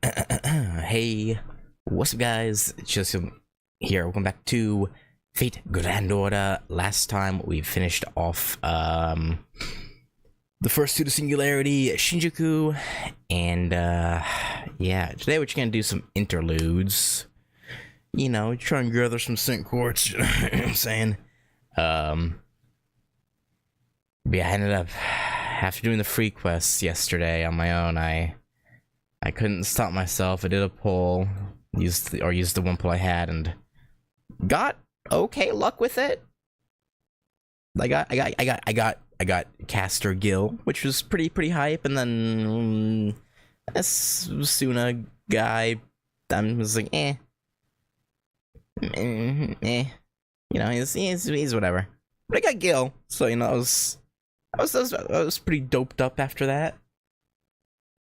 Hey, what's up guys? It's just here. Welcome back to Fate Grand Order. Last time we finished off the first two to Singularity, Shinjuku, and yeah, today we're just gonna do some interludes. You know, try and gather some sync quartz, you know what I'm saying? Yeah, I ended up, after doing the free quests yesterday on my own, I couldn't stop myself. I did a pull, used the one pull I had, and got okay luck with it. I got Caster Gill, which was pretty hype, and then this Suna guy, I was like, you know, he's whatever. But I got Gill, so you know, I was pretty doped up after that.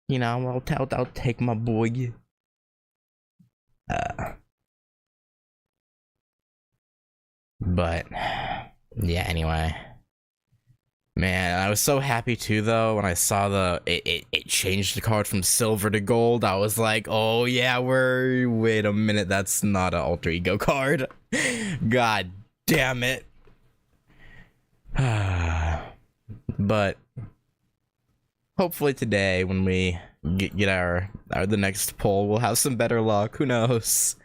You know, I'll take my boy. But yeah, anyway. Man, I was so happy too though when I saw it changed the card from silver to gold. I was like, oh yeah, wait a minute, that's not an alter ego card. God damn it. But hopefully today, when we get our the next pull, we'll have some better luck. Who knows?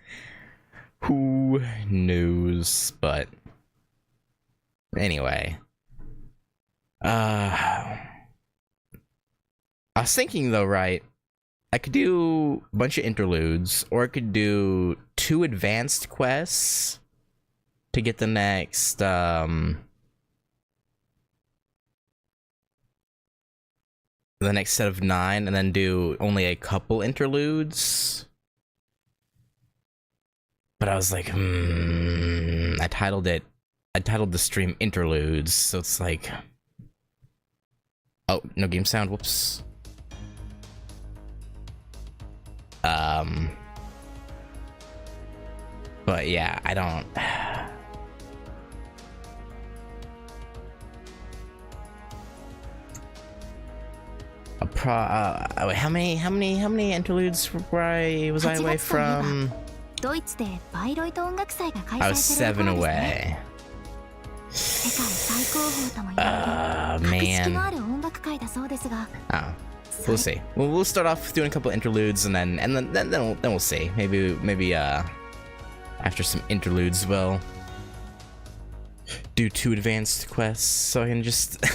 Who knows? But anyway, I was thinking though, right? I could do a bunch of interludes, or I could do 2 advanced quests to get the next set of 9, and then do only a couple interludes. But I was like, I titled the stream Interludes, so it's like, oh, no game sound, whoops. But yeah, I don't. How many interludes was I away from? I was 7 away. Man. Oh, we'll see. We'll start off doing a couple interludes, and then we'll see. Maybe after some interludes, we'll do 2 advanced quests, so I can just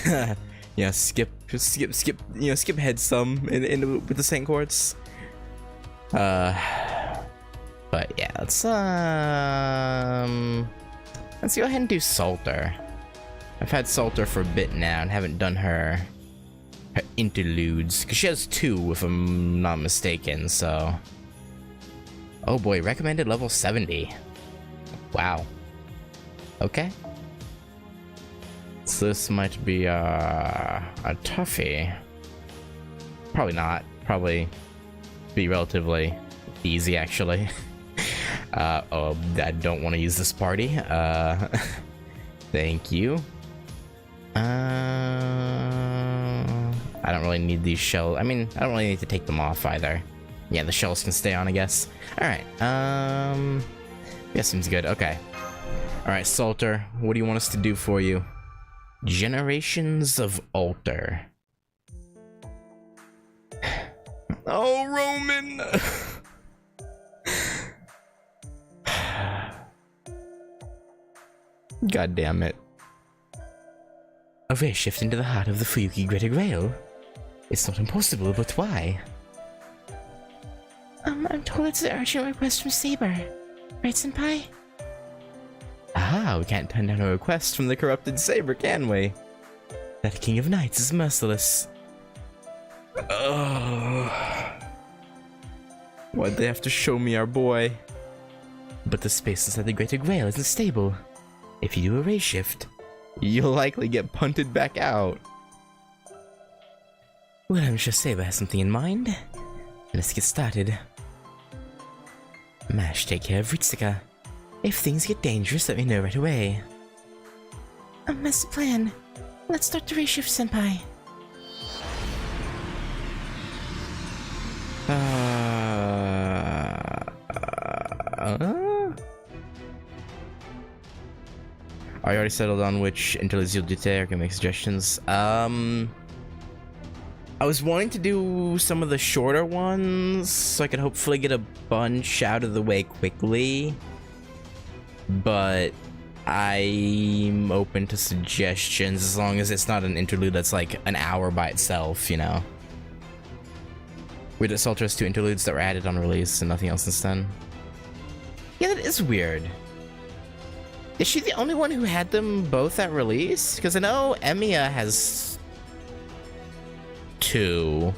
yeah, skip, you know, skip ahead some with the Saint Quartz. But yeah, let's go ahead and do Salter. I've had Salter for a bit now and haven't done her interludes, because she has 2 if I'm not mistaken, so. Oh boy, recommended level 70. Wow. Okay. So this might be a toughie. Probably not. Probably be relatively easy, actually. Oh, I don't want to use this party. Thank you. I don't really need these shells. I mean, I don't really need to take them off either. Yeah, the shells can stay on, I guess. Alright, yeah, seems good. Okay. Alright, Salter, what do you want us to do for you? Generations of Alter. Oh, Roman! God damn it. A ray shift into the heart of the Fuyuki Greater Grail? It's not impossible, but why? I'm told it's an urgent request from Saber. Right, Senpai? Ah, we can't turn down a request from the corrupted Saber, can we? That King of Knights is merciless. Oh. Why'd they have to show me our boy? But the space inside the Greater Grail isn't stable. If you do a ray shift, you'll likely get punted back out. Well, I'm sure Saber has something in mind. Let's get started. Mash, take care of Ritsuka. If things get dangerous, let me know right away. That's the plan. Let's start the ray shift, Senpai. Are you already settled on which interludes you'll do today, or can make suggestions? I was wanting to do some of the shorter ones, so I could hopefully get a bunch out of the way quickly. But I'm open to suggestions as long as it's not an interlude that's like an hour by itself, you know? Weird that Salter has 2 interludes that were added on release and nothing else since then. Yeah, that is weird. Is she the only one who had them both at release? Because I know Emiya has 2.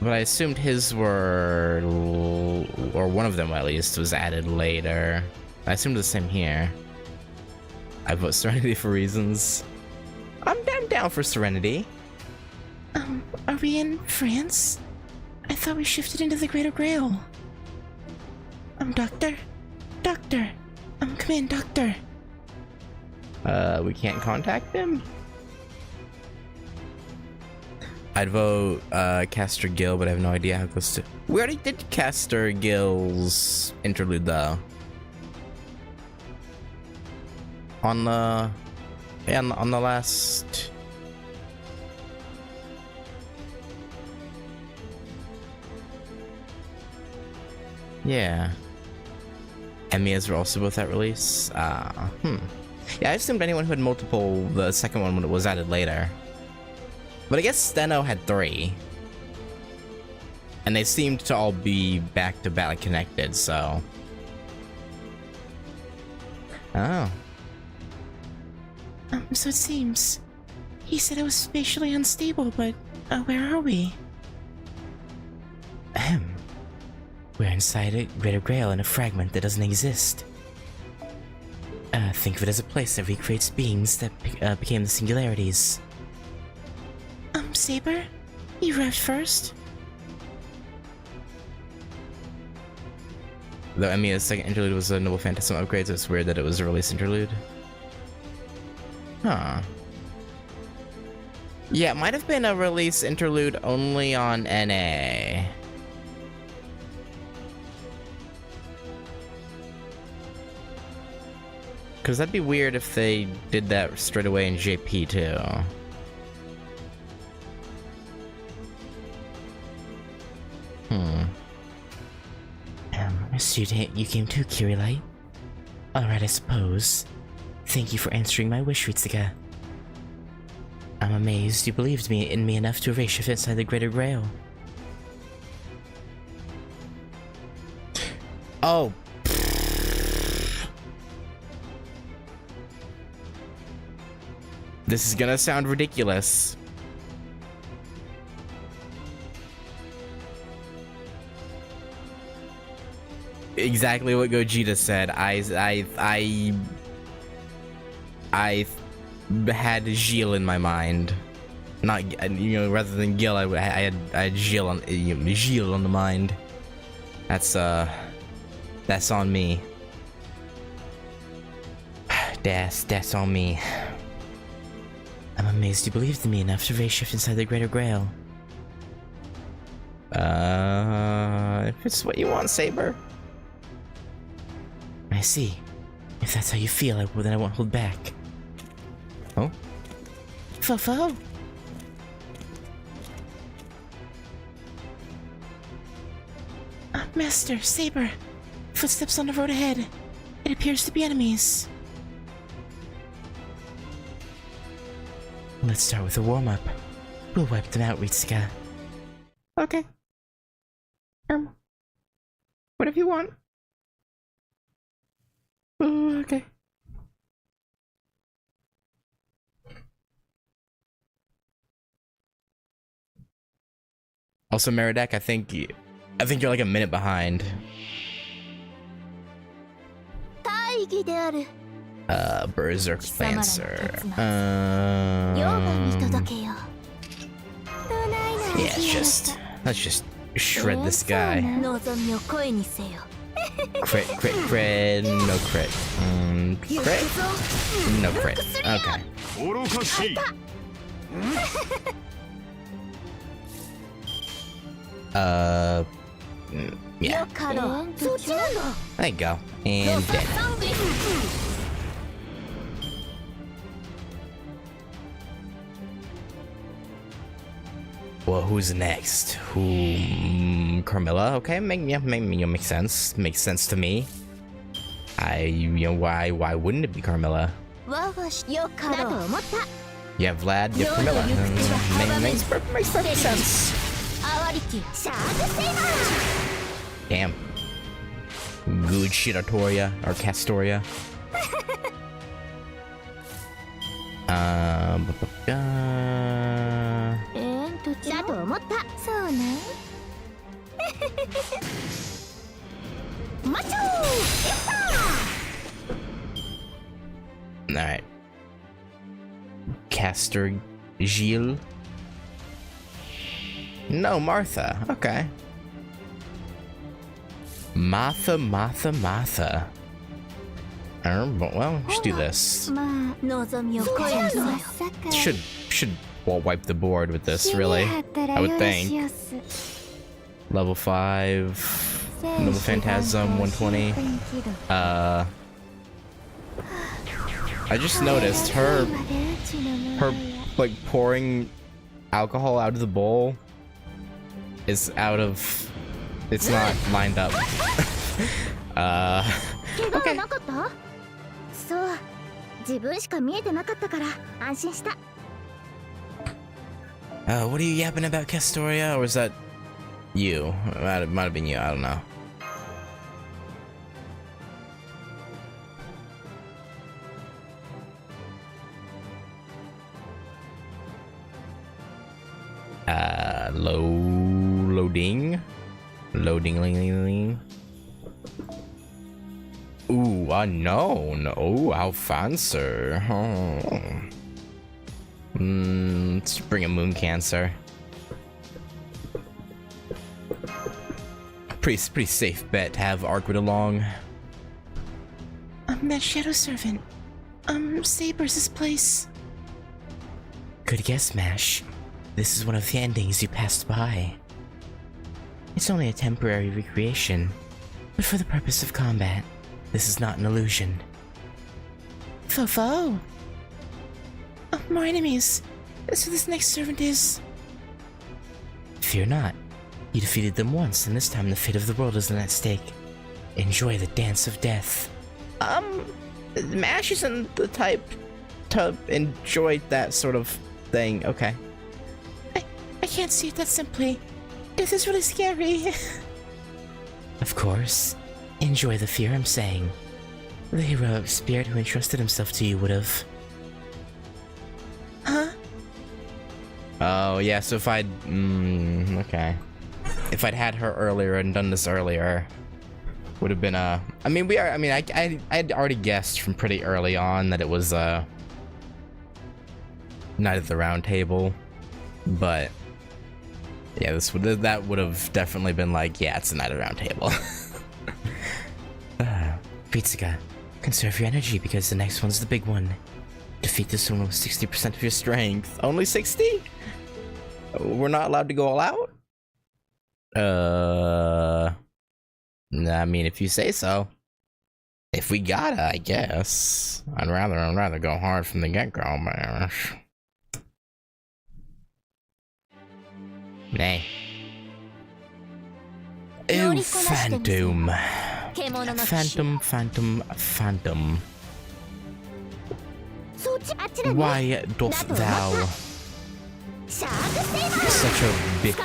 But I assumed his were, or one of them at least, was added later. I assumed the same here. I vote Serenity for reasons. I'm down for Serenity. Are we in France? I thought we shifted into the Greater Grail. Doctor? Doctor! Come in, Doctor! We can't contact him? I'd vote, Caster Gill, but I have no idea how close to... We already did Caster Gill's interlude, though. On the... Yeah, on the last... Yeah. Emiya's were also both at release. Yeah, I assumed anyone who had multiple, the second one was added later. But I guess Steno had 3. And they seemed to all be back-to-back like, connected, so... Oh. So it seems. He said it was spatially unstable, but where are we? We're inside a Greater Grail in a fragment that doesn't exist. Think of it as a place that recreates beings that became the singularities. Saber? You arrived first? Though Emiya's second interlude was a Noble Phantasm upgrade, so it's weird that it was a release interlude. Huh. Yeah, it might have been a release interlude only on NA. Because that'd be weird if they did that straight away in JP too. So you came too, Kirillite? Alright, I suppose. Thank you for answering my wish, Ritsuka. I'm amazed you believed in me enough to erase shift inside the Greater Grail. Oh. This is gonna sound ridiculous. Exactly what Gogeta said. I had Gilles in my mind, not rather than Gil. I had Gilles on Gilles on the mind. That's on me. That's on me. I'm amazed you believed in me enough to raise shift inside the Greater Grail. If it's what you want, Saber. I see. If that's how you feel, then I won't hold back. Oh? Fofo? Master, Saber. Footsteps on the road ahead. It appears to be enemies. Let's start with a warm-up. We'll wipe them out, Ritsuka. Okay. Whatever you want. Okay. Also, Merodach, I think you're like a minute behind. Berserk Lancer. Yeah, let's just shred this guy. Crit, no crit. Crit? No crit. Okay. Yeah. There you go. And dead. Well, who's next? Carmilla? Okay, makes sense. Makes sense to me. Why wouldn't it be Carmilla? Yeah, Vlad, yeah, Carmilla. Makes perfect sense. Damn. Good shit, Artoria, or Castoria. Alright. Castor Gilles? No, Martha. Okay. Martha. Well, let's do this. Should wipe the board with this, really. I would think. Level 5. Noble Phantasm, 120. I just noticed her like pouring alcohol out of the bowl is out of, it's not lined up. Okay. What are you yapping about, Castoria? Or was that you? It might have been you, I don't know. Loading. Ooh, unknown. Oh, how fancy. Oh. Let's bring a Moon Cancer. Pretty safe bet to have Arcwood along. That Shadow Servant. Saber's place. Good guess, Mash. This is one of the endings you passed by. It's only a temporary recreation, but for the purpose of combat, this is not an illusion. Fofo. Oh, more enemies. That's who this next servant is. Fear not. You defeated them once, and this time the fate of the world isn't at stake. Enjoy the dance of death. Mash isn't the type to enjoy that sort of thing. Okay. I can't see it that simply. Death is really scary. Of course. Enjoy the fear I'm saying. The heroic spirit who entrusted himself to you would have... Huh? Oh, yeah, so if I'd... okay. If I'd had her earlier and done this earlier, would have been I mean, I'd already guessed from pretty early on that it was, Knight of the Round Table, but... yeah, that would have definitely been like, yeah, it's a Knight of the Round Table. Ritsuka, conserve your energy because the next one's the big one. Defeat this one with 60% of your strength. Only 60? We're not allowed to go all out? I mean, if you say so. If we gotta, I guess. I'd rather go hard from the get-go, man. Nay. Ew, Phantom. Phantom. Why doth thou such a bitch?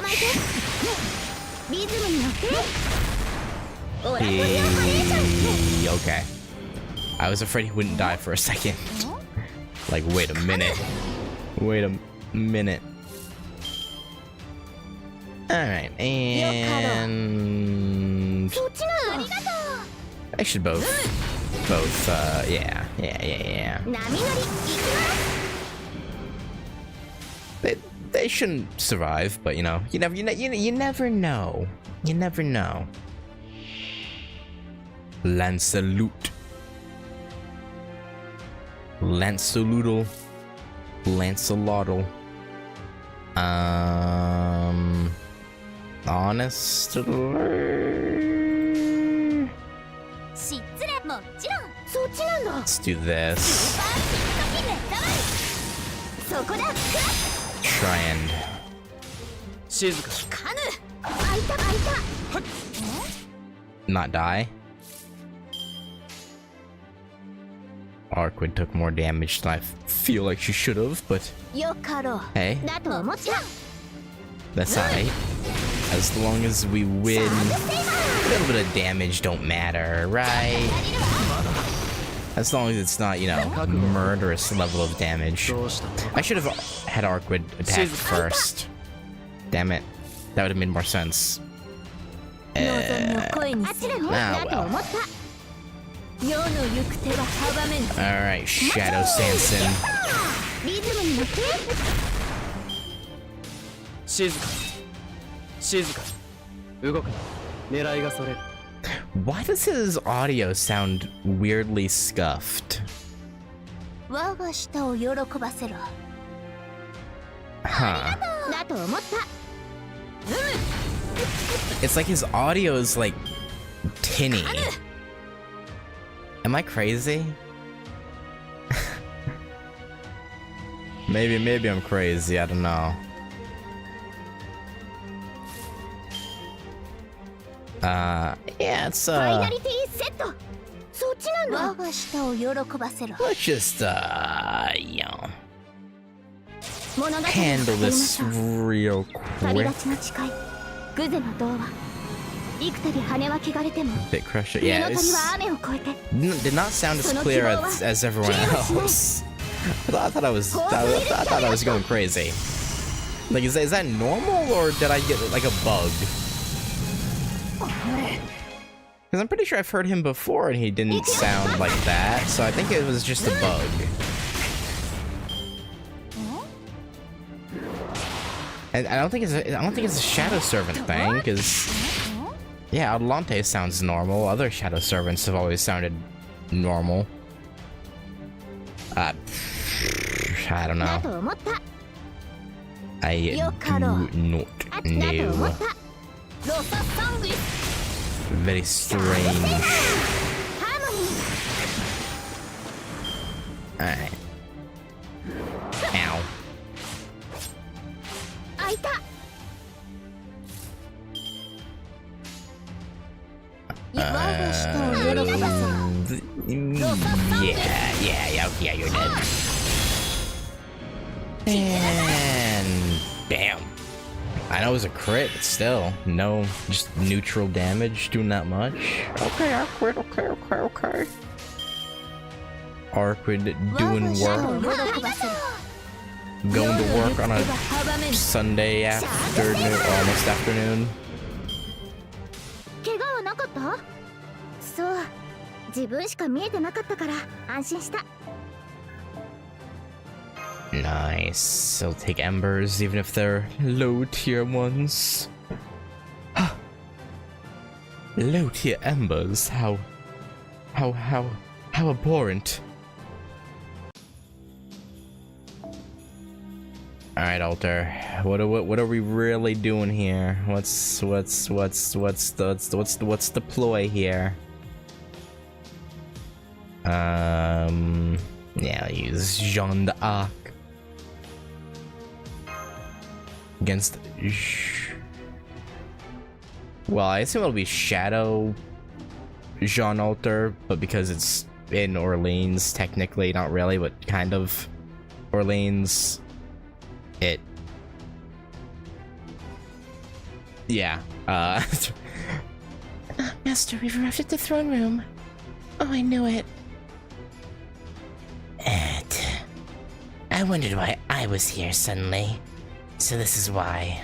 Okay. I was afraid he wouldn't die for a second. Like, wait a minute. Alright, and... I should both, yeah. They shouldn't survive, but you know, you never know. Lanceloodle. Honestly, 失礼もちろんそっちなんだ let's do this. そこだ Try and 静かカヌ開いた開いた not die. Arquid took more damage than I feel like she should have, but よかろう hey, だと思った that's alright. As long as we win, a little bit of damage don't matter, right? As long as it's not, you know, murderous level of damage. どうしたの I should have had Arquid attack first. Damn it. That would have made more sense. 望みの声にするだと思った世の行く手は阻めぬ Alright, Shadow Sanson. リズムに乗って静か静か動くな狙いがそれる Why does his audio sound weirdly scuffed? 我が舌を喜ばせろ Huh. だと思った It's like his audio is like tinny. Am I crazy? maybe I'm crazy, I don't know. Yeah, it's ファイナリティセットそっちなんだ我が舌を喜ばせろ let's just you know, 物語を handle 語りま this しょう real 旅 quick. 立ちの誓いグゼの童話幾度羽は汚れても Bit crusher. 冬 Yeah, の鳥 it's, は雨を越えて did not sound as clear as everyone else. I thought I was going crazy. Like, is that normal or did I get like a bug? Because I'm pretty sure I've heard him before and he didn't sound like that, so I think it was just a bug. And I don't think it's a Shadow Servant thing, because yeah, Adelante sounds normal. Other Shadow Servants have always sounded normal. I don't だ know. と思った I do not だと思 know. ったロササングリス Very strange. ハーモニー Alright. Ow. 開いた我が舌を喜ばせろ Yeah, you're dead. And bam. I know it was a crit, but still, no, just neutral damage, doing that much. Okay, Arquid, okay. Arquid doing 我が舌を work, 喜ばせろ going to work on a Sunday afternoon, or almost afternoon. 怪我はなかったそう自分しか見えてなかったから安心した Nice. I'll take embers, even if they're low tier ones. Low tier embers. How abhorrent. All right, Alter. What are we really doing here? What's the ploy here? Yeah, I'll use Jeanne d'Arc against. Well, I assume it'll be Shadow Jean Alter, but because it's in Orleans, technically not really, but kind of Orleans. It. Yeah. Master, we've arrived at the throne room. Oh, I knew it. I wondered why I was here suddenly. So this is why.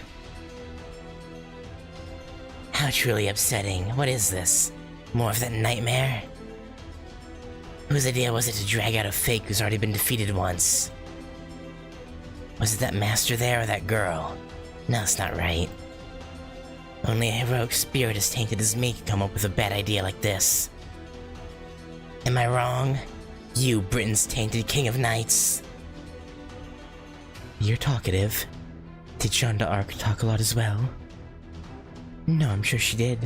How truly upsetting. What is this? More of that nightmare? Whose idea was it to drag out a fake who's already been defeated once? Was it that master there or that girl? No, it's not right. Only a heroic spirit as tainted as me can come up with a bad idea like this. Am I wrong? You, Britain's tainted king of knights. You're talkative. Did Jeanne d'Arc talk a lot as well? No, I'm sure she did.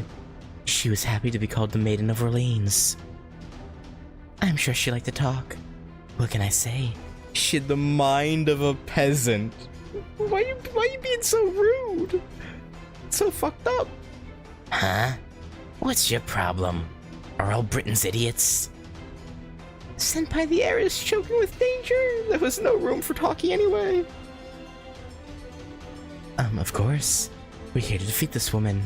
She was happy to be called the Maiden of Orleans. I'm sure she liked to talk. What can I say? She had the mind of a peasant. Why you being so rude? It's so fucked up. Huh? What's your problem? Are all Britons idiots? Senpai, the air is choking with danger. There was no room for talking anyway. Of course. We're here to defeat this woman.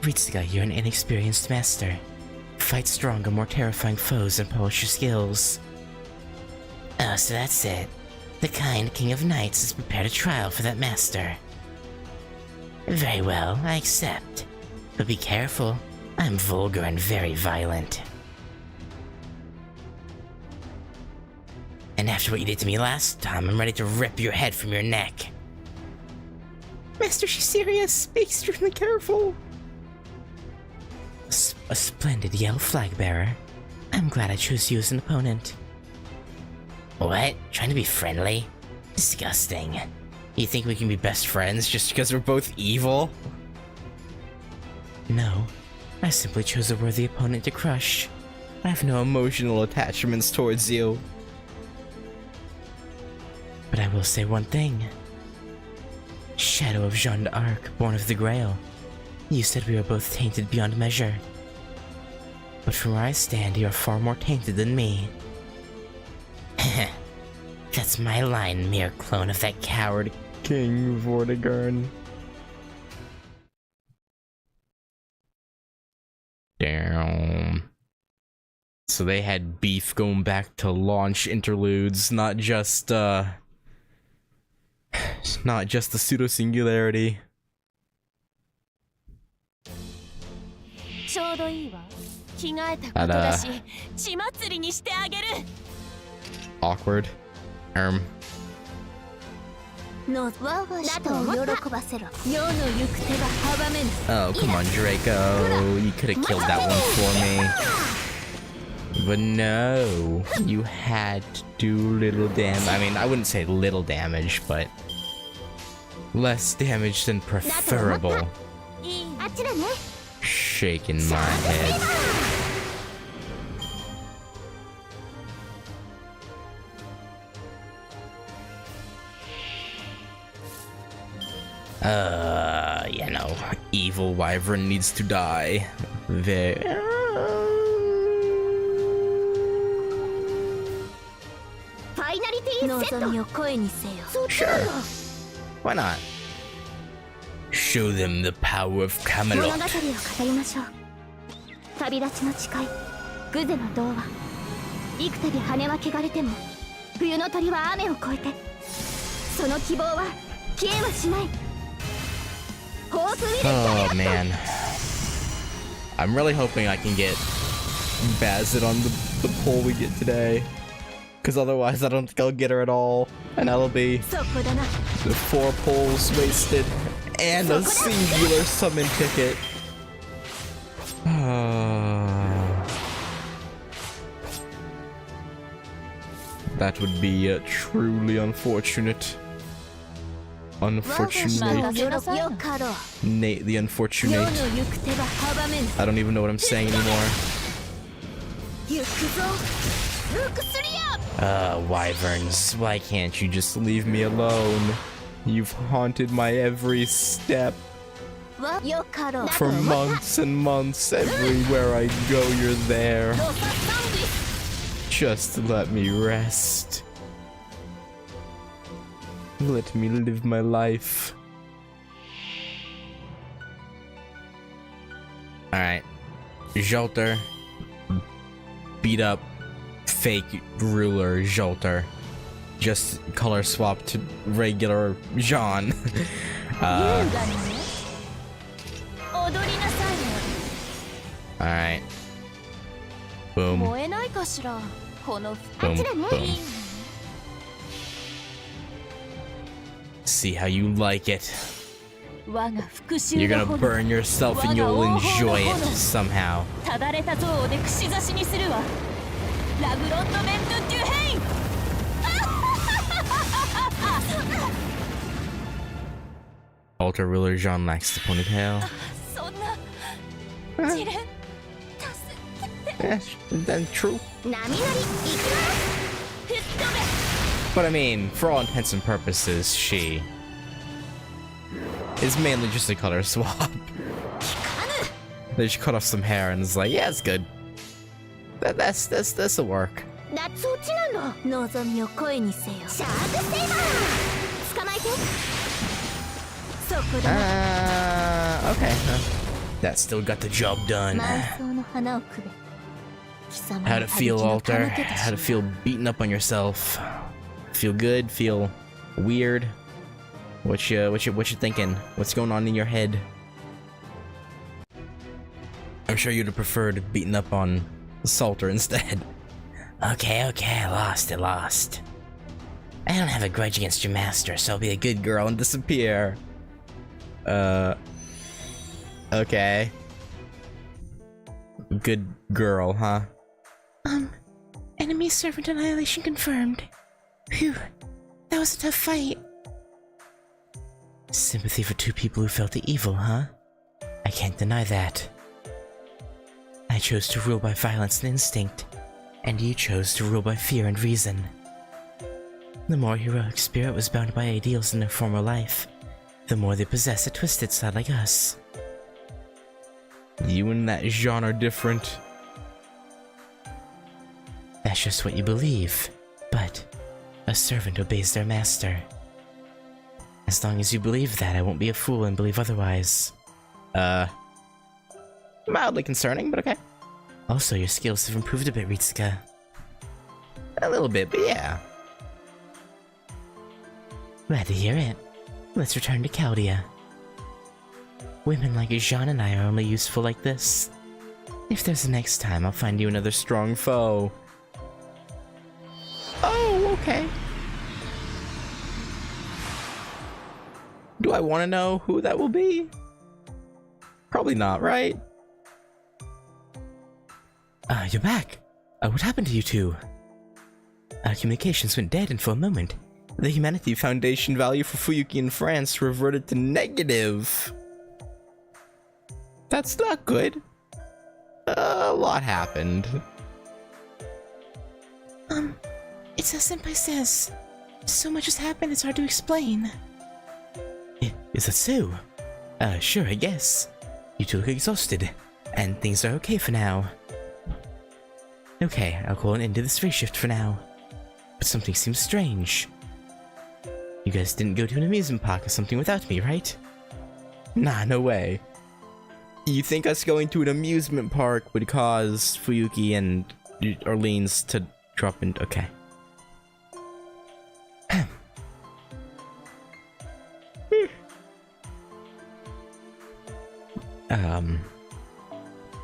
Ritsuga, you're an inexperienced master. Fight stronger, more terrifying foes and polish your skills. Oh, so that's it. The kind King of Knights has prepared a trial for that master. Very well, I accept. But be careful. I'm vulgar and very violent. And after what you did to me last time, I'm ready to rip your head from your neck. Master, she's serious. Be extremely careful. A splendid yellow flag bearer. I'm glad I chose you as an opponent. What? Trying to be friendly? Disgusting. You think we can be best friends just because we're both evil? No. I simply chose a worthy opponent to crush. I have no emotional attachments towards you. But I will say one thing. Shadow of Jeanne d'Arc, born of the Grail. You said we were both tainted beyond measure. But from where I stand, you are far more tainted than me. That's my line, mere clone of that coward King Vortigern. Damn. So they had beef going back to launch Interludes, not just the pseudo-singularity. ちょうどいいわ。着替えたことだし、血祭りにしてあげる。Awkward. の我が舌を喜ばせろ。世の行く手が阻めぬ。 Oh, come on, Draco. You could have killed that one for me. But no, you had to do little damage. I mean, I wouldn't say little damage, but less damage than preferable. あっちだね。 Shaking my head. You know, evil wyvern needs to die. Sure. Why not? Show them the power of Camelot. 物語を語りましょう。旅立ちの誓い、グゼの童話。幾度羽は汚れても、冬の鳥は雨を越えて。その希望は消えはしない。Oh man. I'm really hoping I can get Bazett on the pull we get today. Because otherwise I don't think I'll get her at all. And that'll be the 4 pulls wasted. And a singular summon ticket. That would be truly unfortunate. Nate the Unfortunate. I don't even know what I'm saying anymore. Wyverns, why can't you just leave me alone? You've haunted my every step. For months and months, everywhere I go, you're there. Just let me rest. Let me live my life. Alright. Jolter. Beat up fake ruler Jolter. Just color swap to regular Jean. Alright. Boom. Boom, boom. See how you like it. You're gonna burn yourself and you'll enjoy it somehow. Altar ruler Jean lacks the ponytail. そんな試練助 Yes, then true. け波乗り行きます吹っ飛べ But I mean, for all intents and purposes, she is mainly just a color swap. They just cut off some hair and it's like, yeah, it's good. This'll work. そっちなんだ望みを声にせよシャークセイバー捕まえてそこだ Okay. That still got the job done. 埋葬の花をくべ貴様 How'd の it feel, 旅路の Altar? 手抜けてしま How'd う it feel beating up on yourself? Feel good? Feel weird? What you thinking? What's going on in your head? I'm sure you'd have preferred beating up on Salter instead. Okay, I lost. I don't have a grudge against your master, so I'll be a good girl and disappear. Okay. Good girl, huh? Enemy servant annihilation confirmed. Phew, that was a tough fight. Sympathy for two people who felt the evil, huh? I can't deny that. I chose to rule by violence and instinct, and you chose to rule by fear and reason. The more heroic spirit was bound by ideals in their former life, the more they possess a twisted side like us. You and that Jean are different. That's just what you believe, but a servant obeys their master. As long as you believe that, I won't be a fool and believe otherwise. Mildly concerning, but okay. Also, your skills have improved a bit, Ritsuka. A little bit, but yeah. Glad to hear it. Let's return to Chaldea. Women like Jean and I are only useful like this. If there's a next time, I'll find you another strong foe. Oh, okay. Do I want to know who that will be? Probably not, right? You're back. What happened to you two? Our communications went dead, and for a moment, The Humanity Foundation value for Fuyuki in France reverted to negative. That's not good. A lot happened. It's as Senpai says. So much has happened, it's hard to explain. Is that so? Sure, I guess. You two look exhausted, and things are okay for now. Okay, I'll call an end to this race shift for now. But something seems strange. You guys didn't go to an amusement park or something without me, right? Nah, no way. You think us going to an amusement park would cause Fuyuki and Orleans to drop in? Okay.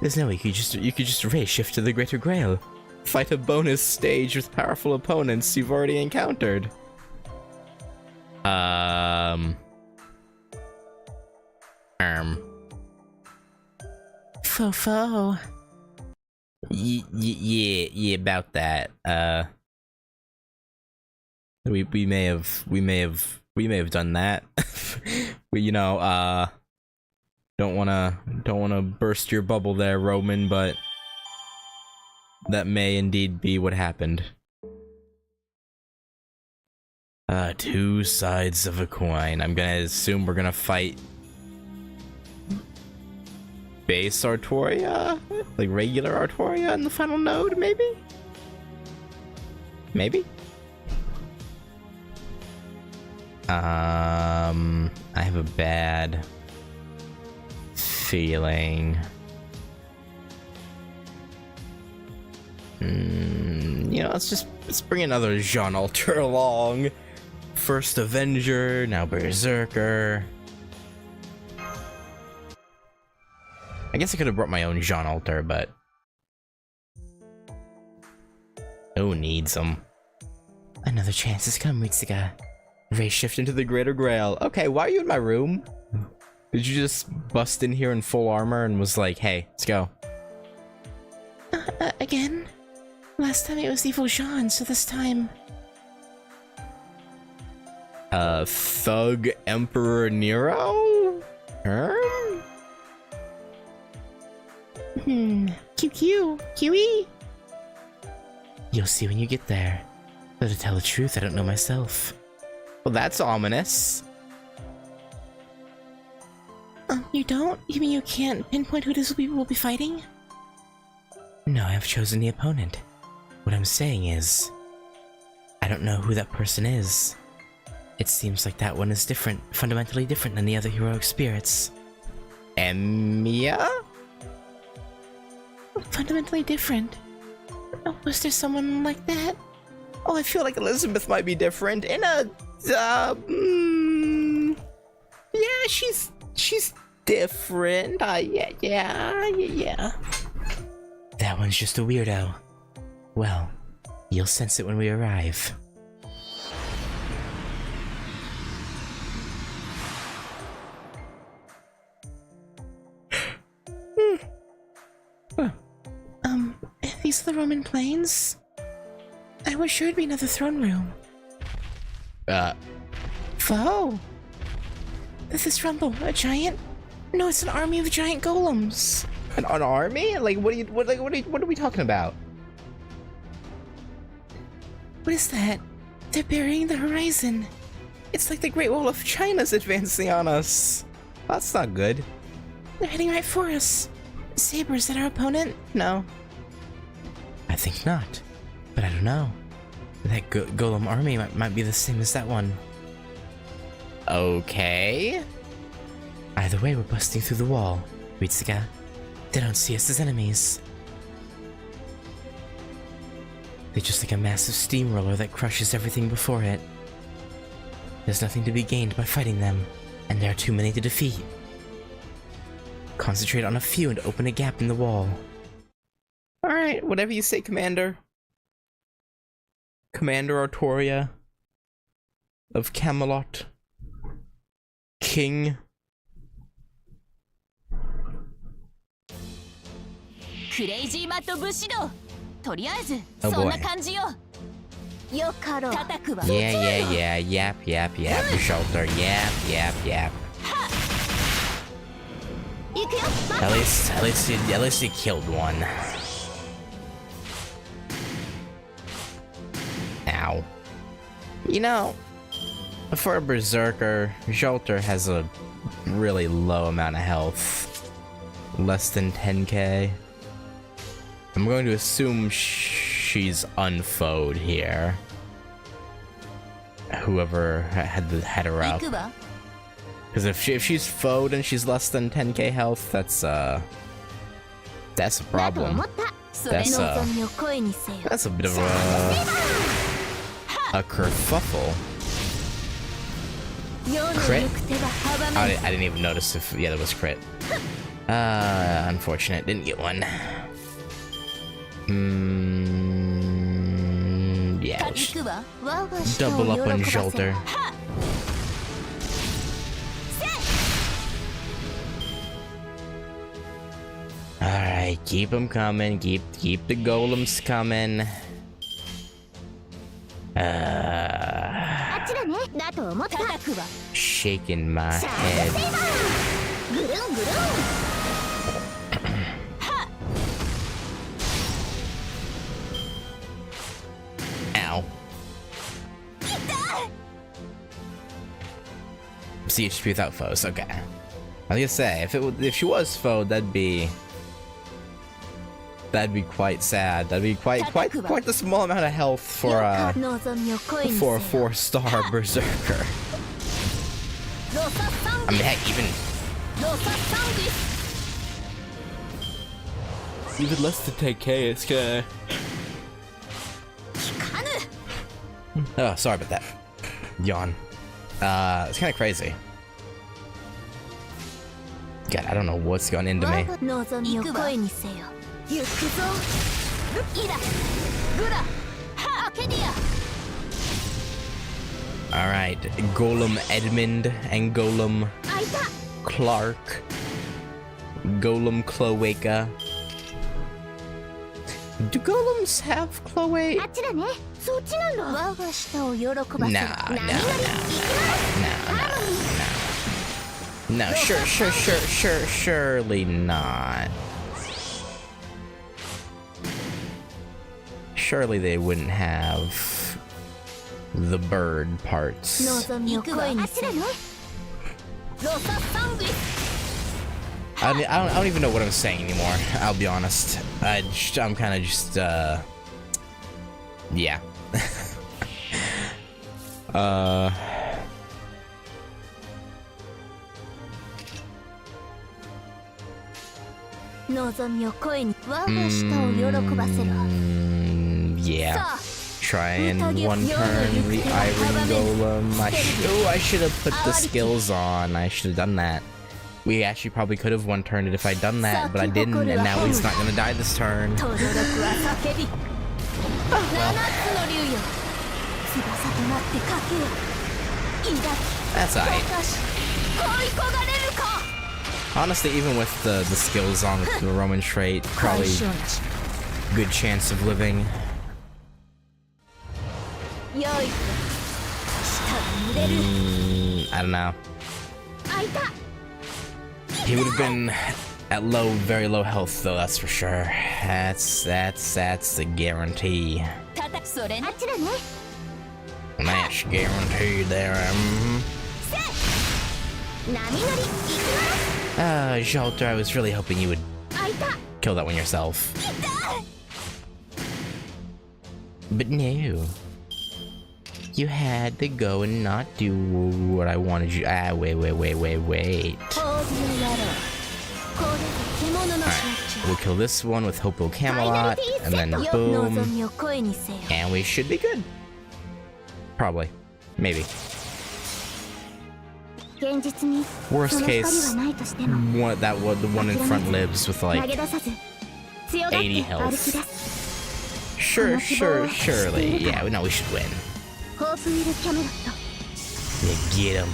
There's no way you could just race shift to the Greater Grail. Fight a bonus stage with powerful opponents you've already encountered. Fofo. Yeah, about that. We may have done that. We, don't wanna burst your bubble there, Roman, but that may indeed be what happened. Two sides of a coin. I'm gonna assume we're gonna fight base Artoria? Like regular Artoria in the final node, maybe? Maybe? I have a bad feeling. Let's bring another Jean Alter along. First Avenger, now Berserker. I guess I could have brought my own Jean Alter, but who needs them? Another chance has come, Ritsuka. Race shift into the Greater Grail. Okay, why are you in my room? Did you just bust in here in full armor and was like, hey, let's go? Again? Last time it was Evil Jean, so this time... Thug Emperor Nero? QE. You'll see when you get there. Though to tell the truth, I don't know myself. Well, that's ominous. You don't? You mean you can't pinpoint who it is we will be fighting? No, I've chosen the opponent. What I'm saying is, I don't know who that person is. It seems like that one is different, fundamentally different than the other heroic spirits. Emiya? Fundamentally different. Oh, was there someone like that? Oh, I feel like Elizabeth might be different in a, yeah, she's different. Yeah. That one's just a weirdo. Well, you'll sense it when we arrive. These are the Roman plains? I was sure it'd be another throne room. Foe! This rumble, a giant? No, it's an army of giant golems. An army? Like, what are we talking about? What is that? They're burying the horizon. It's like the Great Wall of China's advancing on us. That's not good. They're heading right for us. Saber, is that our opponent? No. I think not, but I don't know. That golem army might be the same as that one. Okay. Either way, we're busting through the wall. Ritsuga, they don't see us as enemies. They're just like a massive steamroller that crushes everything before it. There's nothing to be gained by fighting them, and there are too many to defeat. Concentrate on a few and open a gap in the wall. Alright, whatever you say, Commander. Commander Artoria of Camelot. King. Crazy Matt Bushido. とりあえず Oh そん boy. な感じよ。よかろう。叩くわ。 Yeah. Yap. Shelter. Yap. 行くよ。 At least you killed one. Ow. You know, for a berserker, Shelter has a really low amount of health. Less than 10k. I'm going to assume she's unfoed here. Whoever had her up. 行くわ。 Because if she's foed and she's less than 10k health, that's a だと problem. 思った。それの望みを声にせよ。 That's a bit of a kerfuffle. 世の Crit? 行く手が阻め I didn't even notice if there was crit. Unfortunate, didn't get one. Yeah. 行くわ。我が舌を Double up on 喜ばせ shoulder. Alright, keep them coming. Keep the golems coming. あっちだね。だと思った。叩くわ。 Shaking my シャー head. セイバー。ぐるんぐるん。 Ow. CHP without foes. Okay. I was gonna say if she was foed, that'd be quite sad. That'd be quite the small amount of health for a 望みを声にせよ。 4-star berserker. ロササン I ギ mean, heck, ロササンギ even less than 10k, it's gonna. 聞かぬ。 Oh, sorry about that. Yawn. It's kind of crazy. God, I don't know what's going into me. 望みを声にせよ。行くぞ。イラ。グラ。アケディア。 Alright, Golem Edmund and Golem 開いた。 Clark. Golem Cloaca. Do golems have cloaca? あっちだね。そっちなんだ。我が舌を喜ばせる。 Nah. 波乗り。行くな。 No. No, surely not. Surely they wouldn't have the bird parts. 望みを声にせよ。ロササングリス。 I don't even know what I'm saying anymore. I'll be honest. I'm kind of just yeah. uh. 望みを声に我が舌を喜ばせろ。 Yeah. さあ Try and one turn the Iron Golem. I should have put the skills on. I should have done that. We actually probably could have one turned it if I'd done that, but I didn't, and now he's not gonna die this turn. 轟くは叫び。七つの竜よ。翼となってかけよ。抱き。 That's alright. 私恋焦がれるか。 Honestly, even with the skills on the Roman trait, probably good chance of living. よいか。舌が濡れる。I don't know. 開いた。 He would have been at very low health, though. That's for sure. That's a guarantee. それあちらね。 Match guarantee there. 波乗り行きます。 Jalter, I was really hoping you would 開いた。 kill that one yourself. But no. You had to go and not do what I wanted you. Wait. ポーズをやろう。これで獣の Alright, we'll kill this one with Hopeful Camelot, and then 望 boom, みを声にせよ。 and we should be good. Probably. Maybe. 現実に Worst その光 case, はないとしても the one in front lives with 投 like げ出さず強がって80 歩き health. 出す。 Surely. Yeah, no, we should win. ホープウィル・キャメロット。 Yeah, get him.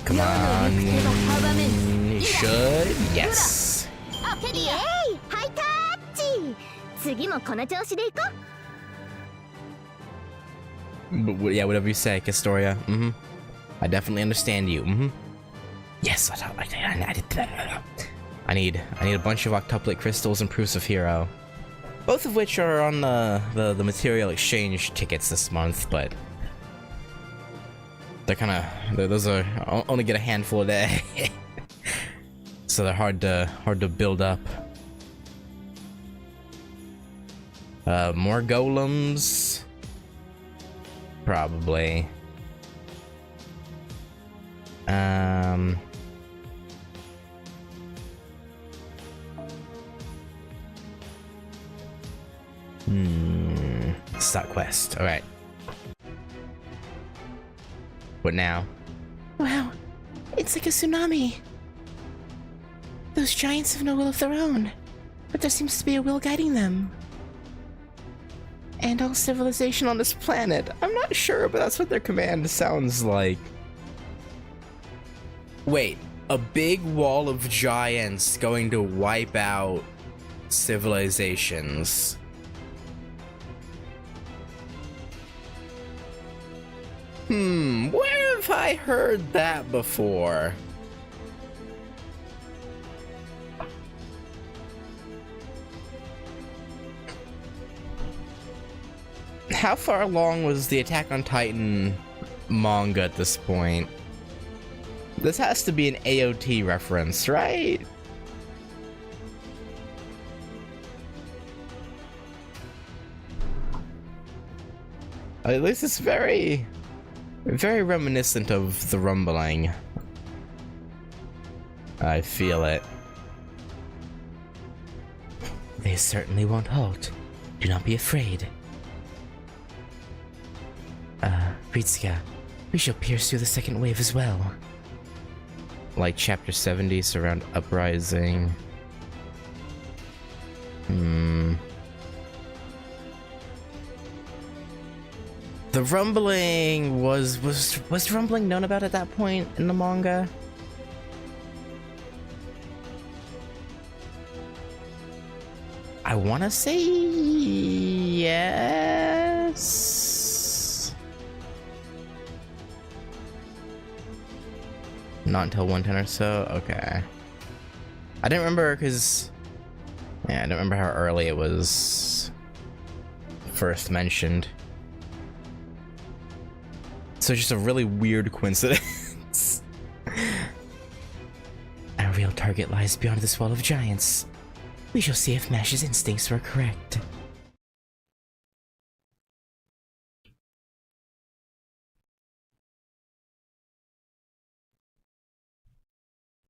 Come on. He should. Yes. イエーイハイタッチ。次もこの調子でいこう。 But yeah, whatever you say, Castoria. I definitely understand you. Yes, I need a bunch of octuplet crystals and proofs of hero, both of which are on the material exchange tickets this month, but those are only get a handful a day, so they're hard to build up. More golems, probably. Start quest. Alright. What now? Wow, it's like a tsunami. Those giants have no will of their own, but there seems to be a will guiding them. And all civilization on this planet. I'm not sure, but that's what their command sounds like. Wait, a big wall of giants going to wipe out civilizations. Where have I heard that before? How far along was the Attack on Titan manga at this point? This has to be an AOT reference, right? At least it's very reminiscent of the rumbling. I feel it. They certainly won't halt. Do not be afraid. Ritsuka, we shall pierce through the second wave as well. Like chapter 70, Surround Uprising. The rumbling was rumbling known about at that point in the manga? I want to say yes. Not until 110 or so. Okay. I didn't remember because, yeah, I don't remember how early it was first mentioned. So it's just a really weird coincidence. Our real target lies beyond this wall of giants. We shall see if Mash's instincts were correct.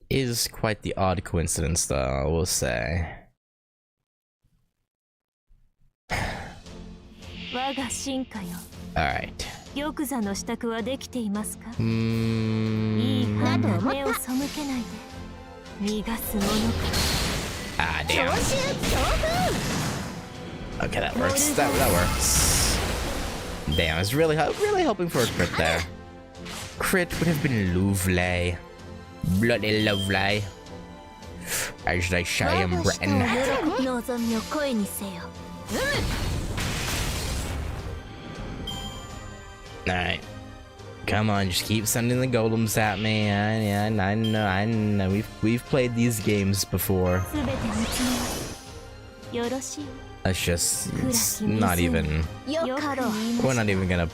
Is quite the odd coincidence, though, I will say. Alright. 玉座の支度はできていますか？ Mm, いい判断、目を背けないで。逃がすものか。 ah, damn. Okay, that works. That works. Damn, I was really hoping for a crit there. Crit would have been lovely. Bloody lovely. As they say in Britain. 望みを声にせよ。 Alright. Come on, just keep sending the golems at me. I know. We've played these games before. すべて見つめます。よろしい。 That's just, it's not even, よかろう。 we're not even gonna,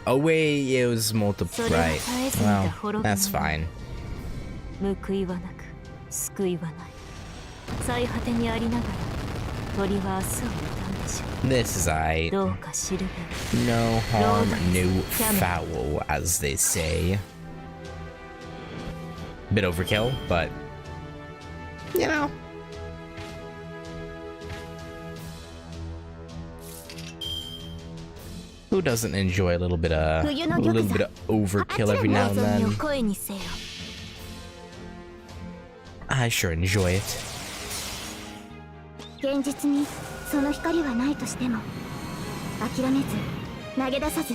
oh wait, it was multiple, right, well, that's fine. 報いはなく、救いはない。最果てにありながら、鳥は明日を歌うでしょう。 This is I. どうか知るべる。 No harm, no foul, as they say. Bit overkill, but, you know. Who doesn't enjoy a little bit of overkill every now and then? I sure enjoy it. 現実にその光はないとしても諦めず投げ出さず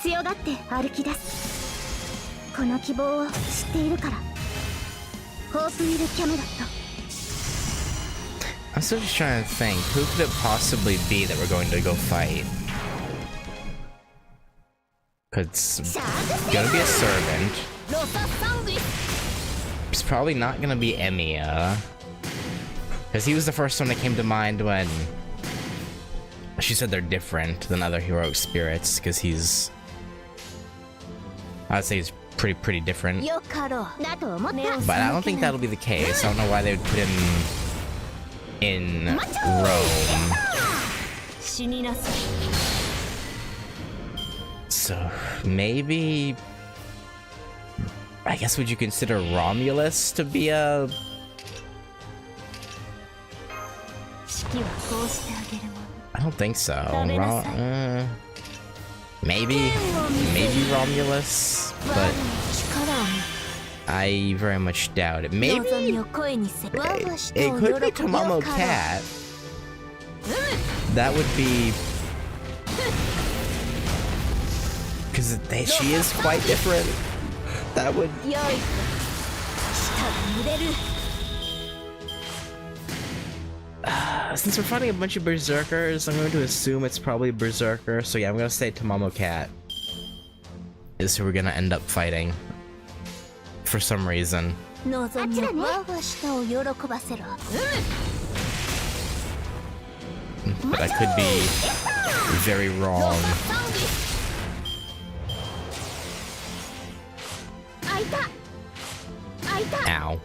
強がって歩き出すこの希望を知っているからホープウィル・キャメロット I'm still just trying to think, who could it possibly be that we're going to go fight? Cause it's gonna be a servant. It's probably not gonna be Emiya. Because he was the first one that came to mind when she said they're different than other heroic spirits, because he's, I'd say he's pretty different. But I don't think that'll be the case. I don't know why they would put him in Rome. So maybe, I guess, would you consider Romulus to be a... I don't think so. Maybe Romulus, but I very much doubt it. Maybe it could be Tamamo Cat. That would be, because she is quite different. That would. Since we're fighting a bunch of berserkers, I'm going to assume it's probably berserker. So yeah, I'm going to say Tamamo Cat is who we're going to end up fighting for some reason. But I could be very wrong. Ow.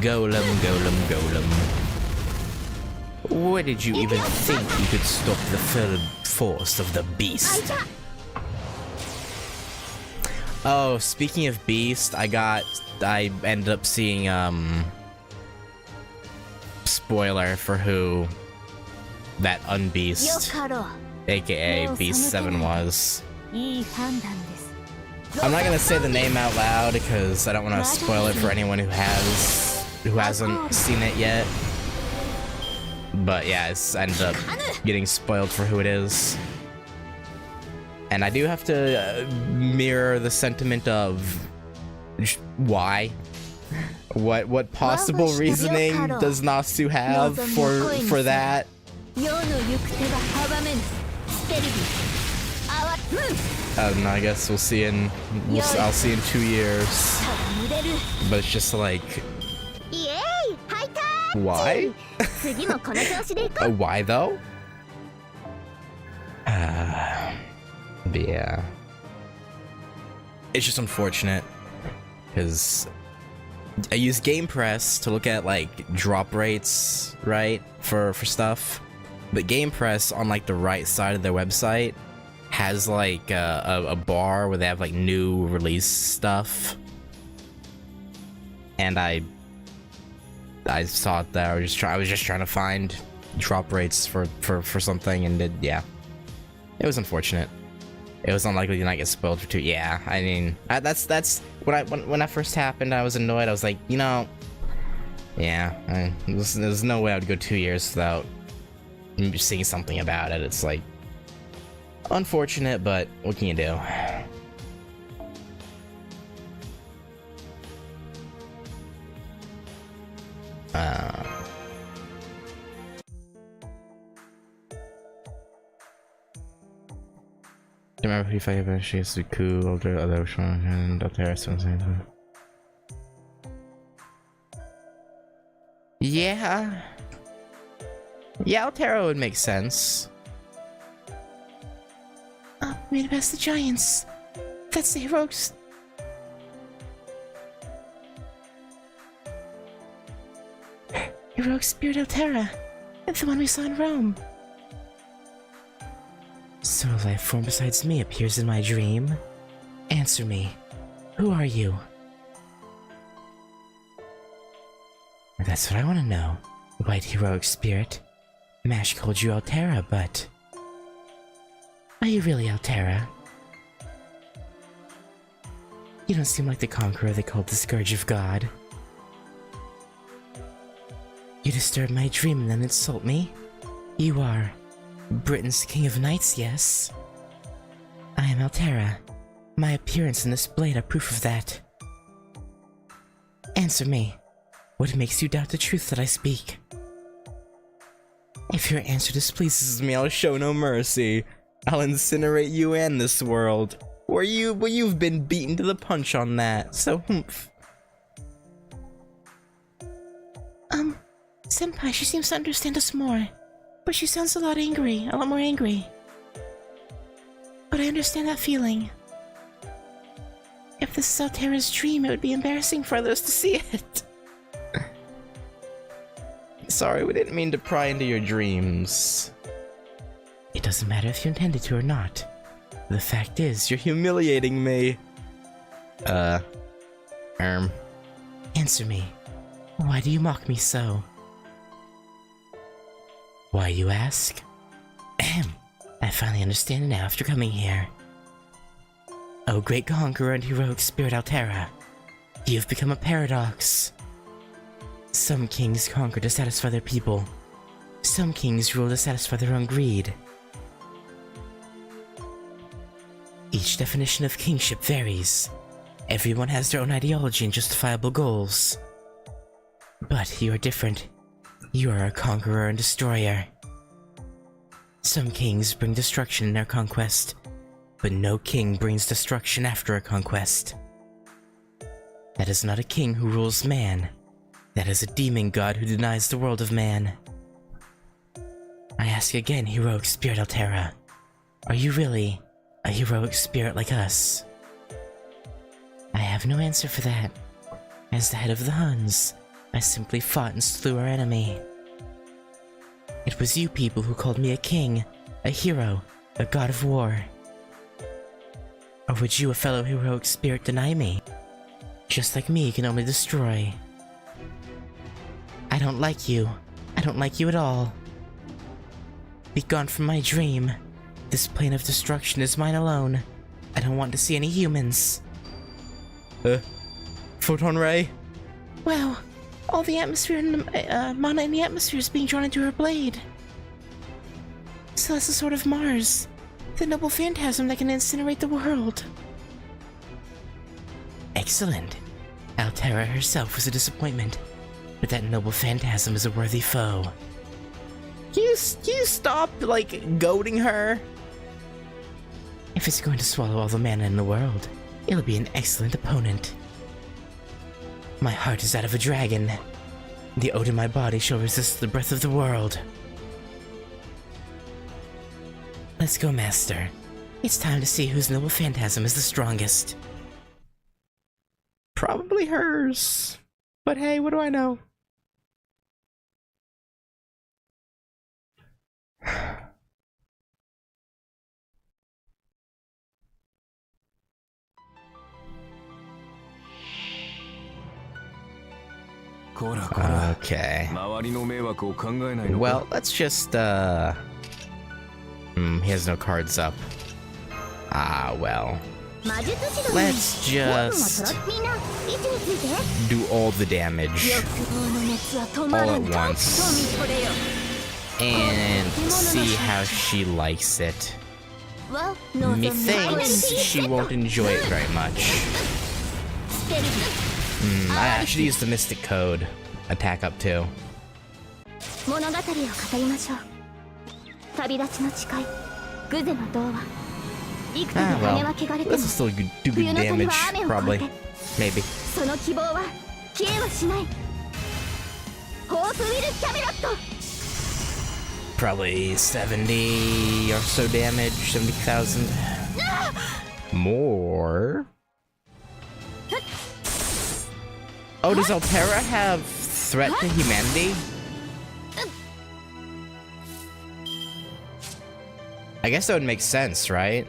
Golem. Where did you even think you could stop the full force of the beast? Oh, speaking of beast, I ended up seeing, spoiler for who that Unbeast, aka Beast 7 was. I'm not gonna say the name out loud because I don't want to spoil it for anyone who hasn't seen it yet. But yeah, it's ended up getting spoiled for who it is. And I do have to mirror the sentiment of why. What possible reasoning does Nasu have for that? I guess we'll see I'll see in 2 years. But it's just like, why? Why though? But yeah, it's just unfortunate because I use Game Press to look at like drop rates, right, for stuff. But Game Press on like the right side of their website has like a bar where they have like new release stuff, and I saw it there. I was just trying to find drop rates for something, and it was unfortunate. It was unlikely to not get spoiled for 2. Yeah, I mean, that's when that first happened. I was annoyed. I was like, you know, yeah, there's no way I would go 2 years without seeing something about it. It's like unfortunate, but what can you do? Do you remember if I eventually used to cool older other one and up there something? Yeah. Yeah, Altera would make sense. Oh, we made it past the giants. That's the heroics. Heroic spirit Altera. The one we saw in Rome. So a life form besides me appears in my dream? Answer me. Who are you? That's what I want to know. White heroic spirit. Mash called you Altera, but... Are you really Altera? You don't seem like the conqueror they called the Scourge of God. You disturb my dream and then insult me? You are... Britain's King of Knights, yes? I am Altera. My appearance and this blade are proof of that. Answer me. What makes you doubt the truth that I speak? If your answer displeases me, I'll show no mercy. I'll incinerate you and this world. You've been beaten to the punch on that, so humph. Senpai, she seems to understand us more. But she sounds a lot more angry. But I understand that feeling. If this is Altera's dream, it would be embarrassing for others to see it. Sorry, we didn't mean to pry into your dreams. It doesn't matter if you intended to or not. The fact is, You're humiliating me. Answer me. Why do you mock me so? Why, you ask? Ahem. I finally understand it now after coming here. Oh, great conqueror and heroic spirit Altera. You've become a paradox. Some kings conquer to satisfy their people. Some kings rule to satisfy their own greed. Each definition of kingship varies. Everyone has their own ideology and justifiable goals. But you are different. You are a conqueror and destroyer. Some kings bring destruction in their conquest, but no king brings destruction after a conquest. That is not a king who rules man. That is a demon god who denies the world of man. I ask again, heroic spirit Altera. Are you really a heroic spirit like us? I have no answer for that. As the head of the Huns, I simply fought and slew our enemy. It was you people who called me a king, a hero, a god of war. Or would you, a fellow heroic spirit, deny me? Just like me, can only destroy. I don't like you. I don't like you at all. Be gone from my dream. This plane of destruction is mine alone. I don't want to see any humans. Photon ray? Wow, all the atmosphere and mana in the atmosphere is being drawn into her blade. So that's a sort of Mars. The noble phantasm that can incinerate the world. Excellent. Altera herself was a disappointment, but that noble phantasm is a worthy foe. Can you stop, like, goading her? If it's going to swallow all the mana in the world, it'll be an excellent opponent. My heart is that of a dragon. The oat in my body shall resist the breath of the world. Let's go, Master. It's time to see whose noble phantasm is the strongest. Probably hers. But hey, what do I know? Okay. Well, let's just, he has no cards up. Ah, well. Let's just do all the damage all at once and see how she likes it. Methinks she won't enjoy it very much. I should use the Mystic Code attack up too. Ah, well, this will still do good damage, probably. Maybe. Probably 70 or so damage, 70,000. More? Oh, does Altera have threat to humanity? I guess that would make sense, right?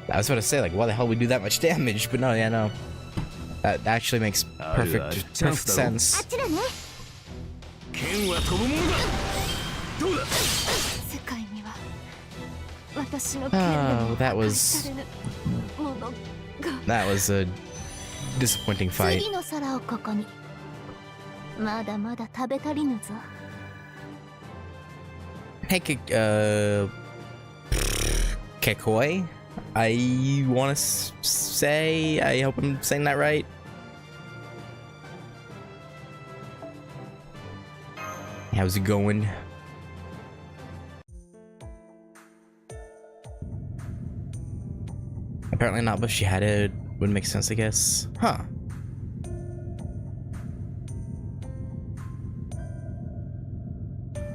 I was about to say, like, why the hell would we do that much damage? But no, yeah, no. That actually makes perfect sense. Oh, that was a disappointing fight. Hey, Kekoi? I want to say, I hope I'm saying that right. How's it going? Apparently not, but she had it. Would make sense, I guess. Huh.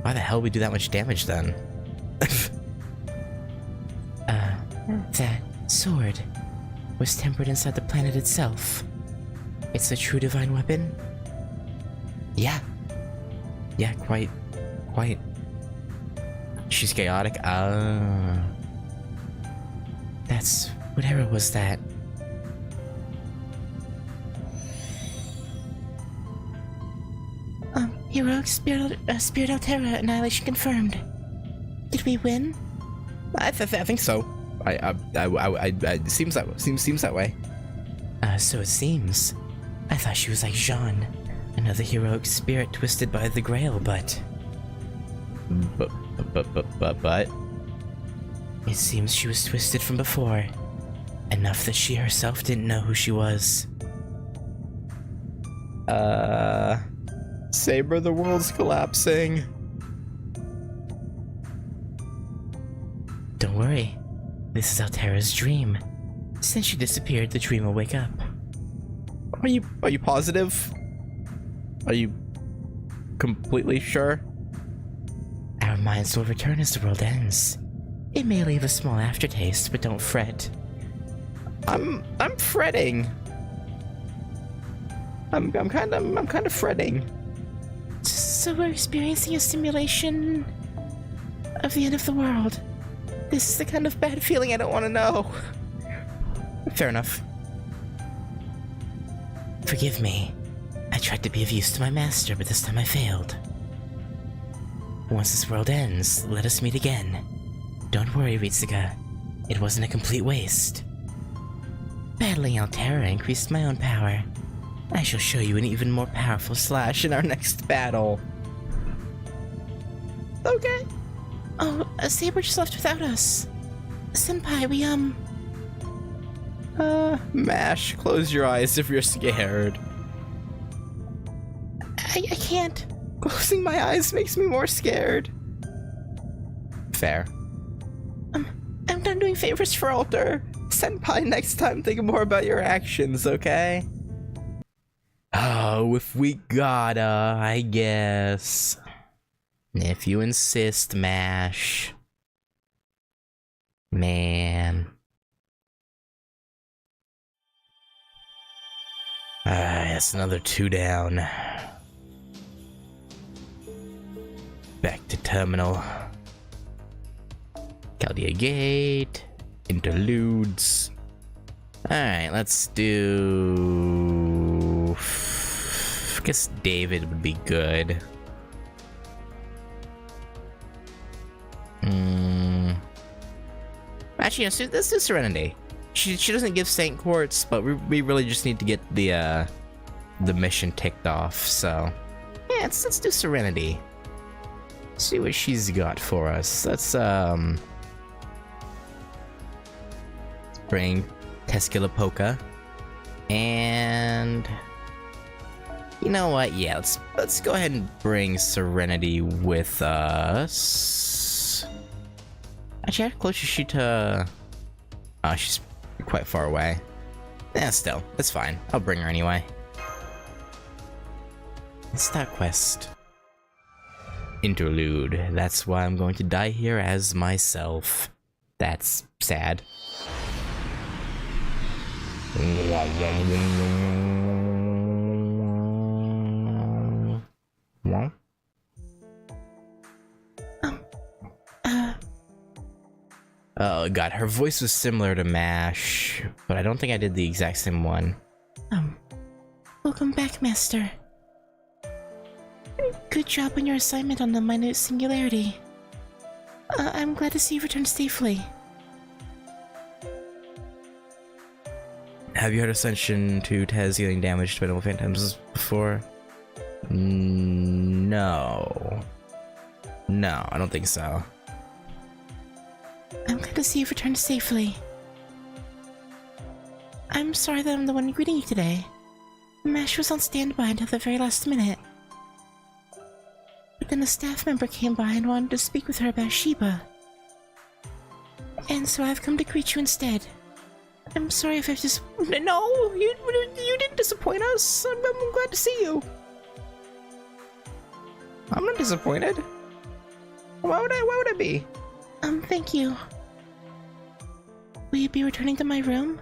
Why the hell would we do that much damage then? That sword was tempered inside the planet itself. It's a true divine weapon? Yeah. Yeah, quite. She's chaotic. That's... what era was that? Heroic Spirit Altera annihilation confirmed. Did we win? I think so. It seems that way. So it seems. I thought she was like Jean, another heroic spirit twisted by the Grail, but... But... It seems she was twisted from before. Enough that she herself didn't know who she was. Saber, the world's collapsing. Don't worry. This is Altera's dream. Since she disappeared, the dream will wake up. Are you positive? Are you completely sure? Our minds will return as the world ends. It may leave a small aftertaste, but don't fret. I'm fretting. I'm kind of fretting. So we're experiencing a simulation of the end of the world. This is the kind of bad feeling I don't want to know. Fair enough. Forgive me. I tried to be of use to my master, but this time I failed. Once this world ends, let us meet again. Don't worry, Ritsuga. It wasn't a complete waste. Battling Altera increased my own power. I shall show you an even more powerful slash in our next battle. Okay. Oh, Saber just left without us. Senpai, we, Mash, close your eyes if you're scared. I can't. Closing my eyes makes me more scared. Fair. I'm done doing favors for Alter. Senpai, next time think more about your actions, okay? Oh, if we gotta, I guess. If you insist, Mash. Man. That's another 2 down. Back to terminal. Chaldea Gate. Interludes. Alright, let's do... I guess David would be good. Actually, let's do Serenity. She doesn't give Saint Quartz, but we really just need to get the mission ticked off, so... Yeah, let's do Serenity. See what she's got for us. Let's bring Teskila and you know what? Yeah, let's go ahead and bring Serenity with us. Actually, how close is she to? Oh, she's quite far away. Yeah, still, it's fine. I'll bring her anyway. It's that quest. Interlude. That's why I'm going to die here as myself. That's sad. Oh god, her voice was similar to Mash, but I don't think I did the exact same one. Welcome back, Master. Good job on your assignment on the minute singularity. I'm glad to see you returned safely. Have you heard Ascension to Tez getting damaged by double phantoms before? No. No, I don't think so. I'm glad to see you returned safely. I'm sorry that I'm the one greeting you today. Mash was on standby until the very last minute. But then a staff member came by and wanted to speak with her about Sheba. And so I've come to greet you instead. I'm sorry if I've just... No! You didn't disappoint us! I'm glad to see you! I'm not disappointed. Why would I be? Thank you. Will you be returning to my room?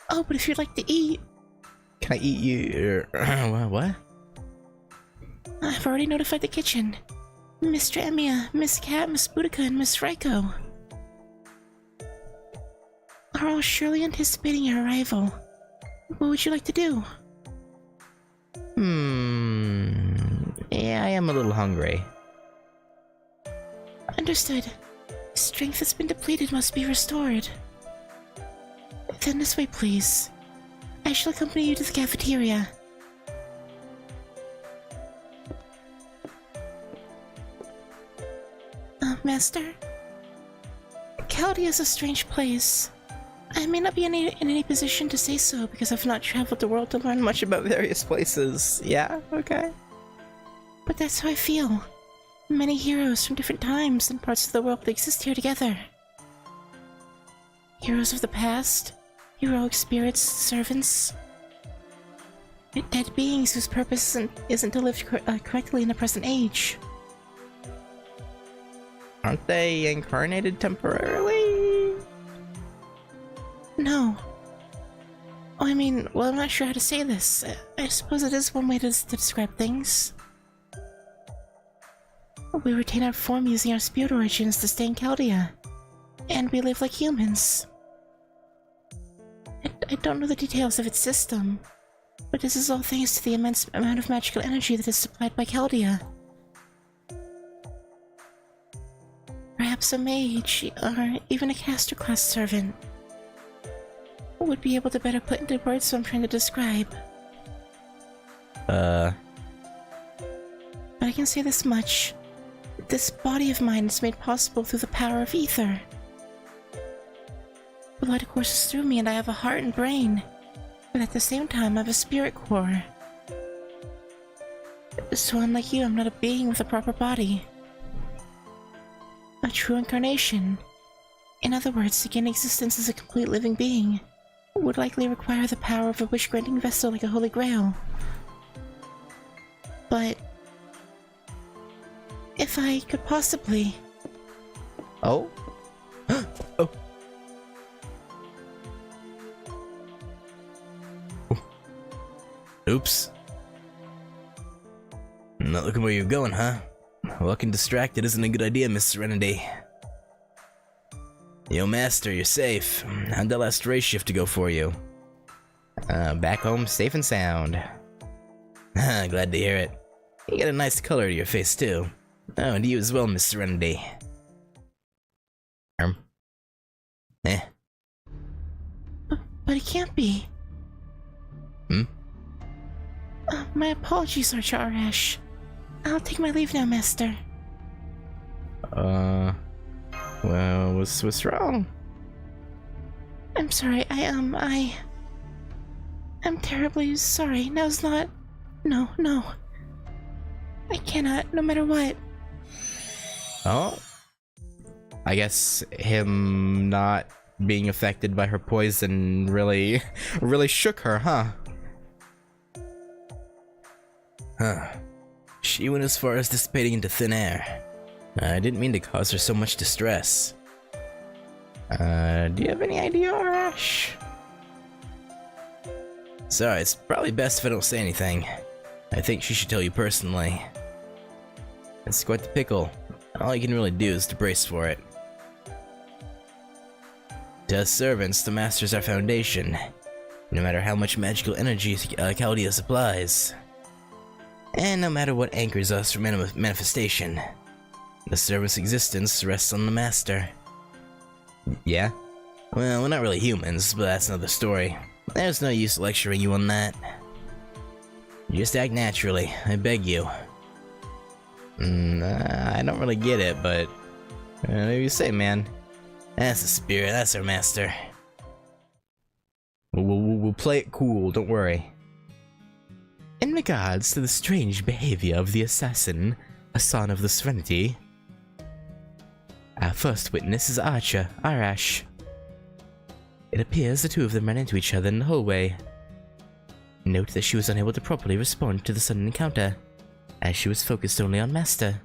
Oh, but if you'd like to eat... Can I eat you? What? I've already notified the kitchen. Mr. Emiya, Miss Cat, Miss Boudica, and Miss Raiko are all surely anticipating your arrival. What would you like to do? Yeah, I am a little hungry. Understood. Strength that's been depleted must be restored. Then this way, please. I shall accompany you to the cafeteria. Master? Chaldea is a strange place. I may not be in any position to say so because I've not traveled the world to learn much about Various places. Yeah, okay. But that's how I feel. Many heroes from different times and parts of the world exist here together. Heroes of the past, heroic spirits, servants, dead beings whose purpose isn't to live correctly in the present age. Aren't they incarnated temporarily? No. Oh, I mean, well, I'm not sure how to say this. I suppose it is one way to describe things. We retain our form using our spirit origins to stay in Chaldea. And we live like humans. I don't know the details of its system, but this is all thanks to the immense amount of magical energy that is supplied by Chaldea. Perhaps a mage, or even a caster class servant, would be able to better put into words what I'm trying to describe. But I can say this much. This body of mine is made possible through the power of ether. Blood courses through me and I have a heart and brain, but at the same time I have a spirit core. So unlike you, I'm not a being with a proper body. A true incarnation. In other words, to gain existence as a complete living being would likely require the power of a wish-granting vessel like a holy grail. But if I could possibly... Oh? Oh. Oops. Not looking where you're going, huh? Walking distracted isn't a good idea, Miss Serenity. Yo, Master, you're safe. How'd that last race shift to go for you? Back home, safe and sound. Glad to hear it. You got a nice color to your face, too. Oh, and you as well, Miss Serenity. Eh. But it can't be. Hmm? My apologies, Archer Arash. I'll take my leave now, Master. Well, what's wrong? I'm sorry, I'm terribly sorry. Now's not... No. I cannot, no matter what. Oh? I guess him not being affected by her poison really shook her, huh? She went as far as dissipating into thin air. I didn't mean to cause her so much distress. Do you have any idea, Arash? Sorry, it's probably best if I don't say anything. I think she should tell you personally. It's quite the pickle. All you can really do is to brace for it. To us servants, the Master's our foundation. No matter how much magical energy Chaldea supplies. And no matter what anchors us from manifestation. The servant's existence rests on the Master. Yeah? Well, we're not really humans, but that's another story. There's no use lecturing you on that. Just act naturally, I beg you. I don't really get it, but... whatever you say, man. That's the spirit, that's our Master. We'll play it cool, don't worry. In regards to the strange behavior of the assassin, a son of the Serenity, our first witness is Archer Arash. It appears the two of them ran into each other in the hallway. Note that she was unable to properly respond to the sudden encounter, as she was focused only on Master.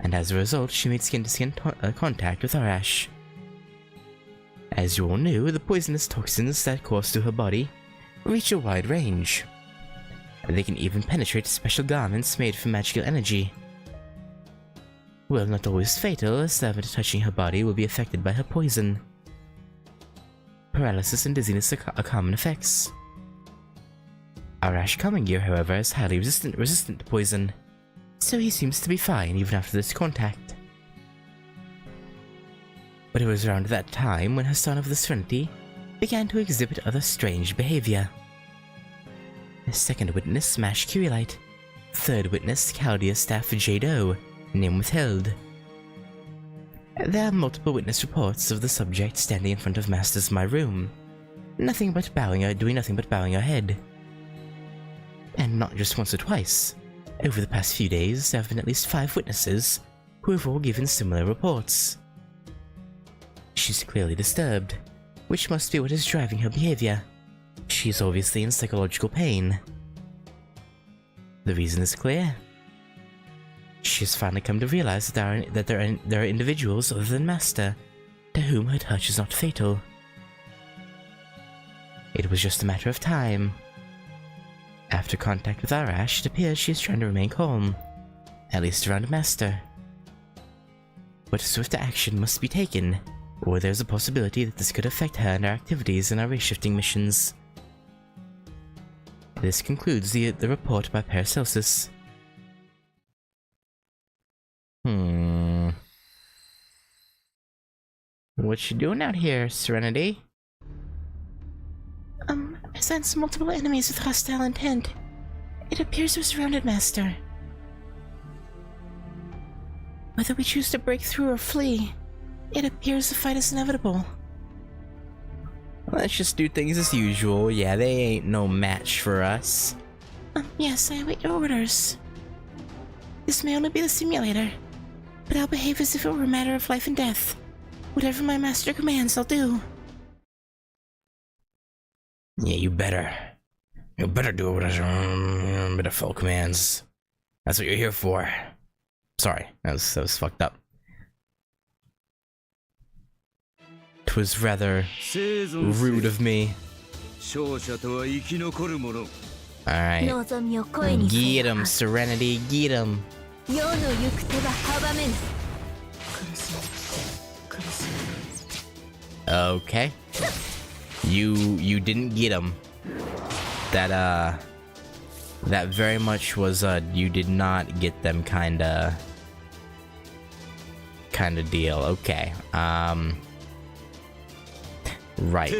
And as a result, she made skin-to-skin contact with Arash. As you all knew, the poisonous toxins that course through her body reach a wide range. They can even penetrate special garments made from magical energy. While not always fatal, a servant touching her body will be affected by her poison. Paralysis and dizziness are common effects. Arash Commangear, however, is highly resistant to poison, so he seems to be fine even after this contact. But it was around that time when her son of the Serenity began to exhibit other strange behavior. The second witness, Smash Curulite. Third witness, Chaldea Staff Jado, name withheld. There are multiple witness reports of the subject standing in front of Master's my room, doing nothing but bowing her head. And not just once or twice. Over the past few days, there have been at least 5 witnesses who have all given similar reports. She's clearly disturbed, which must be what is driving her behavior. She's obviously in psychological pain. The reason is clear. She has finally come to realize that there are individuals other than Master to whom her touch is not fatal. It was just a matter of time. After contact with Arash, it appears she is trying to remain calm, at least around Master. But swift action must be taken, or there's a possibility that this could affect her and her activities in our race-shifting missions. This concludes the report by Paracelsus. What you doing out here, Serenity? I sense multiple enemies with hostile intent. It appears we're surrounded, Master. Whether we choose to break through or flee, it appears the fight is inevitable. Let's just do things as usual. Yeah, they ain't no match for us. Yes, I await your orders. This may only be the simulator, but I'll behave as if it were a matter of life and death. Whatever my master commands, I'll do. Yeah, you better. You better do whatever the full commands. That's what you're here for. Sorry, that was fucked up. Twas rather rude of me. Alright. Get him, Serenity, get him. Okay. You didn't get him. That very much was you did not get them kinda deal. Okay. Right.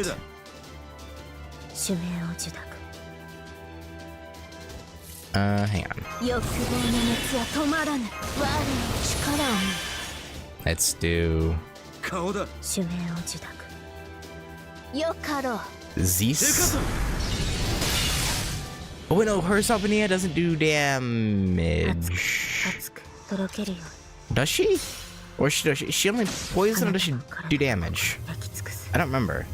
Hang on. Let's do Zeus. Oh wait, no, her Sabania doesn't do damage. Does she? Or does she only poison or does she do damage? I don't remember.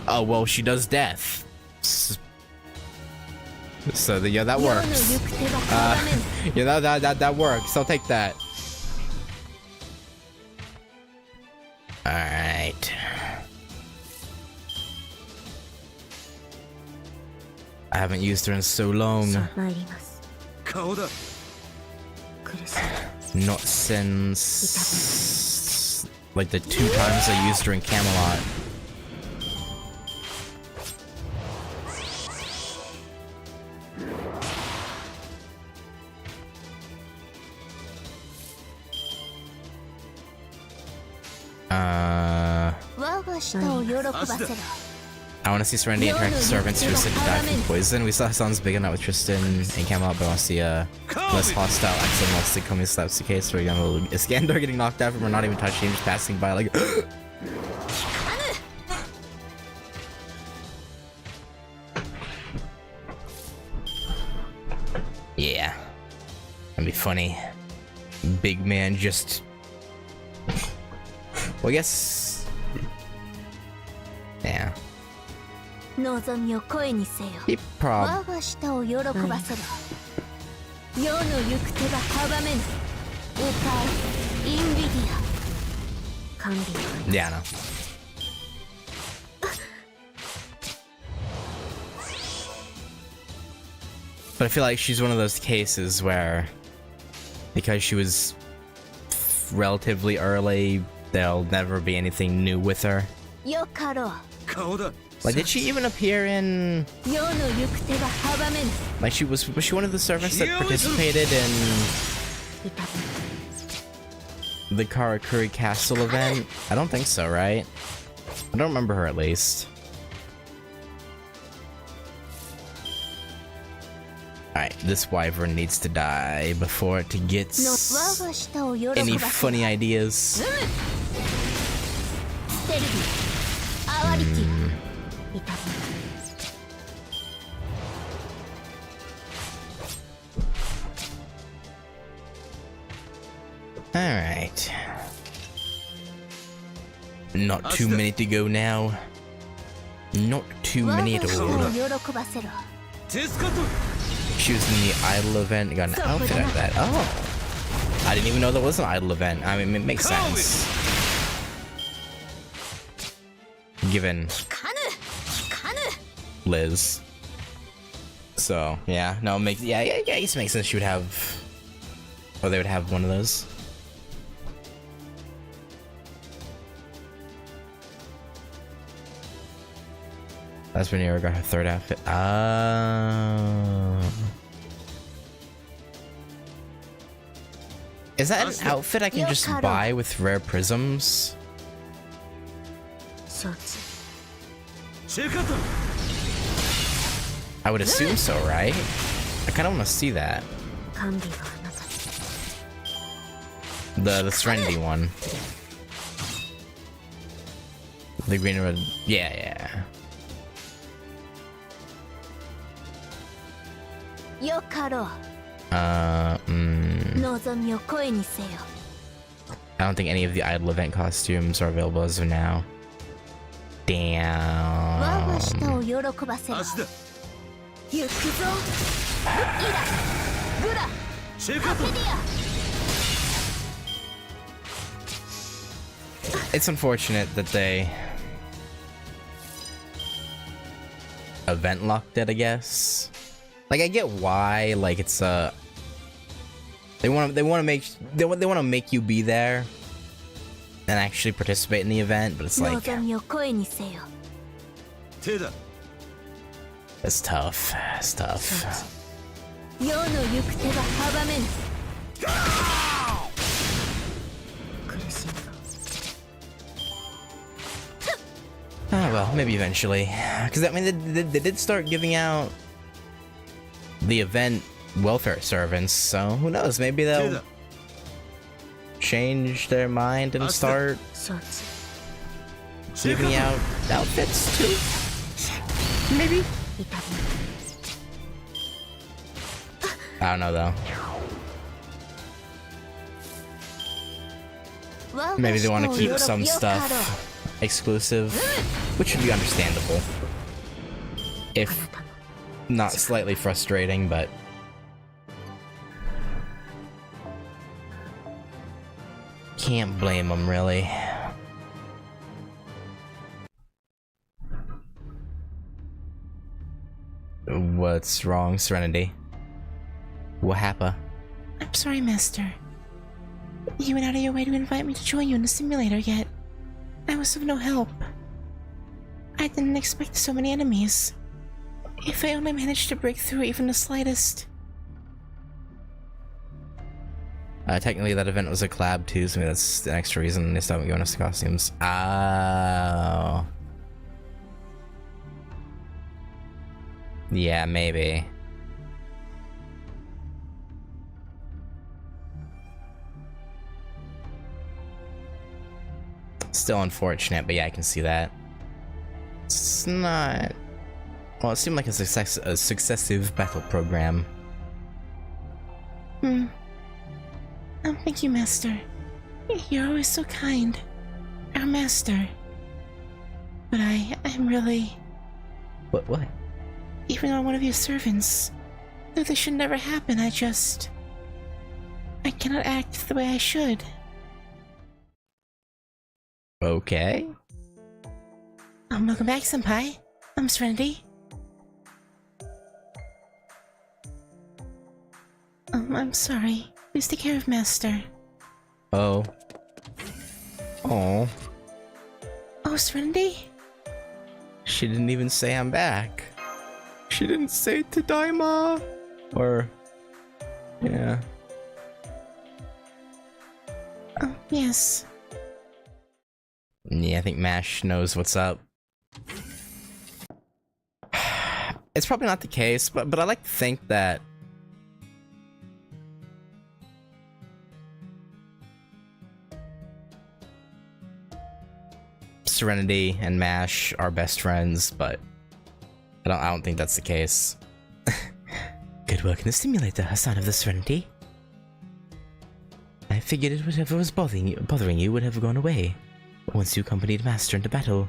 Oh well, she does death. So yeah, that works. Yeah, that works. I'll take that. All right. I haven't used her in so long. Not since like the 2 times I used her in Camelot. I want to see Serenity interact with servants who said to die from poison. We saw Hassan's big enough with Tristan and Camelot, but I want to see less hostile accent whilst the coming slaps the case where Iskandar getting knocked out from her, not even touching him, just passing by like yeah. That'd be funny. Big man just well, I guess yeah. He probably yeah, I know. But I feel like she's one of those cases where because she was relatively early, there'll never be anything new with her. Like, did she even appear in... Like, was she one of the servants that participated in the Karakuri Castle event? I don't think so, right? I don't remember her, at least. Alright, this wyvern needs to die before it gets any funny ideas. Alright. Not too many to go now. Not too many at all. She was in the idol event and got an outfit out of that. Oh! I didn't even know there was an idol event. I mean, it makes sense. Given Liz. So, yeah. No, yeah, I guess it makes sense she would have... Or they would have one of those. That's when Yara got her 3rd outfit. Is that an outfit I can just buy with rare prisms? I would assume so, right? I kind of want to see that. 甘美はあなた The Serenity one. The green and red. Yeah. よかろう I 望みを声にせよ don't think any of the idol event costumes are available as of now. 我が舌 Damn. を喜ばせろ足だ行くぞイラグラシェカト ペディ It's unfortunate that they event locked it, I guess. Like, I get why, like, it's they want to make you be there and actually participate in the event, but it's ア like 望みを声にせよ 手だ it's tough. It's tough. 世の行く手が阻めぬ苦しみが Oh well, maybe eventually. Because I mean, they did start giving out the event welfare servants, so who knows? Maybe 手 they'll だ change their mind and start 承知 giving out outfits too. Maybe. 痛み I don't know though. 我が Maybe they want 舌 to を keep 喜 some よか stuff ろう exclusive, which would be understandable. あ If なたの not slightly frustrating, but can't blame them really. What's wrong, Serenity? What happened? I'm sorry, Master. You went out of your way to invite me to join you in the simulator, yet I was of no help. I didn't expect so many enemies. If I only managed to break through even the slightest. Technically that event was a collab too, so maybe that's the extra reason they still haven't given us the costumes. Oh. Yeah, maybe. Still unfortunate, but yeah, I can see that. It's not... Well, it seemed like a successive battle program. Thank you, Master. You're always so kind. Our Master. But I'm really... What? Even though I'm one of your servants, though this should never happen, I cannot act the way I should. Okay. Welcome back, Senpai. I'm Serenity. I'm sorry. Please take care of Master. Oh. Oh. Oh, Serenity? She didn't even say I'm back. She didn't say Tadaima. Or... Yeah. Yes. Yeah, I think MASH knows what's up. It's probably not the case, but I like to think that Serenity and MASH are best friends, but I don't think that's the case. Good work in the simulator, son of the Serenity. I figured whatever was bothering you would have gone away once you accompanied Master into battle.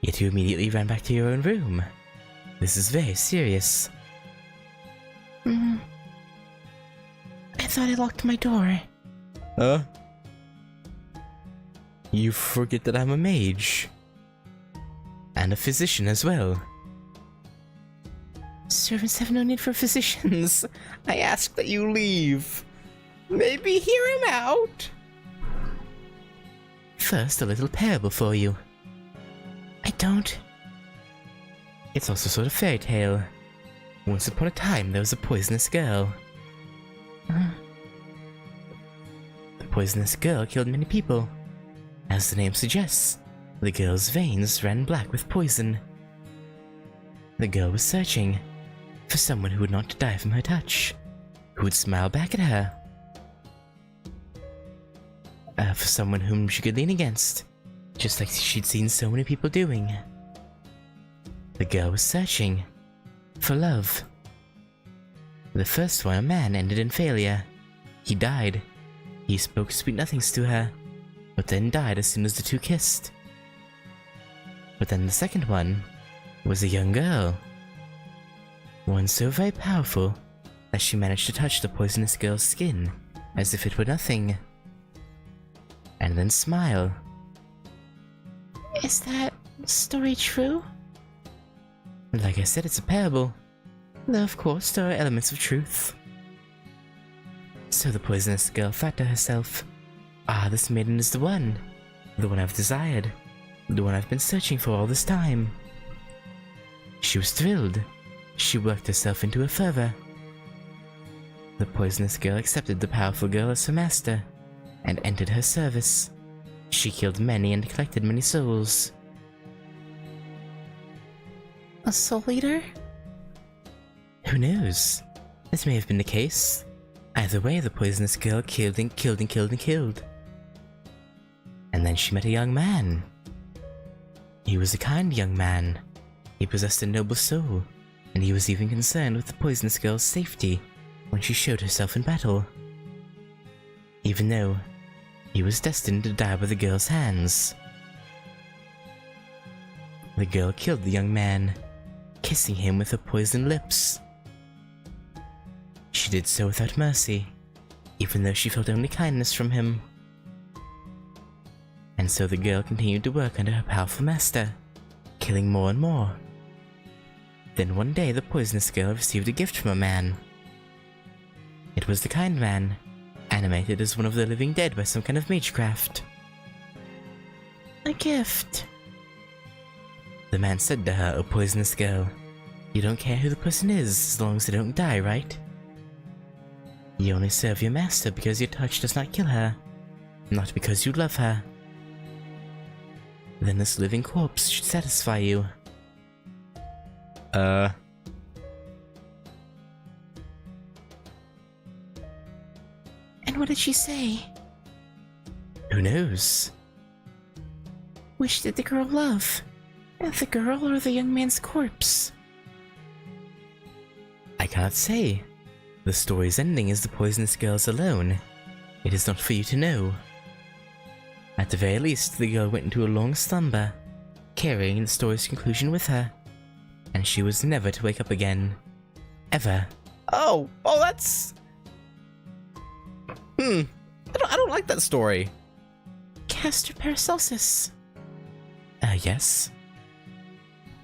Yet you immediately ran back to your own room. This is very serious. I thought I locked my door. Huh? You forget that I'm a mage. And a physician as well. Servants have no need for physicians. I ask that you leave. Maybe hear him out. First, a little parable for you. I don't. It's also sort of fairy tale. Once upon a time, there was a poisonous girl. The poisonous girl killed many people. As the name suggests, the girl's veins ran black with poison. The girl was searching for someone who would not die from her touch, who would smile back at her. For someone whom she could lean against, just like she'd seen so many people doing. The girl was searching for love. The first one, a man, ended in failure. He died. He spoke sweet nothings to her, but then died as soon as the two kissed. But then the second one was a young girl. One so very powerful that she managed to touch the poisonous girl's skin as if it were nothing. And then smile. Is that story true? Like I said, it's a parable. Though of course there are elements of truth. So the poisonous girl thought to herself, "Ah, this maiden is the one I've desired, the one I've been searching for all this time." She was thrilled. She worked herself into a fervor. The poisonous girl accepted the powerful girl as her master, and entered her service. She killed many and collected many souls. A soul eater? Who knows? This may have been the case. Either way, the poisonous girl killed and killed and killed and killed. And then she met a young man. He was a kind young man. He possessed a noble soul, and he was even concerned with the poisonous girl's safety when she showed herself in battle. Even though he was destined to die by the girl's hands. The girl killed the young man, kissing him with her poisoned lips. She did so without mercy, even though she felt only kindness from him. And so the girl continued to work under her powerful master, killing more and more. Then one day the poisonous girl received a gift from a man. It was the kind man, animated as one of the living dead by some kind of magecraft. A gift. The man said to her, "O poisonous girl, you don't care who the person is as long as they don't die, right? You only serve your master because your touch does not kill her, not because you love her. Then this living corpse should satisfy you." And what did she say? Who knows? Which did the girl love? The girl or the young man's corpse? I cannot say. The story's ending is the poisonous girl's alone. It is not for you to know. At the very least, the girl went into a long slumber, carrying the story's conclusion with her, and she was never to wake up again. Ever. Oh, that's... I don't like that story. Castor Paracelsus. Yes?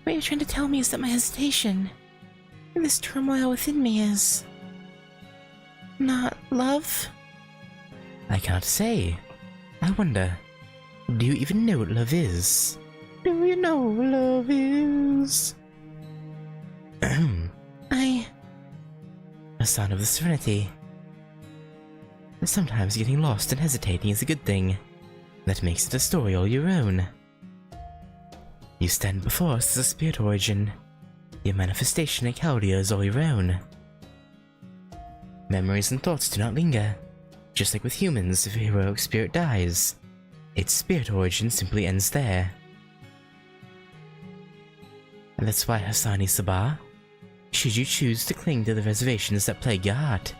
What you're trying to tell me is that my hesitation, this turmoil within me is... not love? I can't say. I wonder, do you even know what love is? Do you know what love is? A sign of the serenity. Sometimes getting lost and hesitating is a good thing. That makes it a story all your own. You stand before us as a spirit origin. Your manifestation like Haldia is all your own. Memories and thoughts do not linger. Just like with humans, if a heroic spirit dies, its spirit origin simply ends there. And that's why, Hassani Sabah, should you choose to cling to the reservations that plague your heart,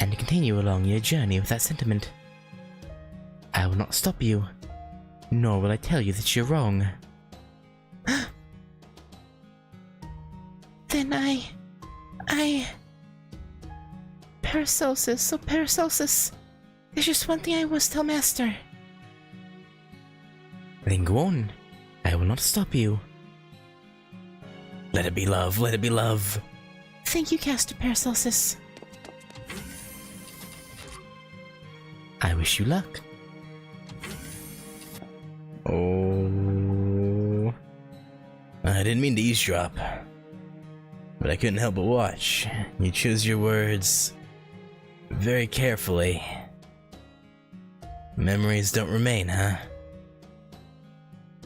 and continue along your journey with that sentiment, I will not stop you, nor will I tell you that you're wrong. Then Paracelsus, Paracelsus, there's just one thing I must tell Master. Then go on. I will not stop you. Let it be love, let it be love. Thank you, Castor Paracelsus. I wish you luck. Oh... I didn't mean to eavesdrop, but I couldn't help but watch. You choose your words very carefully. Memories don't remain, huh?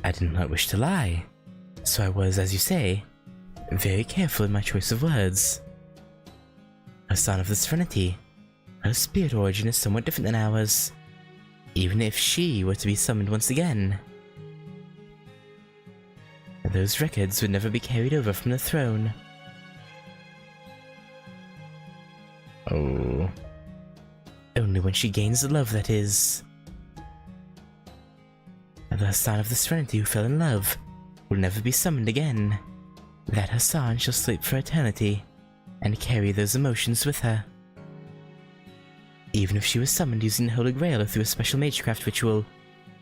I did not wish to lie. So I was, as you say, very careful in my choice of words. A son of the Serenity, her spirit origin is somewhat different than ours, even if she were to be summoned once again. Those records would never be carried over from the throne. Oh. Only when she gains the love, that is. The son of the Serenity who fell in love will never be summoned again. That Hassan shall sleep for eternity and carry those emotions with her. Even if she was summoned using the Holy Grail or through a special magecraft ritual,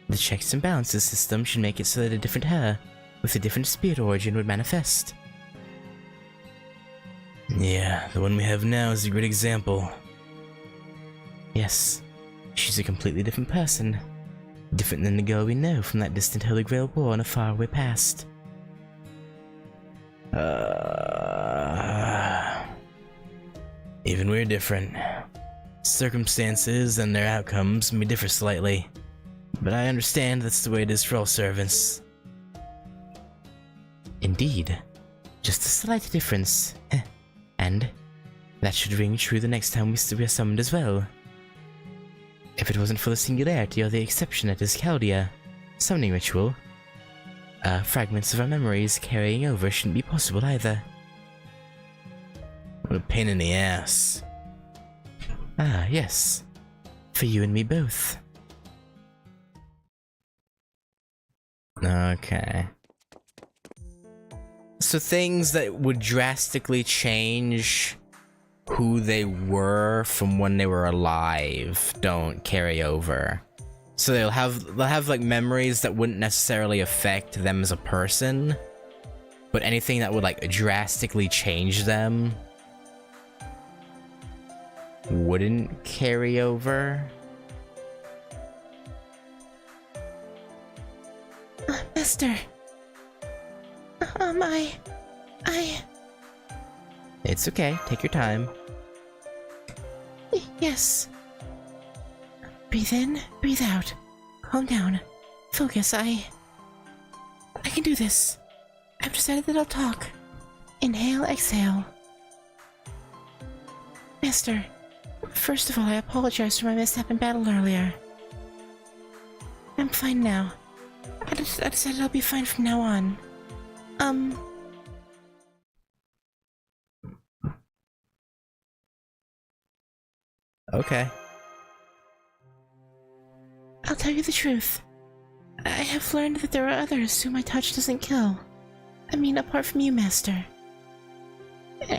the checks and balances system should make it so that a different her with a different spirit origin would manifest. Yeah, the one we have now is a great example. Yes, she's a completely different person. Different than the girl we know from that distant Holy Grail war in a faraway past. Even we're different. Circumstances and their outcomes may differ slightly, but I understand that's the way it is for all servants. Indeed. Just a slight difference. And that should ring true the next time we are summoned as well. If it wasn't for the singularity or the exception that is Chaldea summoning ritual, fragments of our memories carrying over shouldn't be possible either. What a pain in the ass. Ah, yes. For you and me both. Okay. So things that would drastically change who they were from when they were alive don't carry over. So they'll have like memories that wouldn't necessarily affect them as a person, but anything that would like drastically change them wouldn't carry over. Master. It's okay, take your time. Yes. Breathe in, breathe out. Calm down. Focus, I can do this. I've decided that I'll talk. Inhale, exhale. Master, first of all, I apologize for my mishap in battle earlier. I'm fine now. I decided I'll be fine from now on. Okay. I'll tell you the truth. I have learned that there are others whom my touch doesn't kill. I mean, apart from you, Master.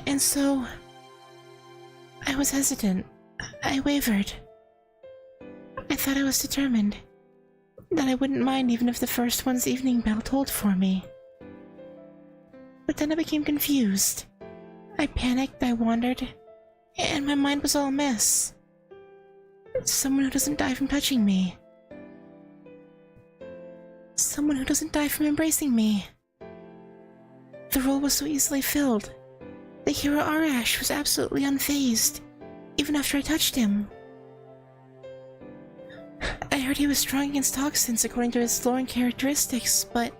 And so... I was hesitant. I wavered. I thought I was determined. That I wouldn't mind even if the first one's evening bell tolled for me. But then I became confused. I panicked, I wandered, and my mind was all a mess. Someone who doesn't die from touching me. Someone who doesn't die from embracing me. The role was so easily filled. The hero Arash was absolutely unfazed, even after I touched him. I heard he was strong against toxins according to his lore and characteristics, but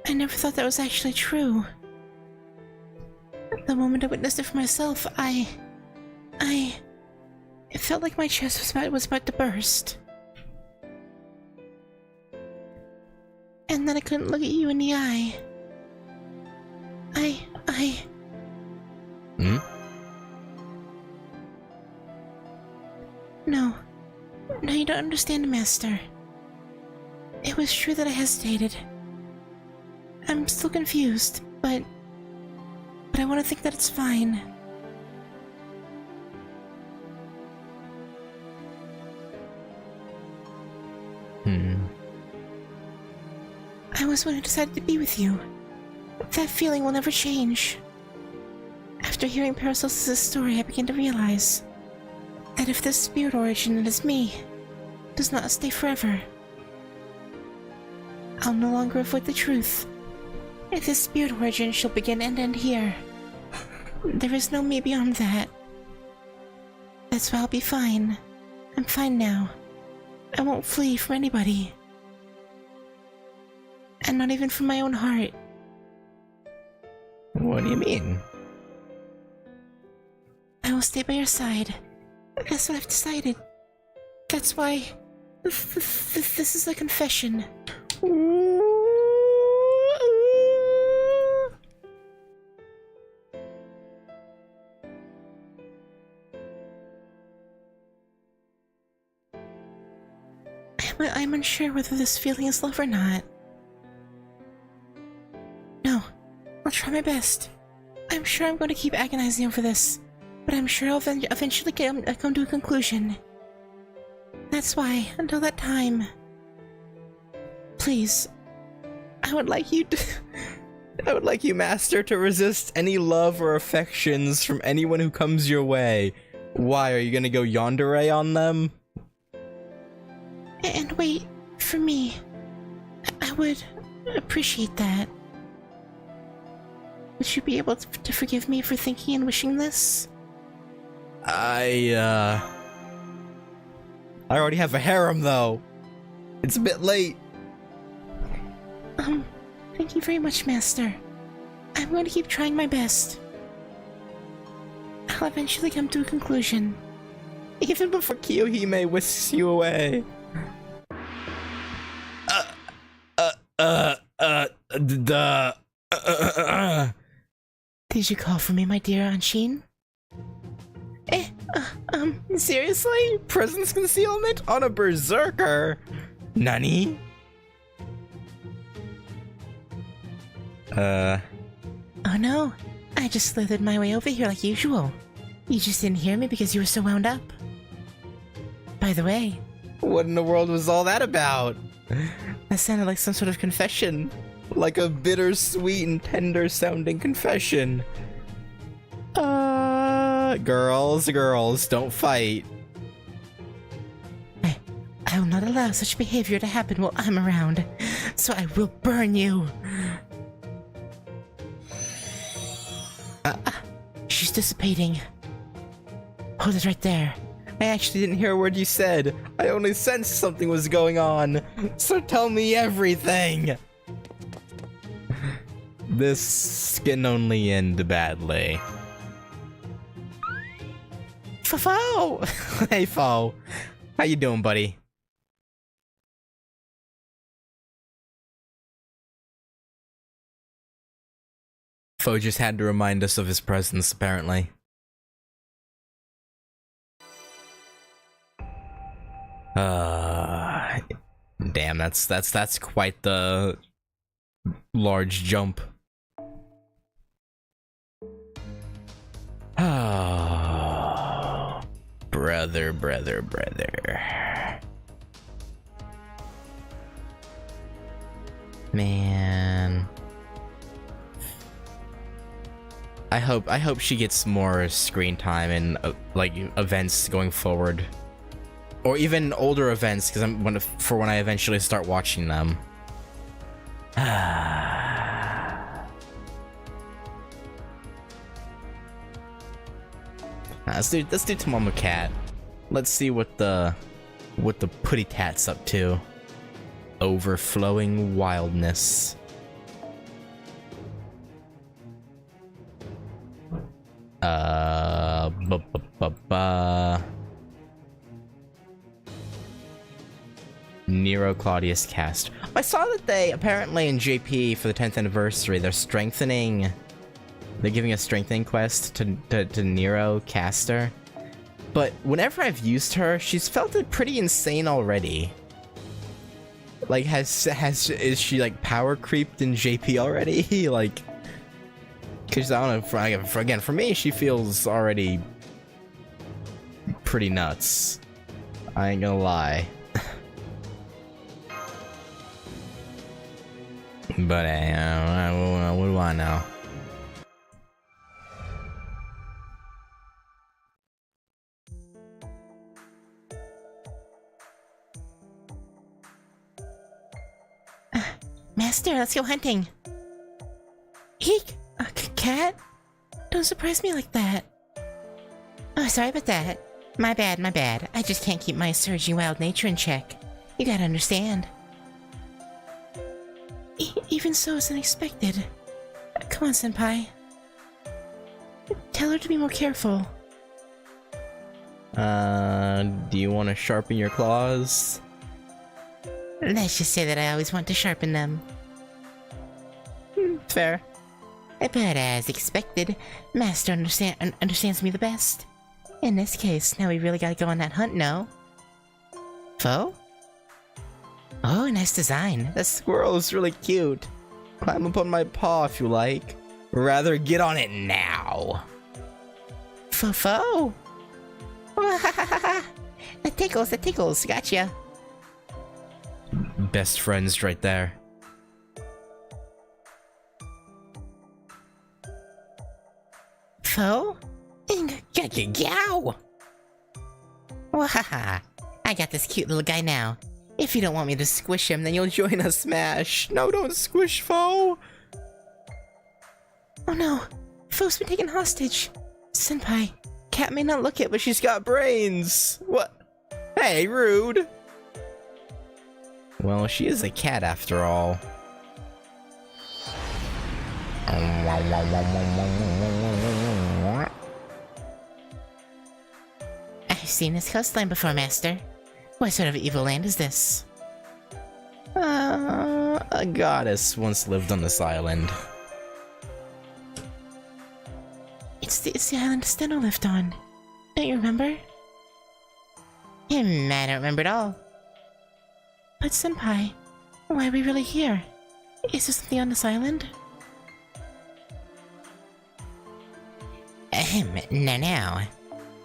I never thought that was actually true. The moment I witnessed it for myself, it felt like my chest was about to burst. And then I couldn't look at you in the eye. Hmm? No, you don't understand, Master. It was true that I hesitated. I'm still confused, but I want to think that it's fine. I was one who decided to be with you. That feeling will never change. After hearing Paracelsus' story, I began to realize that if this spirit origin that is me does not stay forever, I'll no longer avoid the truth. If this spirit origin shall begin and end here, there is no me beyond that. That's why I'll be fine. I'm fine now. I won't flee from anybody. And not even from my own heart. What do you mean? I will stay by your side. That's what I've decided. That's why... This is a confession. I'm unsure whether this feeling is love or not. No, I'll try my best. I'm sure I'm going to keep agonizing over this, but I'm sure I'll eventually come to a conclusion. That's why, until that time, please, I would like you, Master, to resist any love or affections from anyone who comes your way. Why, are you gonna go yandere on them? And wait for me. I would appreciate that. Would you be able to forgive me for thinking and wishing this? I already have a harem, though. It's a bit late. Thank you very much, Master. I'm going to keep trying my best. I'll eventually come to a conclusion. Even before Kiyohime whisks you away. Did you call for me, my dear Anshin? Seriously? Presence concealment on a berserker? Nani? Oh no, I just slithered my way over here like usual. You just didn't hear me because you were so wound up. By the way... What in the world was all that about? That sounded like some sort of confession. Like a bittersweet and tender sounding confession. Girls, don't fight. I will not allow such behavior to happen while I'm around, so I will burn you. She's dissipating. Hold it right there. I actually didn't hear a word you said. I only sensed something was going on. So tell me everything. This can only end badly. Fo! Hey, Fo. How you doing, buddy? Fo just had to remind us of his presence, apparently. Damn, that's quite the large jump. Oh, brother. Man. I hope she gets more screen time and like events going forward. Or even older events, because for when I eventually start watching them. Let's do Tomomo Cat. Let's see what the putty tat's up to. Overflowing wildness. Nero Claudius cast. I saw that they apparently in JP for the 10th anniversary they're giving a strengthening quest to Nero caster. But whenever I've used her, she's felt it pretty insane already. Like is she like power creeped in JP already? Like, cause I don't know, for me she feels already pretty nuts. I ain't gonna lie. But what do I know? Master, let's go hunting. Eek! A cat? Don't surprise me like that. Oh, sorry about that. My bad. I just can't keep my surging wild nature in check. You gotta understand. Even so, it's unexpected. Come on, senpai. Tell her to be more careful. Do you want to sharpen your claws? Let's just say that I always want to sharpen them. Fair. But as expected, Master understands me the best. In this case, now we really gotta go on that hunt, no? Foe? Oh, nice design. That squirrel is really cute. Climb up on my paw if you like. Rather get on it now. Foe? That tickles, gotcha. Best friends right there. Foe? Yow! Wahaha! I got this cute little guy now. If you don't want me to squish him, then you'll join us, Smash. No, don't squish Foe. Oh no! Foe's been taken hostage. Senpai, Cat may not look it, but she's got brains. What? Hey, rude. Well, she is a cat after all. I've seen this coastline before, Master. What sort of evil land is this? A goddess once lived on this island. It's the island Steno lived on. Don't you remember? I don't remember at all. But Senpai, why are we really here? Is there something on this island? Now.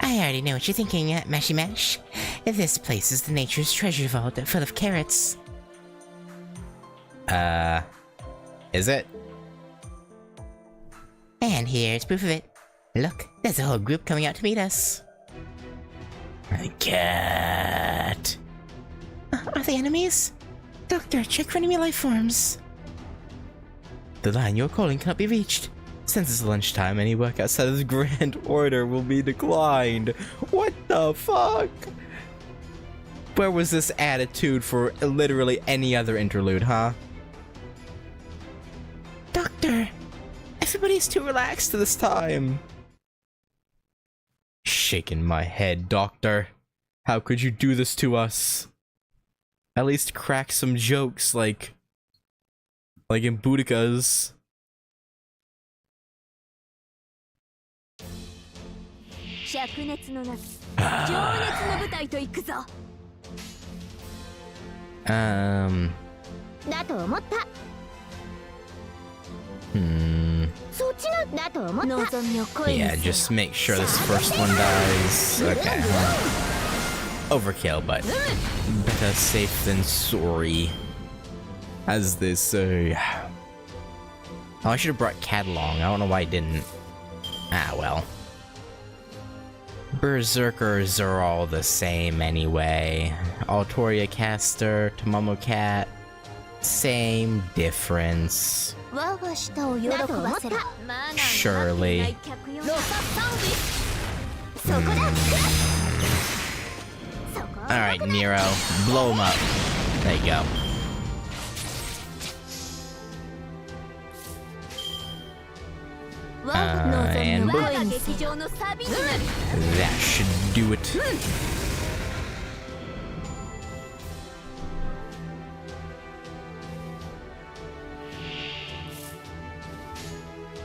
I already know what you're thinking, Mashy Mash. This place is the nature's treasure vault full of carrots. Is it? And here's proof of it. Look, there's a whole group coming out to meet us. A cat. Are they enemies? Doctor, check for enemy life forms. The line you're calling cannot be reached. Since it's lunchtime, any work outside of the Grand Order will be declined. What the fuck? Where was this attitude for literally any other interlude, huh? Doctor, everybody's too relaxed this time. Shaking my head, Doctor. How could you do this to us? At least crack some jokes like in Boudica's. Yeah, just make sure this first one dies. Okay. Overkill, but better safe than sorry, as they say. Oh, I should have brought Cat along. I don't know why I didn't. Ah, well. Berserkers are all the same anyway. Altoria Caster, Tamamo Cat, same difference. Surely. Alright, Nero, blow him up. There you go. And boom. That should do it.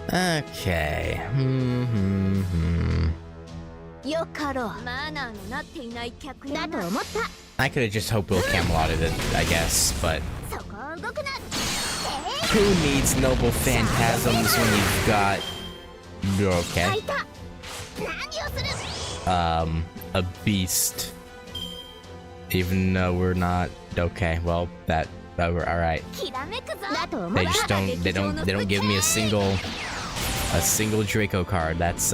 Okay. I could have just hoped Will Camelotted it, I guess, but who needs noble phantasms when you've got okay. A beast. Even though we're not okay, well that alright. They just don't give me a single Draco card. That's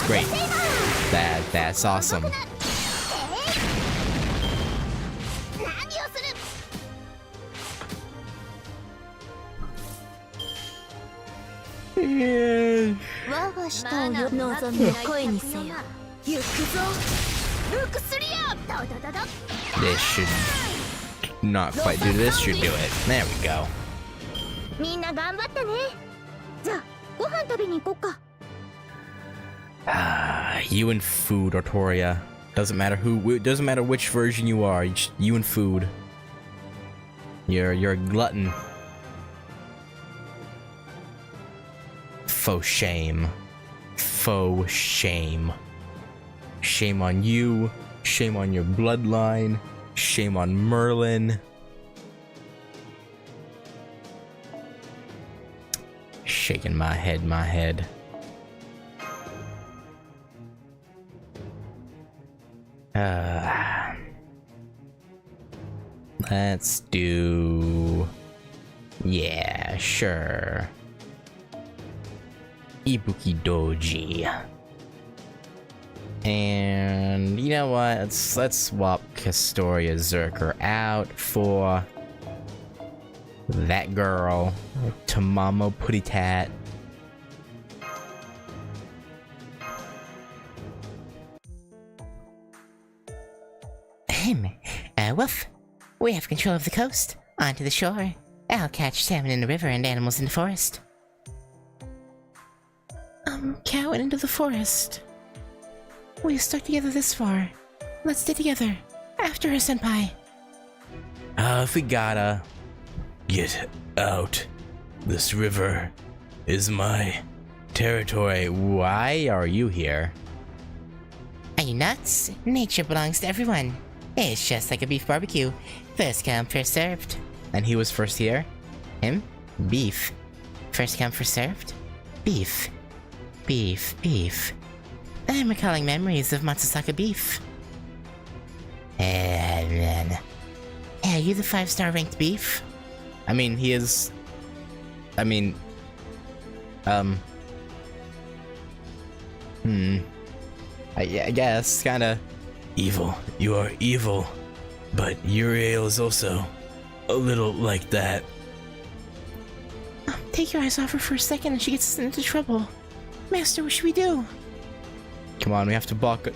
great. That's awesome. Yeah. This should not quite do this, should do it. There we go. You and food, Artoria. Doesn't matter who. It doesn't matter which version you are. You and food. You're a glutton. Faux shame. Faux shame. Shame on you. Shame on your bloodline. Shame on Merlin. Shaking my head. Let's do... Yeah, sure. Ibuki Doji. And you know what? Let's swap Castoria Zerker out for that girl, Tamamo Putitat. Wolf, we have control of the coast. Onto the shore. I'll catch salmon in the river and animals in the forest. Cat went into the forest. We stuck together this far. Let's stay together. After her, senpai. If we gotta get out, this river is my territory. Why are you here? Are you nuts? Nature belongs to everyone. It's just like a beef barbecue. First come, first served. And he was first here? Him? Beef. First come, first served? Beef. Beef. I'm recalling memories of Matsusaka beef. Man. Are you the 5-star ranked beef? I mean, he is... I mean... I guess, kinda... Evil. You are evil. But Uriel is also a little like that. Take your eyes off her for a second and she gets us into trouble. Master, what should we do? Come on, we have to back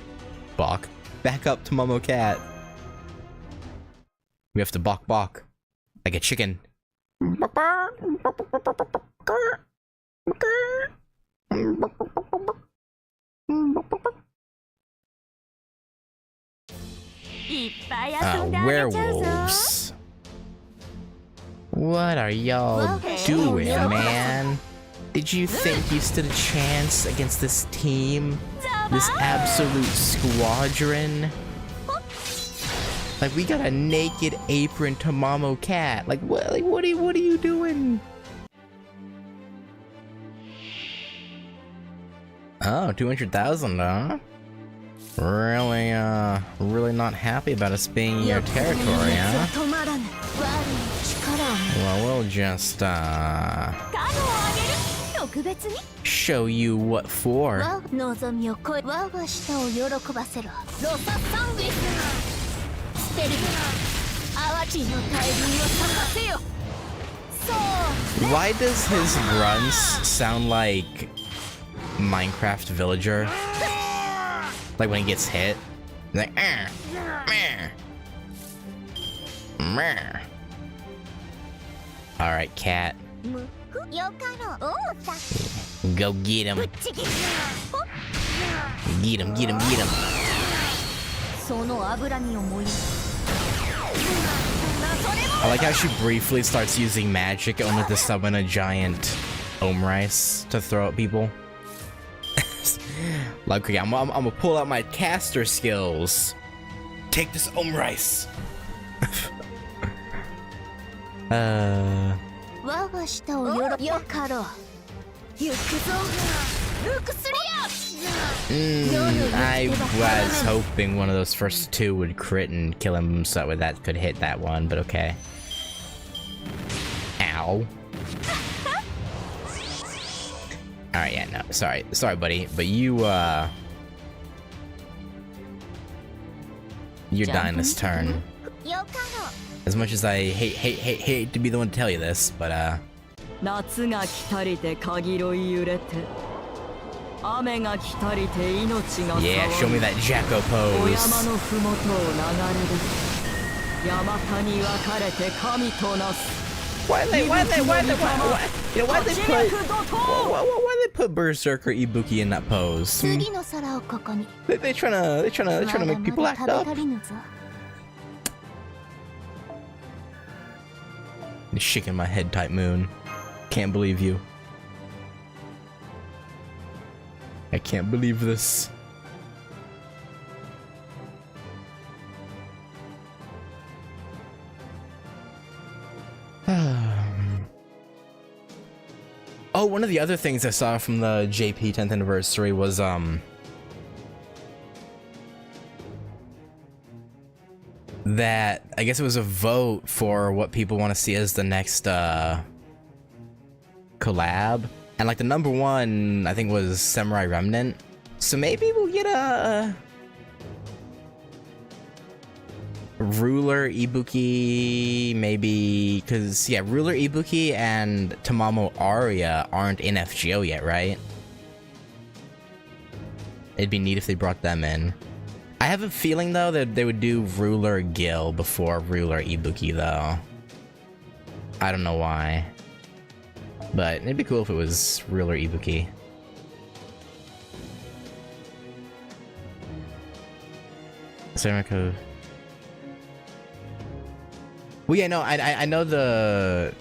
up to Momo Cat. We have to balk. Like a chicken. Werewolves. What are y'all doing, man? Did you think you stood a chance against this team? This absolute squadron? Like, we got a naked apron Tamamo Cat. Like, what are you doing? Oh, 200,000, huh? Really not happy about us being in your territory, huh? Well, we'll just, show you what for. Why does his grunts sound like Minecraft villager? Like when he gets hit? Like, Alright, cat. Go get him. Get him. I like how she briefly starts using magic only to summon a giant omrice to throw at people. Like, okay, I'm gonna pull out my caster skills. Take this omrice. I was hoping one of those first two would crit and kill him, so that could hit that one, but okay. Ow. Alright, yeah, no, sorry, buddy, but you're dying this turn. As much as I hate to be the one to tell you this, but yeah, show me that Jacko pose. Why they put Berserker Ibuki in that pose? 次の皿をここに They trying to make people まだ act まだ up. 食べ足りぬぞ Shaking my head, Type Moon. Can't believe you. I can't believe this. Oh, one of the other things I saw from the JP 10th anniversary was that I guess it was a vote for what people want to see as the next collab, and like the number one I think was Samurai Remnant, so maybe we'll get a Ruler Ibuki, maybe, because yeah, Ruler Ibuki and Tamamo Aria aren't in FGO yet, right? It'd be neat if they brought them in. I have a feeling though that they would do Ruler Gil before Ruler Ibuki though. I don't know why, but it'd be cool if it was Ruler Ibuki. Samurai. Well, yeah, no, I know the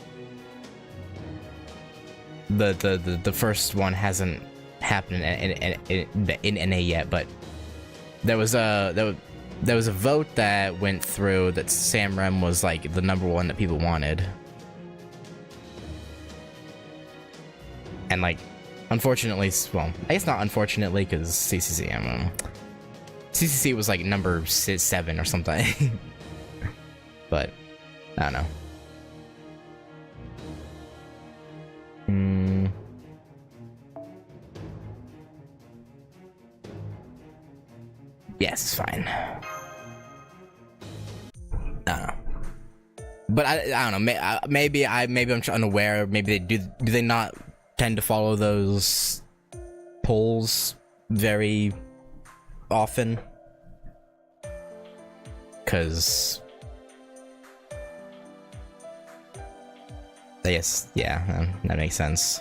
first one hasn't happened in NA yet, but there was a vote that went through that Sam Rem was like the number one that people wanted, and like, unfortunately, well, I guess not unfortunately, because CCC was like number 7 or something, but. I don't know. Yes, it's fine. I don't know. But I don't know. Maybe I'm unaware. Maybe they do they not tend to follow those polls very often? Because I guess, yeah, that makes sense.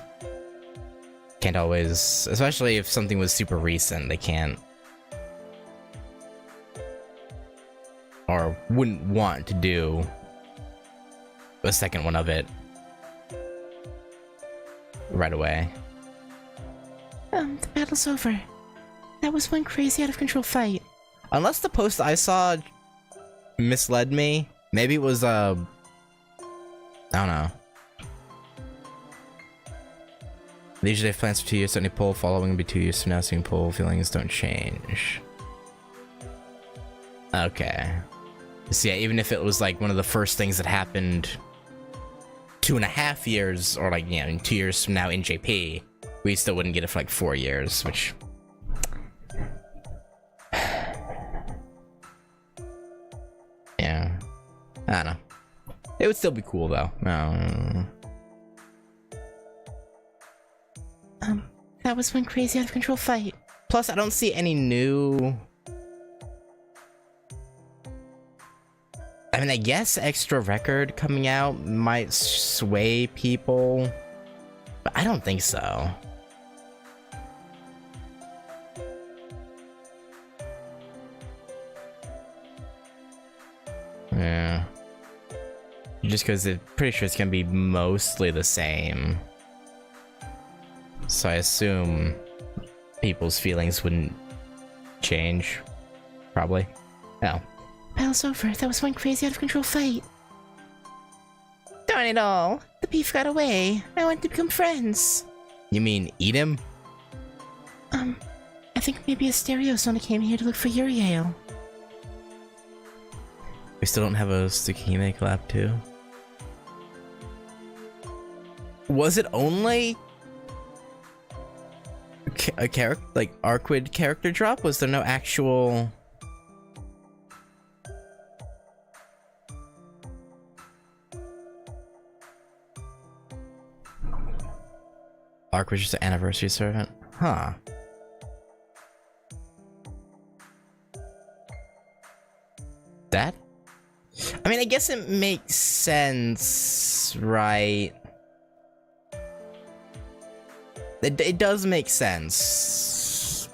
Can't always, especially if something was super recent, they can't, or wouldn't want to do a second one of it right away. The battle's over. That was one crazy out of control fight. Unless the post I saw misled me, maybe it was, I don't know. They usually have plans for 2 years, so any poll following will be 2 years from now, so poll feelings don't change. Okay. So yeah, even if it was like one of the first things that happened 2.5 years, or like, yeah, in 2 years from now in JP, we still wouldn't get it for like 4 years, which... yeah. I don't know. It would still be cool though. That was one crazy out of control fight. Plus, I don't see any new... I mean, I guess extra record coming out might sway people, but I don't think so. Yeah. Just because I'm pretty sure it's gonna be mostly the same. So I assume people's feelings wouldn't change. Probably. Oh. Battle's over. That was one crazy out of control fight. Darn it all. The beef got away. I want to become friends. You mean eat him? I think maybe a stereo Sona came here to look for Uriel. We still don't have a Tsukihime collab too? Was it only a character, like Arquid character drop? Was there no actual... Arquid's just an anniversary servant? Huh. That? I mean, I guess it makes sense sense, right? It does make sense.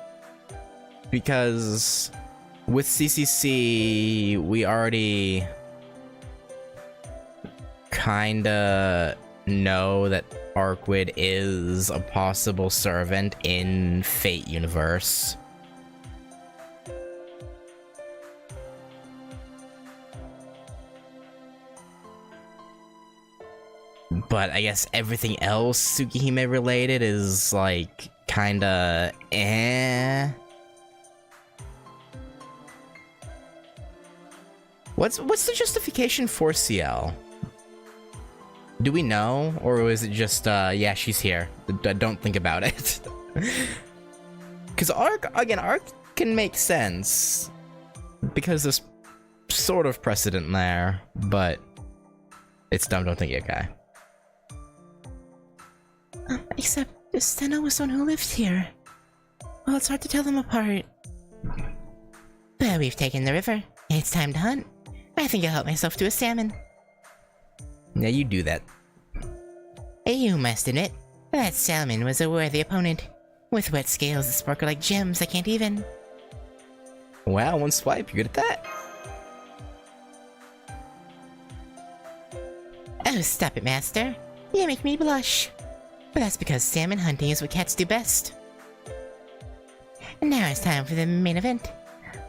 Because with CCC, we already kinda know that Arkwid is a possible servant in Fate universe. But I guess everything else Tsukihime related is like kinda eh. What's the justification for CL? Do we know, or is it just yeah, she's here. Don't think about it. Cause Arc can make sense because there's sort of precedent there, but it's dumb. Don't think okay. Except Steno was the one who lived here. Well, it's hard to tell them apart. Well, we've taken the river. It's time to hunt. I think I'll help myself to a salmon. Yeah, you do that. You must admit, that salmon was a worthy opponent. With wet scales that sparkle like gems, I can't even. Wow, one swipe, you're good at that. Oh, stop it, master. You make me blush. But that's because salmon hunting is what cats do best. And now it's time for the main event.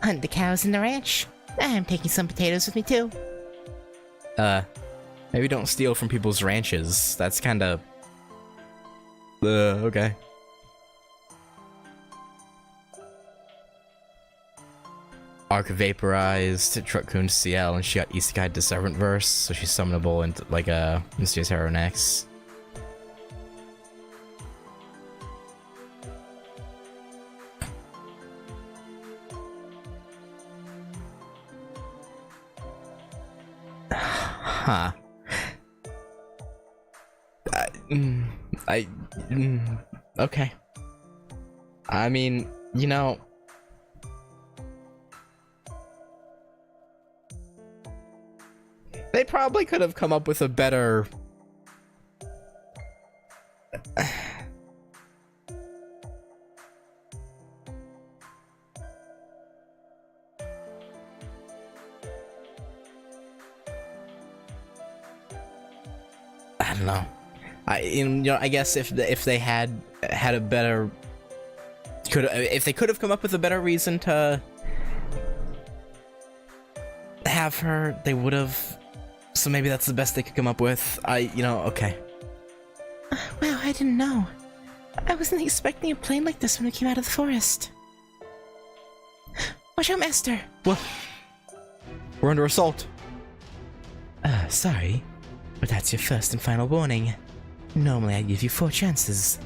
Hunt the cows in the ranch. I'm taking some potatoes with me too. Maybe don't steal from people's ranches. That's kinda... okay. Arc vaporized, Truck-kun CL, and she got Isekai to Servant Verse, so she's summonable into, like, a Mysterious Hero next. Huh. Okay. I mean, you know... They probably could have come up with a better... I don't know. I guess if they had a better, if they could have come up with a better reason to have her, they would have. So maybe that's the best they could come up with. Okay. Wow, I didn't know. I wasn't expecting a plane like this when we came out of the forest. Watch out, master! What? We're under assault. Sorry, but that's your first and final warning. Normally I give you 4 chances,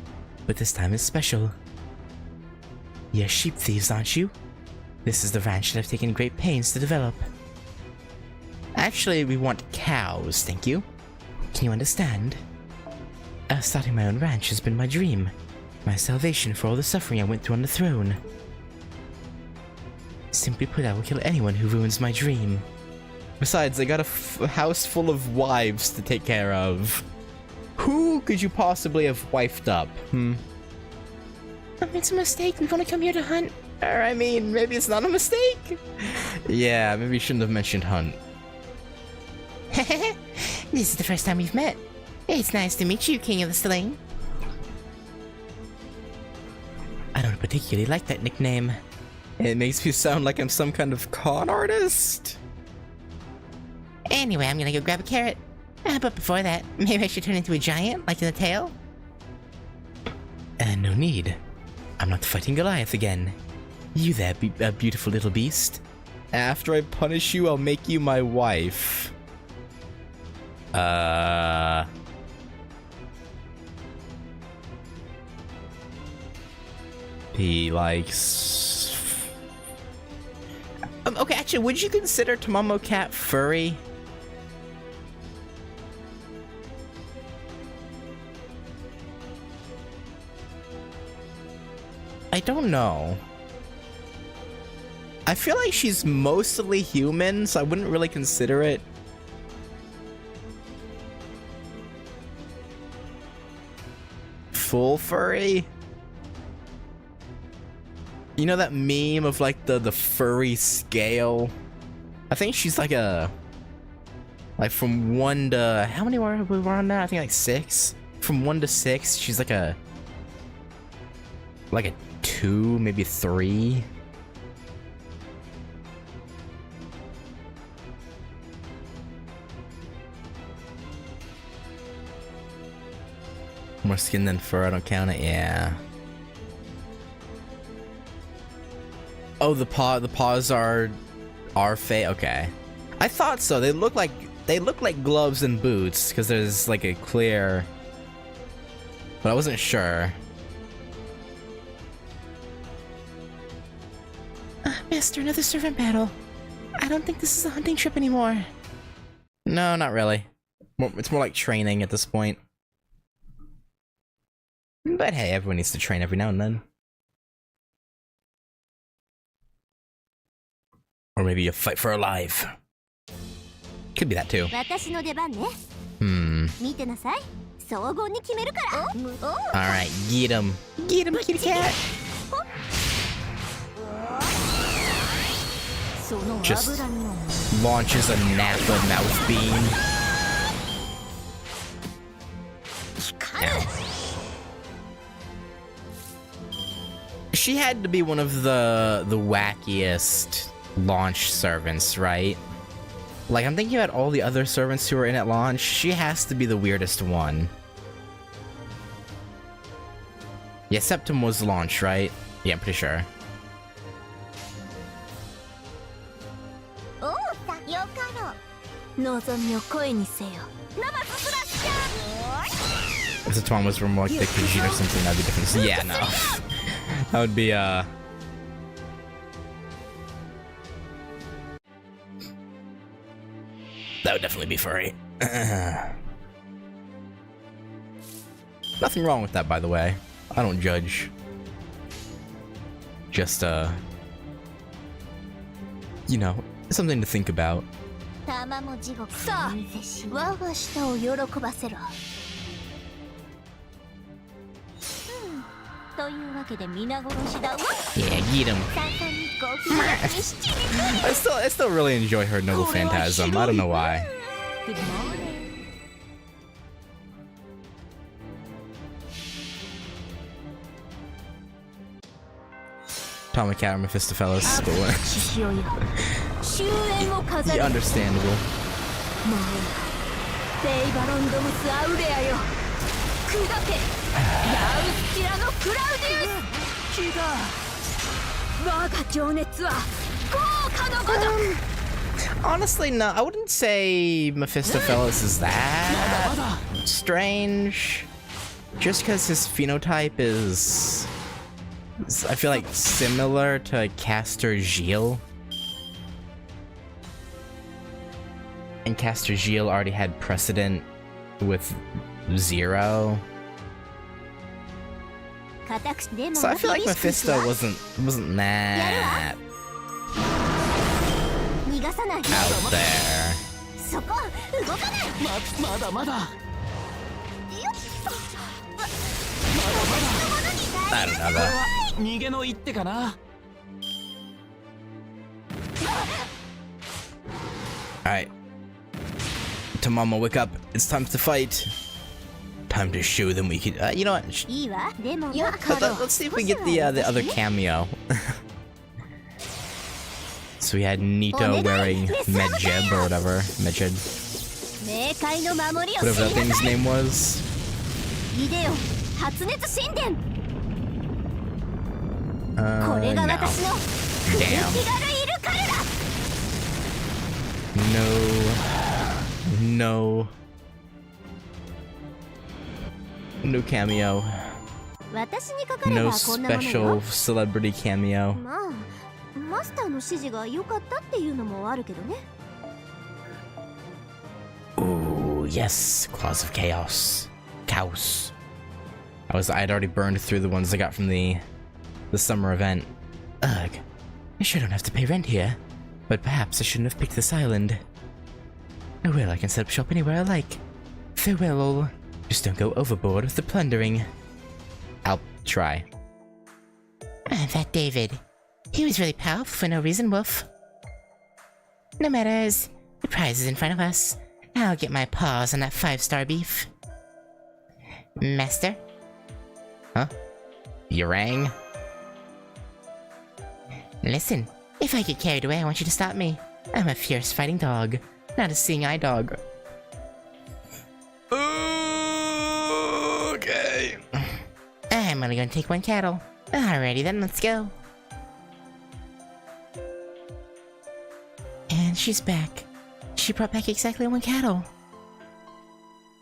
but this time is special. You're sheep thieves, aren't you? This is the ranch that I've taken great pains to develop. Actually, we want cows, thank you. Can you understand? Starting my own ranch has been my dream. My salvation for all the suffering I went through on the throne. Simply put, I will kill anyone who ruins my dream. Besides, they got a house full of wives to take care of. Who could you possibly have wifed up? It's a mistake. We've only come here to hunt. Or, I mean, maybe it's not a mistake? Yeah, maybe you shouldn't have mentioned hunt. This is the first time we've met. It's nice to meet you, King of the Sling. I don't particularly like that nickname. It makes me sound like I'm some kind of con artist. Anyway, I'm gonna go grab a carrot. But before that, maybe I should turn into a giant, like in the tale? No need. I'm not fighting Goliath again. You there, beautiful little beast. After I punish you, I'll make you my wife. He likes... okay, actually, would you consider Tomomo Cat furry? I don't know. I feel like she's mostly human, so I wouldn't really consider it. full furry? You know that meme of like the furry scale? I think she's like a... Like from 1 to... How many were we on now? I think like 6? From 1 to 6, she's like a... Like a 2, maybe 3? More skin than fur, I don't count it, yeah. Oh, the paws are fake. Okay, I thought so. They look like gloves and boots because there's like a clear, but I wasn't sure. Master, another servant battle. I don't think this is a hunting trip anymore. No, not really. It's more like training at this point. But hey, everyone needs to train every now and then. Or maybe a fight for a life. Could be that too. Alright, get him. Get him, kitty cat. Just launches a Nappa mouth beam. Ow. She had to be one of the wackiest launch servants, right? Like, I'm thinking about all the other servants who were in at launch. She has to be the weirdest one. Yeah, Septum was launch, right? Yeah, I'm pretty sure. If the Tom was from like the Kajin or something, that'd be different. Yeah, no. That would be, that would definitely be furry. Nothing wrong with that, by the way. I don't judge. Just, you know, something to think about. Yeah, get him. I still really enjoy her noble phantasm. I don't know why. Atomic Cat or Mephistopheles, but what? Yeah, understandable. Honestly, no, I wouldn't say Mephistopheles is that strange. Just because his phenotype is, I feel like, similar to Castor Gilles. And Castor Gilles already had precedent with Zero. So I feel like Mephisto wasn't that out there. I don't know though. Alright. Tamama, wake up. It's time to fight. Time to show them we can. You know what? Let's see if we get the other cameo. So we had Nito wearing Medjeb or whatever. Medjeb. Whatever that thing's name was. No. Damn. No. No cameo. No special celebrity cameo. Ooh, yes, Claws of Chaos. Chaos. I'd already burned through the ones I got from the summer event. Ugh. I sure don't have to pay rent here. But perhaps I shouldn't have picked this island. Oh well, I can set up shop anywhere I like. Farewell all. Just don't go overboard with the plundering. I'll try. That David. He was really powerful for no reason, Wolf. No matters. The prize is in front of us. I'll get my paws on that 5-star beef. Master? Huh? You rang? Listen, if I get carried away, I want you to stop me. I'm a fierce fighting dog, not a seeing-eye dog. Okay. I'm only gonna take one cattle. Alrighty then, let's go. And she's back. She brought back exactly one cattle.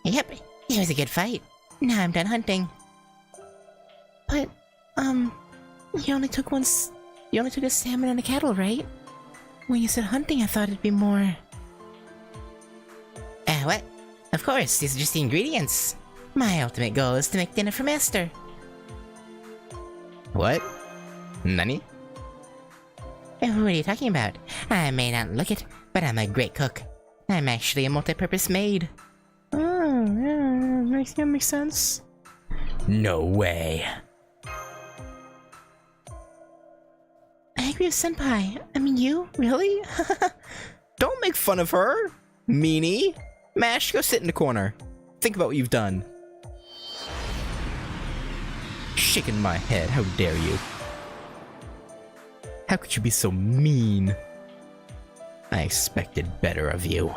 Yep, it was a good fight. Now I'm done hunting. But, you only took a salmon and a cattle, right? When you said hunting, I thought it'd be more... What? Of course, these are just the ingredients. My ultimate goal is to make dinner for Master. What? Nani? What are you talking about? I may not look it, but I'm a great cook. I'm actually a multi-purpose maid. Oh, yeah, that makes sense. No way. I agree with Senpai. I mean, you? Really? Don't make fun of her, meanie. Mash, go sit in the corner. Think about what you've done. Shaking my head, how dare you? How could you be so mean? I expected better of you.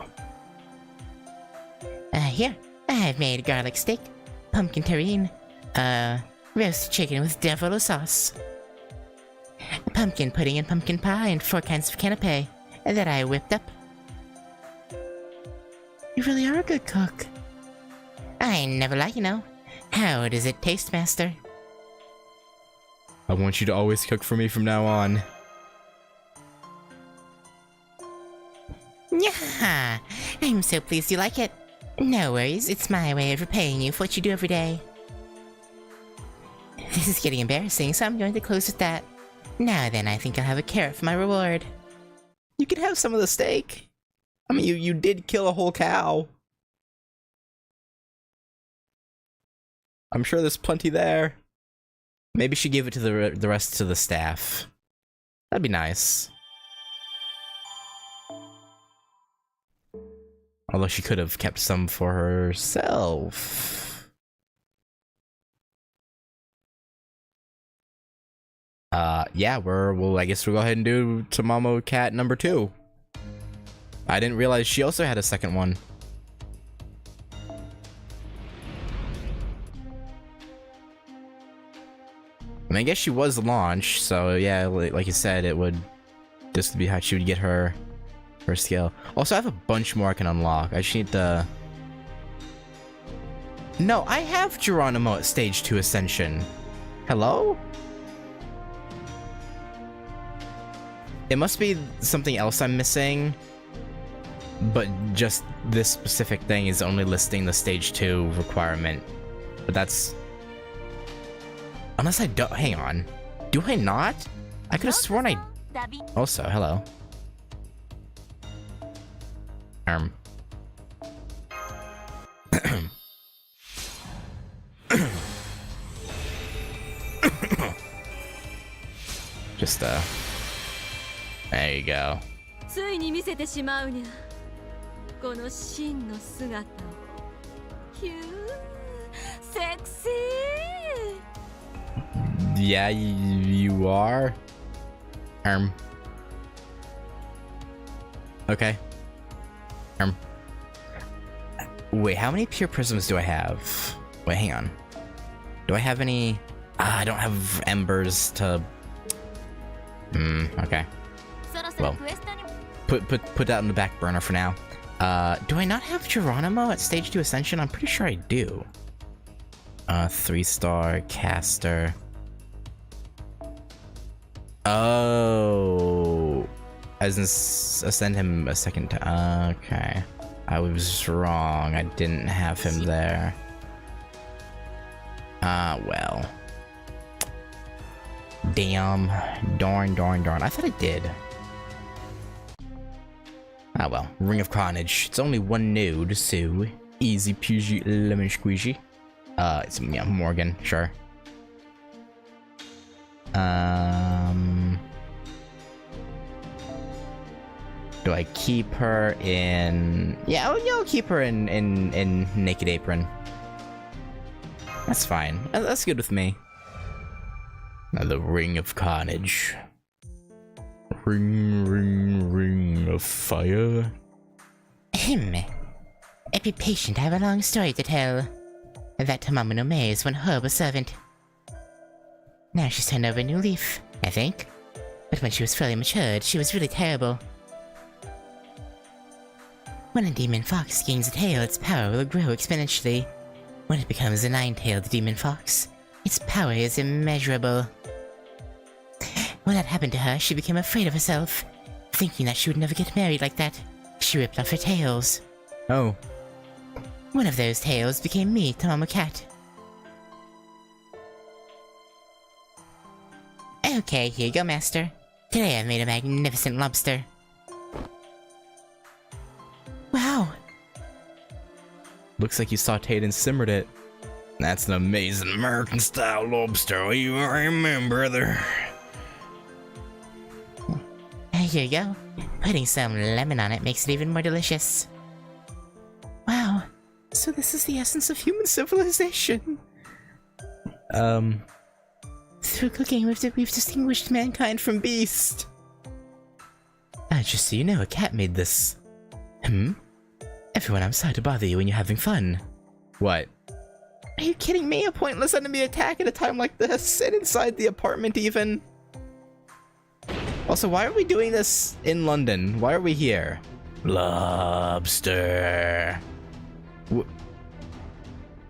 Here. I've made garlic steak, pumpkin terrine, roast chicken with devil sauce, pumpkin pudding and pumpkin pie, and 4 kinds of canapé that I whipped up. You really are a good cook. I never lie, you know. How does it taste, Master? I want you to always cook for me from now on. Yeah, I'm so pleased you like it. No worries, it's my way of repaying you for what you do every day. This is getting embarrassing, so I'm going to close with that. Now then, I think I'll have a carrot for my reward. You can have some of the steak. I mean, you did kill a whole cow. I'm sure there's plenty there. Maybe she give it to the rest of the staff. That'd be nice. Although she could have kept some for herself. Yeah, I guess we'll go ahead and do Tamamo Cat number 2. I didn't realize she also had a second one. I mean, I guess she was launched, so yeah, like you said, it would just be how she would get her skill. Also, I have a bunch more I can unlock. I just need to... No, I have Geronimo at stage 2 Ascension. Hello? It must be something else I'm missing, but just this specific thing is only listing the stage 2 requirement. But that's... Unless I don't... Hang on. Do I not? I could have sworn I... Also, hello. Just, there you go. ついに見せてしまうにゃこの真の姿をヒューセクシー Yeah, you are. Okay. Wait, how many pure prisms do I have? Wait, hang on. Do I have any? I don't have embers to. Okay. Well, put that on the back burner for now. Do I not have Geronimo at stage 2 Ascension? I'm pretty sure I do. 3-star caster. Oh, as in ascend him a second time. Okay, I was wrong. I didn't have him there. Well. Damn. Darn. I thought I did. Ah, well. Ring of Carnage. It's only one node, so easy peasy lemon squeezy. It's, yeah, Morgan, sure. Do I keep her in... Yeah, I'll keep her in Naked Apron. That's fine. That's good with me. Now the Ring of Carnage. Ring of Fire. Be patient, I have a long story to tell. That Tamamo no Mae is one horrible servant. Now she's turned over a new leaf, I think. But when she was fully matured, she was really terrible. When a demon fox gains a tail, its power will grow exponentially. When it becomes a 9-tailed demon fox, its power is immeasurable. When that happened to her, she became afraid of herself. Thinking that she would never get married like that, she ripped off her tails. Oh. One of those tails became me, Tamamo Cat. Okay, here you go, Master. Today I've made a magnificent lobster. Wow! Looks like you sauteed and simmered it. That's an amazing American-style lobster. You remember, brother. Here you go. Putting some lemon on it makes it even more delicious. Wow. So this is the essence of human civilization. Through cooking, we've distinguished mankind from beast. Just so you know, a cat made this. Everyone, I'm sorry to bother you when you're having fun. What? Are you kidding me? A pointless enemy attack at a time like this, and inside the apartment even. Also, why are we doing this in London? Why are we here? Lobster.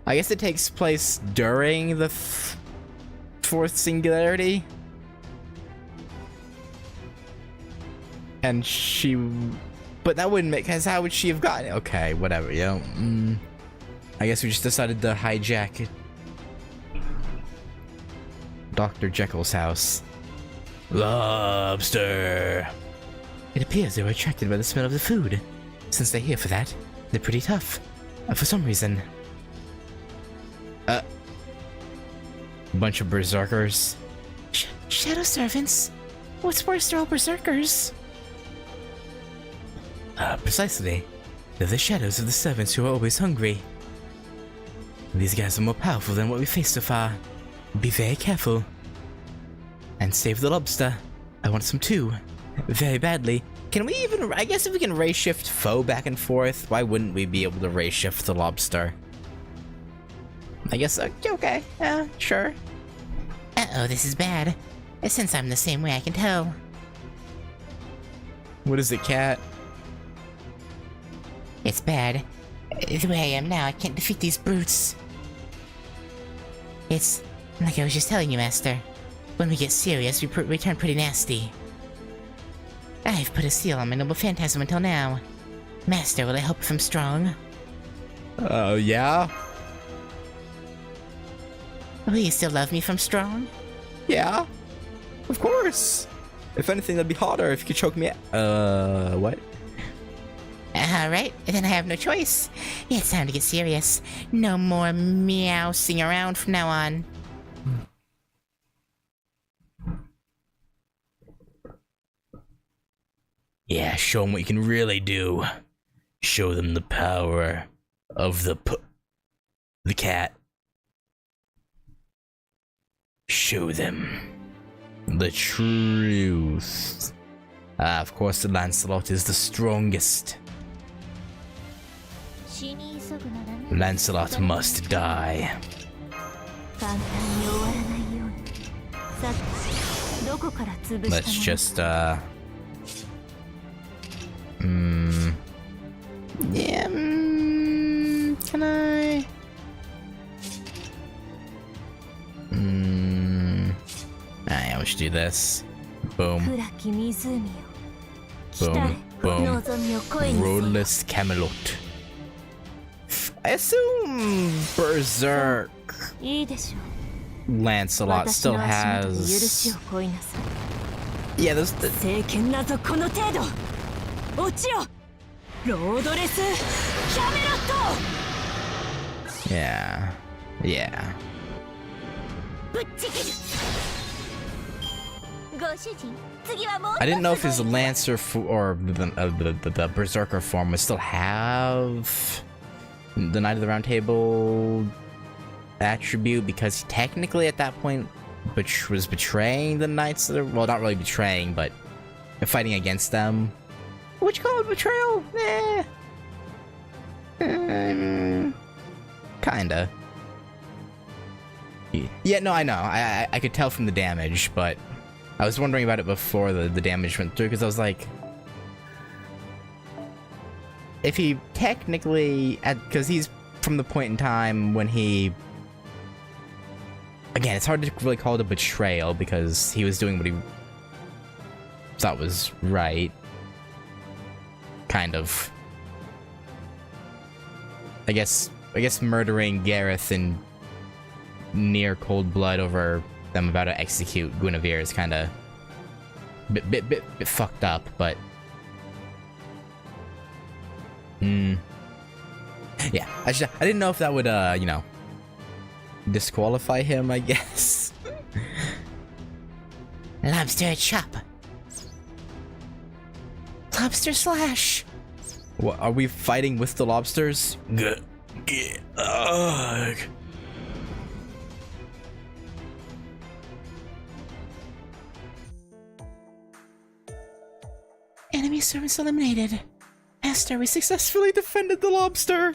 I guess it takes place during the fourth singularity. And she... But that wouldn't make sense. How would she have gotten it? Okay, whatever, you know. I guess we just decided to hijack Dr. Jekyll's house. Lobster. It appears they were attracted by the smell of the food. Since they're here for that, they're pretty tough. For some reason. Bunch of berserkers. Shadow servants? What's worse, they're all berserkers. Precisely. They're the shadows of the servants who are always hungry. These guys are more powerful than what we faced so far. Be very careful. And save the lobster. I want some too. Very badly. Can we even... I guess if we can ray shift foe back and forth, why wouldn't we be able to ray shift the lobster? I guess, okay. Sure. Uh-oh, this is bad. Since I'm the same way, I can tell. What is it, cat? It's bad. The way I am now, I can't defeat these brutes. It's like I was just telling you, Master. When we get serious, we turn pretty nasty. I've put a seal on my noble phantasm until now. Master, will it help if I'm strong? Yeah? Will you still love me if I'm strong? Yeah. Of course. If anything, that'd be harder if you could choke me out. What? Alright, then I have no choice. It's time to get serious. No more meowsing around from now on. Yeah, show them what you can really do. Show them the power of the cat. Show them the truth. Of course, the Lancelot is the strongest. Lancelot must die. Let's just, Yeah, can I? Alright, we should do this. Boom. Boom. Boom. Roadless Camelot. I assume Berserk Lancelot still has... Yeah, those... Yeah. Yeah. I didn't know if his Lancer or the Berserker form would still have the Knight of the Round Table attribute, because technically at that point was betraying the Knights that are, well, not really betraying, but fighting against them. Would you call it betrayal? Kinda. Yeah, no, I know. I could tell from the damage, but I was wondering about it before the damage went through, because I was like, if he technically, because he's from the point in time when he, again, it's hard to really call it a betrayal, because he was doing what he thought was right. Kind of. I guess murdering Gareth in near cold blood over them about to execute Guinevere is kind of bit fucked up, but yeah, I didn't know if that would you know, disqualify him, I guess. Lobster chop. Lobster slash. What, are we fighting with the lobsters? Ugh. Enemy servants eliminated. Master, we Successfully defended the lobster.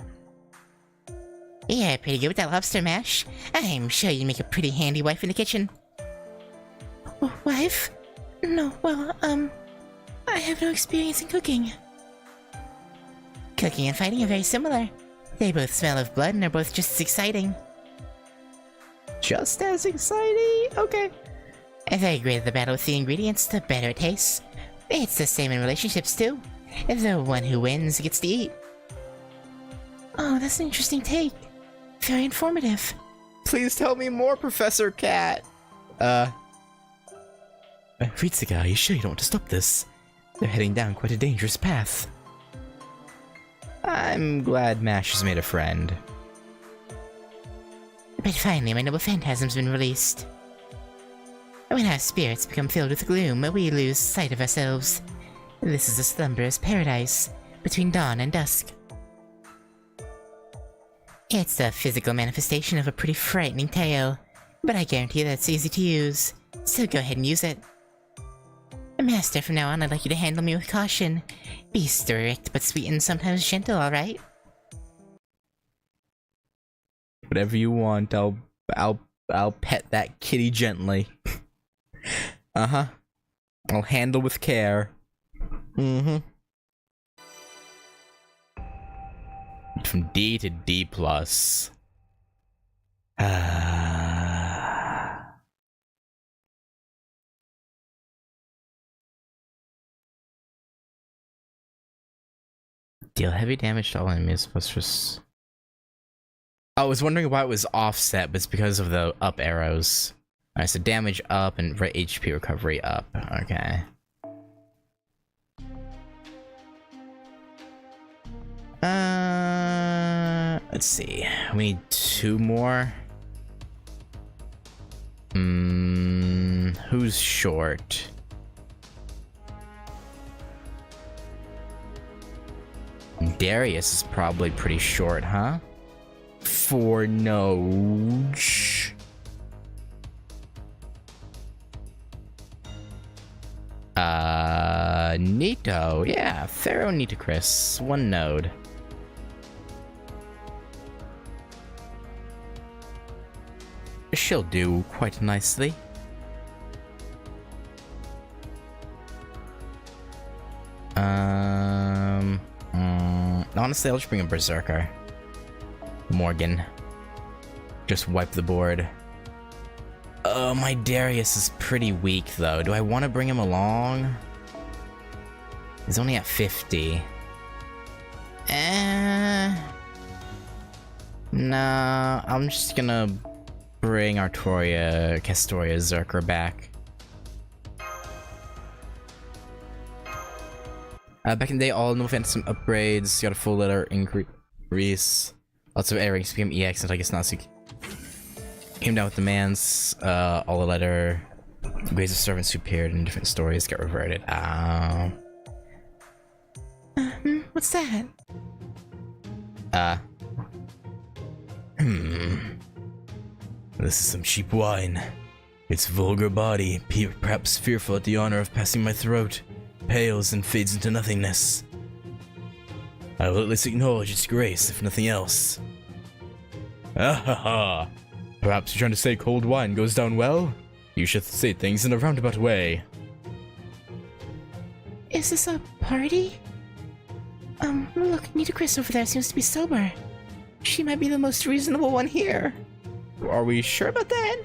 Yeah, pretty good with that lobster mash. I'm sure you'd make a pretty handy wife in the kitchen. Wife? No, well, I have no experience in cooking. Cooking and fighting are very similar. They both smell of blood and are both just as exciting. Just as exciting? Okay. The greater the battle with the ingredients, the better it tastes. It's the same in relationships, too. The one who wins gets to eat. Oh, that's an interesting take. Very informative. Please tell me more, Professor Cat. Ritsuga, are you sure you don't want to stop this? They're heading down quite a dangerous path. I'm glad Mash has made a friend. But finally, my noble phantasm's been released. When our spirits become filled with gloom, we lose sight of ourselves. This is a slumberous paradise, between dawn and dusk. It's the physical manifestation of a pretty frightening tale, but I guarantee that it's easy to use, so go ahead and use it. Master, from now on, I'd like you to handle me with caution. Be strict, but sweet and sometimes gentle, alright? Whatever you want, I'll pet that kitty gently. Uh-huh. I'll handle with care. Mm-hmm. From D to D+. Deal heavy damage to all enemies plus just... I was wondering why it was offset, but it's because of the up arrows. Alright, so damage up and HP recovery up. Okay. Let's see. We need 2 more. Who's short? Darius is probably pretty short, huh? 4 nodes. Nito, yeah, Pharaoh Nitocris, 1 node. She'll do quite nicely. Honestly, I'll just bring a Berserker. Morgan. Just wipe the board. Oh, my Darius is pretty weak, though. Do I want to bring him along? He's only at 50. Nah, I'm just gonna bring Artoria, Castoria, Zerker back. Back in the day, all no phantasm upgrades, got a full letter increase. Lots of airings became EX until I guess Nazi came down with demands. All the letter Ways of servants who appeared in different stories get reverted. What's that? This is some cheap wine. Its vulgar body, perhaps fearful at the honor of passing my throat, pales and fades into nothingness. I will at least acknowledge its grace, if nothing else. Ah. Perhaps you're trying to say cold wine goes down well? You should say things in a roundabout way. Is this a party? Look, Nita Chris over there seems to be sober. She might be the most reasonable one here. Are we sure about that?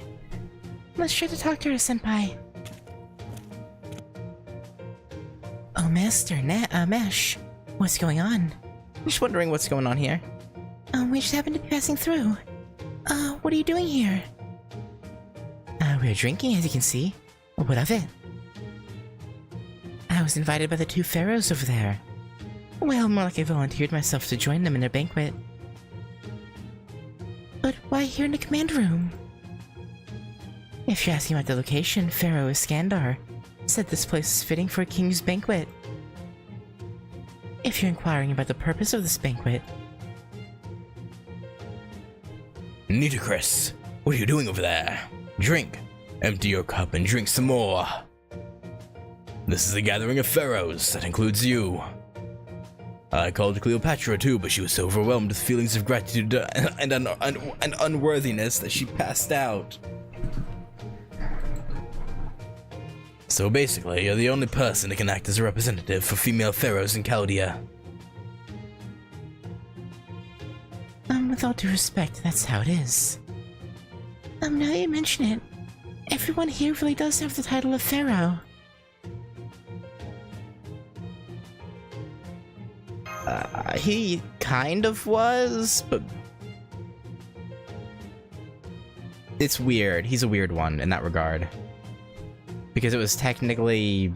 Let's try to talk to her, Senpai. Oh, Master Mesh. What's going on? Just wondering what's going on here. We just happened to be passing through. What are you doing here? We're drinking, as you can see. What of it? I was invited by the two pharaohs over there. Well, more like I volunteered myself to join them in their banquet. But why here in the command room? If you're asking about the location, Pharaoh Iskandar said this place is fitting for a king's banquet. If you're inquiring about the purpose of this banquet... Nitocris, what are you doing over there? Drink. Empty your cup and drink some more. This is a gathering of pharaohs. That includes you. I called Cleopatra too, but she was so overwhelmed with feelings of gratitude and unworthiness that she passed out. So basically, you're the only person that can act as a representative for female pharaohs in Chaldea. With all due respect, that's how it is. Now that you mention it, everyone here really does have the title of pharaoh. He kind of was, but... It's weird. He's a weird one in that regard. Because it was technically...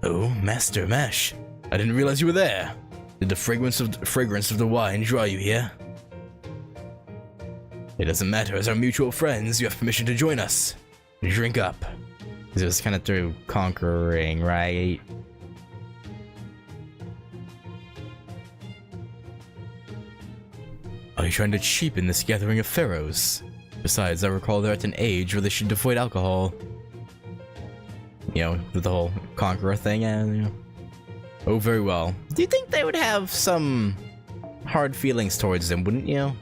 Oh, Master Mesh. I didn't realize you were there. Did the fragrance of the wine draw you here? It doesn't matter, as our mutual friends, you have permission to join us. Drink up. Because it was kind of through conquering, right? Are you trying to cheapen this gathering of pharaohs? Besides, I recall they're at an age where they should avoid alcohol. You know, with the whole conqueror thing, and you know. Oh, very well. Do you think they would have some hard feelings towards them, wouldn't you?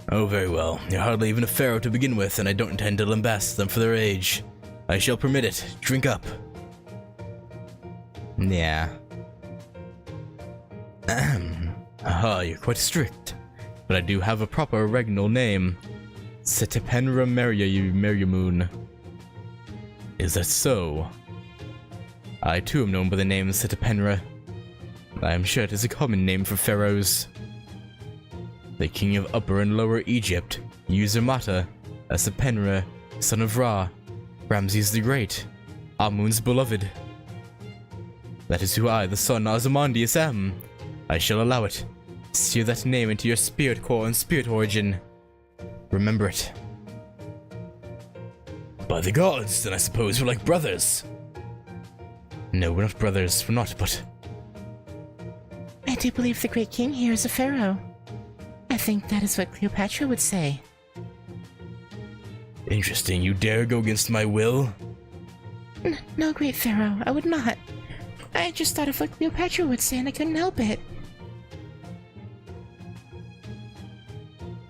Oh, very well. You're hardly even a pharaoh to begin with, and I don't intend to lambast them for their age. I shall permit it. Drink up. Yeah. Aha, you're quite strict. But I do have a proper regnal name. Setepenra Meriamoon. Is that so? I too am known by the name Setepenra. I am sure it is a common name for pharaohs. The king of Upper and Lower Egypt, Uzurmata, a Sepenra, son of Ra, Ramses the Great, Amun's beloved. That is who I, the son Ozymandias, am. I shall allow it. Sear that name into your spirit core and spirit origin. Remember it. By the gods, then I suppose we're like brothers. No, we're not brothers, we're not, but... I do believe the great king here is a pharaoh. I think that is what Cleopatra would say. Interesting, you dare go against my will? No, great pharaoh, I would not. I just thought of what Cleopatra would say and I couldn't help it.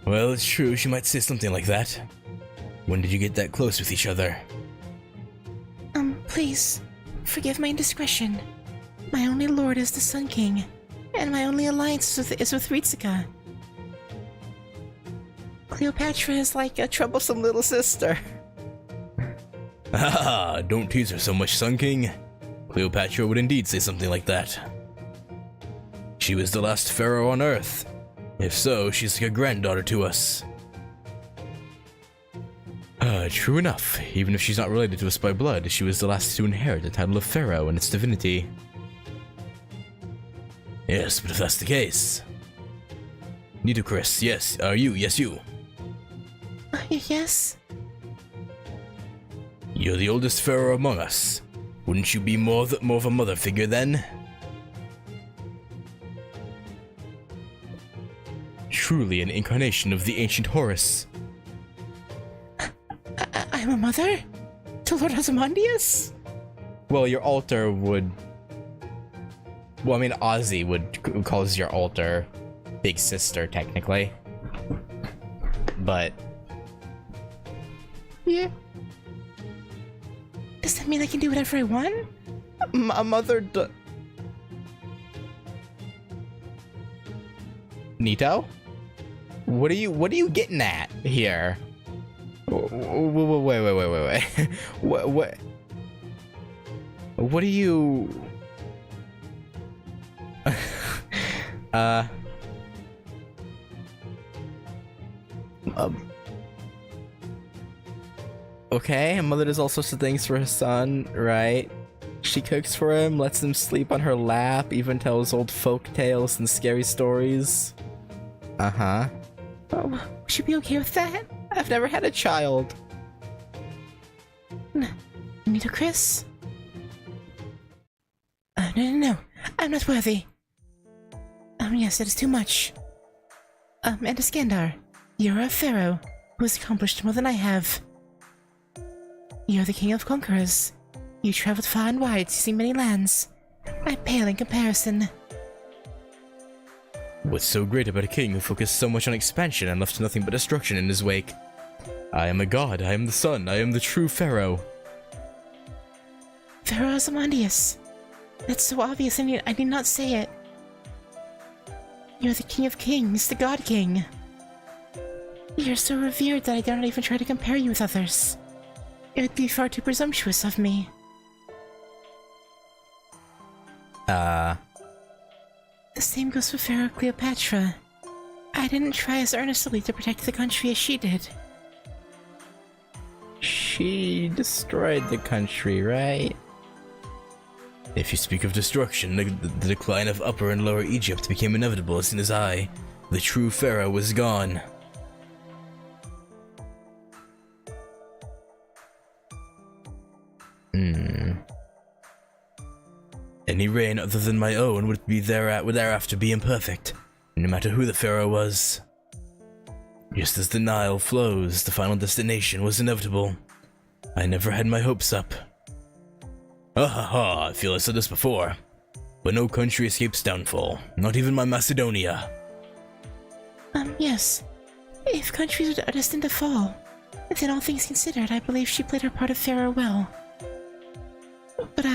Well, it's true, she might say something like that. When did you get that close with each other? Please, forgive my indiscretion. My only lord is the Sun King, and my only alliance is with Ritsuka. Cleopatra is like a troublesome little sister. Ah, don't tease her so much, Sun King. Cleopatra would indeed say something like that. She was the last pharaoh on Earth. If so, she's like a granddaughter to us. True enough. Even if she's not related to us by blood, she was the last to inherit the title of pharaoh and its divinity. Yes, but if that's the case... Nitocris, yes, yes you. Yes? You're the oldest pharaoh among us. Wouldn't you be more of a mother figure then? Truly an incarnation of the ancient Horus. I'm a mother? To Lord Ozymandias? Well, your altar would... Well, I mean, Ozzy calls your altar big sister, technically. But... Yeah. Does that mean I can do whatever I want? A mother Nito? What are you getting at here? Wait. What are you... Okay, a mother does all sorts of things for her son, right? She cooks for him, lets him sleep on her lap, even tells old folk tales and scary stories. Uh-huh. Oh, would you be okay with that? I've never had a child. Nitocris? No. I'm not worthy. Yes, that is too much. And Iskandar, you're a pharaoh who has accomplished more than I have. You're the king of conquerors. You traveled far and wide, seeing many lands. I pale in comparison. What's so great about a king who focused so much on expansion and left nothing but destruction in his wake? I am a god, I am the sun, I am the true pharaoh. Pharaoh Ozymandias. That's so obvious, I need not say it. You're the king of kings, the god king. You're so revered that I dare not even try to compare you with others. It would be far too presumptuous of me. The same goes for Pharaoh Cleopatra. I didn't try as earnestly to protect the country as she did. She destroyed the country, right? If you speak of destruction, the decline of Upper and Lower Egypt became inevitable as soon as I, the true pharaoh, was gone. Any reign other than my own would thereafter be imperfect, no matter who the pharaoh was. Just as the Nile flows, the final destination was inevitable. I never had my hopes up. I feel I said this before, but no country escapes downfall, not even my Macedonia. Yes. If countries are destined to fall, then all things considered, I believe she played her part of Pharaoh well. But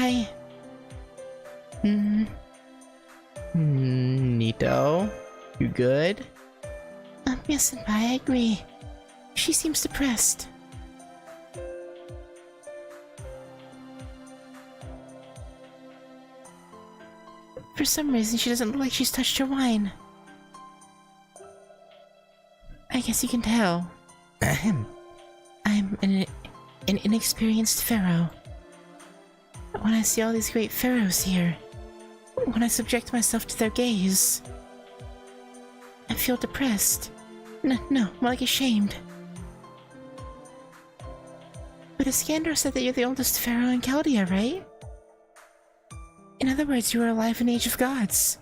Nito? You good? Yes, Senpai, I agree. She seems depressed. For some reason, she doesn't look like she's touched her wine. I guess you can tell. I'm an inexperienced pharaoh. When I see all these great pharaohs here, when I subject myself to their gaze, I feel depressed. No, more like ashamed. But Iskandar said that you're the oldest pharaoh in Chaldea, right? In other words, you were alive in the Age of Gods.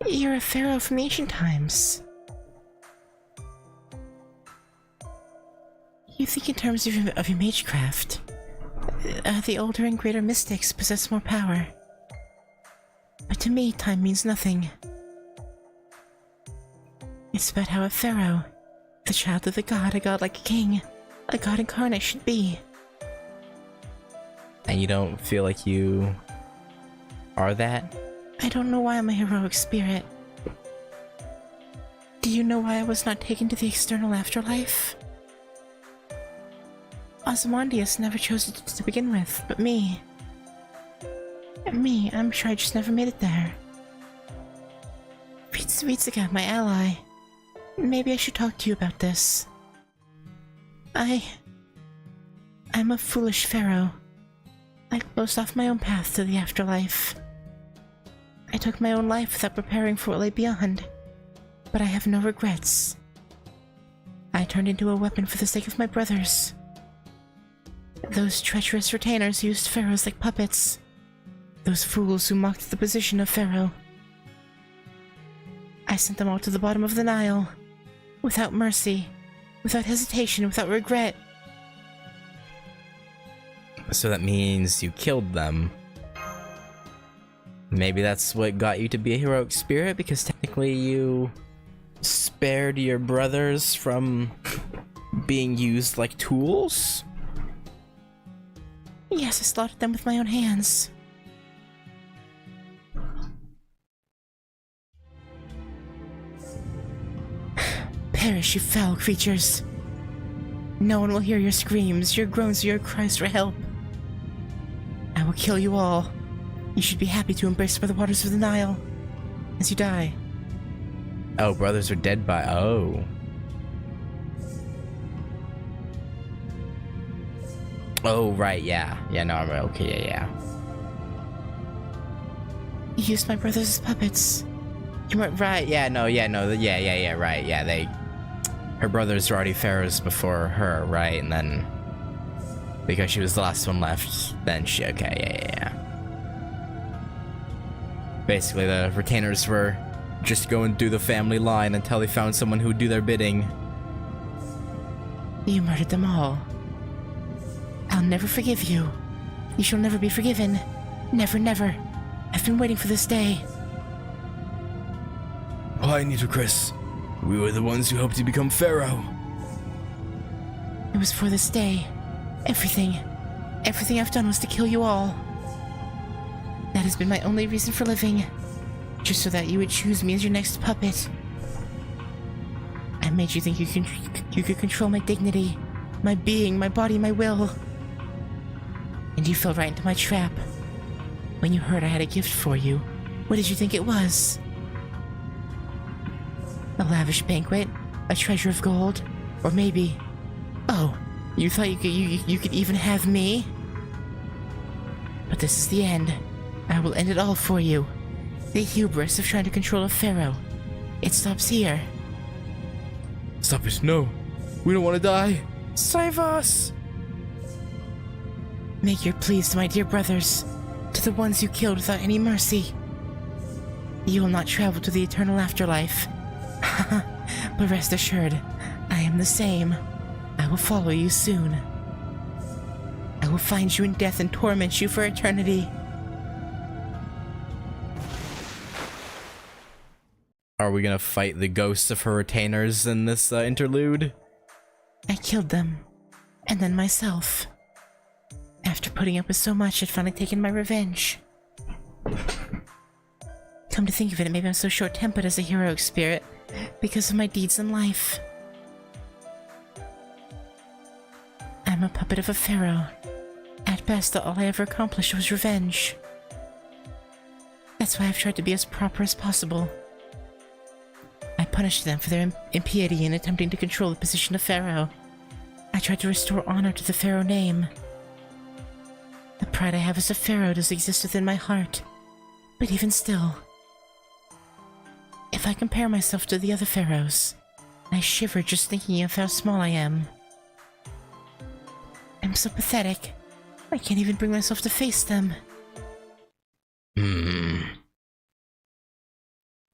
You're a pharaoh from the ancient times. You think in terms of your magecraft. The older and greater mystics possess more power. But to me, time means nothing. It's about how a pharaoh, the child of the god, a god like a king, a god incarnate should be. And you don't feel like you are that? I don't know why I'm a heroic spirit. Do you know why I was not taken to the external afterlife? Ozymandias never chose it to begin with, but me. I'm sure I just never made it there. Ritsuka, my ally. Maybe I should talk to you about this. I'm a foolish pharaoh. I closed off my own path to the afterlife. I took my own life without preparing for what lay beyond, but I have no regrets. I turned into a weapon for the sake of my brothers. Those treacherous retainers used pharaohs like puppets. Those fools who mocked the position of pharaoh. I sent them all to the bottom of the Nile, without mercy, without hesitation, without regret. So that means you killed them. Maybe that's what got you to be a heroic spirit, because technically you spared your brothers from being used like tools? Yes, I slaughtered them with my own hands. Perish, you foul creatures. No one will hear your screams, your groans, or your cries for help. I will kill you all. You should be happy to embrace by the waters of the Nile as you die. Oh, brothers are dead by... Oh. Oh, right, yeah. Yeah, no, I'm right. Okay, yeah. You used my brothers as puppets. You weren't right. Yeah, no, right. Yeah, her brothers were already pharaohs before her, right? And then because she was the last one left, then she... Okay, yeah. Basically, the retainers were just going through the family line until they found someone who would do their bidding. You murdered them all. I'll never forgive you. You shall never be forgiven. Never, never. I've been waiting for this day. Why, Nitocris? We were the ones who helped you become pharaoh. It was for this day. Everything I've done was to kill you all. That has been my only reason for living. Just so that you would choose me as your next puppet. I made you think you could control my dignity, my being, my body, my will. And you fell right into my trap. When you heard I had a gift for you, what did you think it was? A lavish banquet? A treasure of gold? Or maybe... Oh, you thought you could even have me? But this is the end. I will end it all for you. The hubris of trying to control a pharaoh. It stops here. Stop it, no. We don't want to die. Save us! Make your pleas to my dear brothers, to the ones you killed without any mercy. You will not travel to the eternal afterlife. But rest assured, I am the same. I will follow you soon. I will find you in death and torment you for eternity. Are we gonna fight the ghosts of her retainers in this interlude? I killed them, and then myself. After putting up with so much, I'd finally taken my revenge. Come to think of it, maybe I'm so short-tempered as a heroic spirit because of my deeds in life. I'm a puppet of a pharaoh. At best, all I ever accomplished was revenge. That's why I've tried to be as proper as possible. I punished them for their impiety in attempting to control the position of pharaoh. I tried to restore honor to the pharaoh name. The pride I have as a pharaoh does exist within my heart, but even still, if I compare myself to the other pharaohs, I shiver just thinking of how small I am. I'm so pathetic. I can't even bring myself to face them.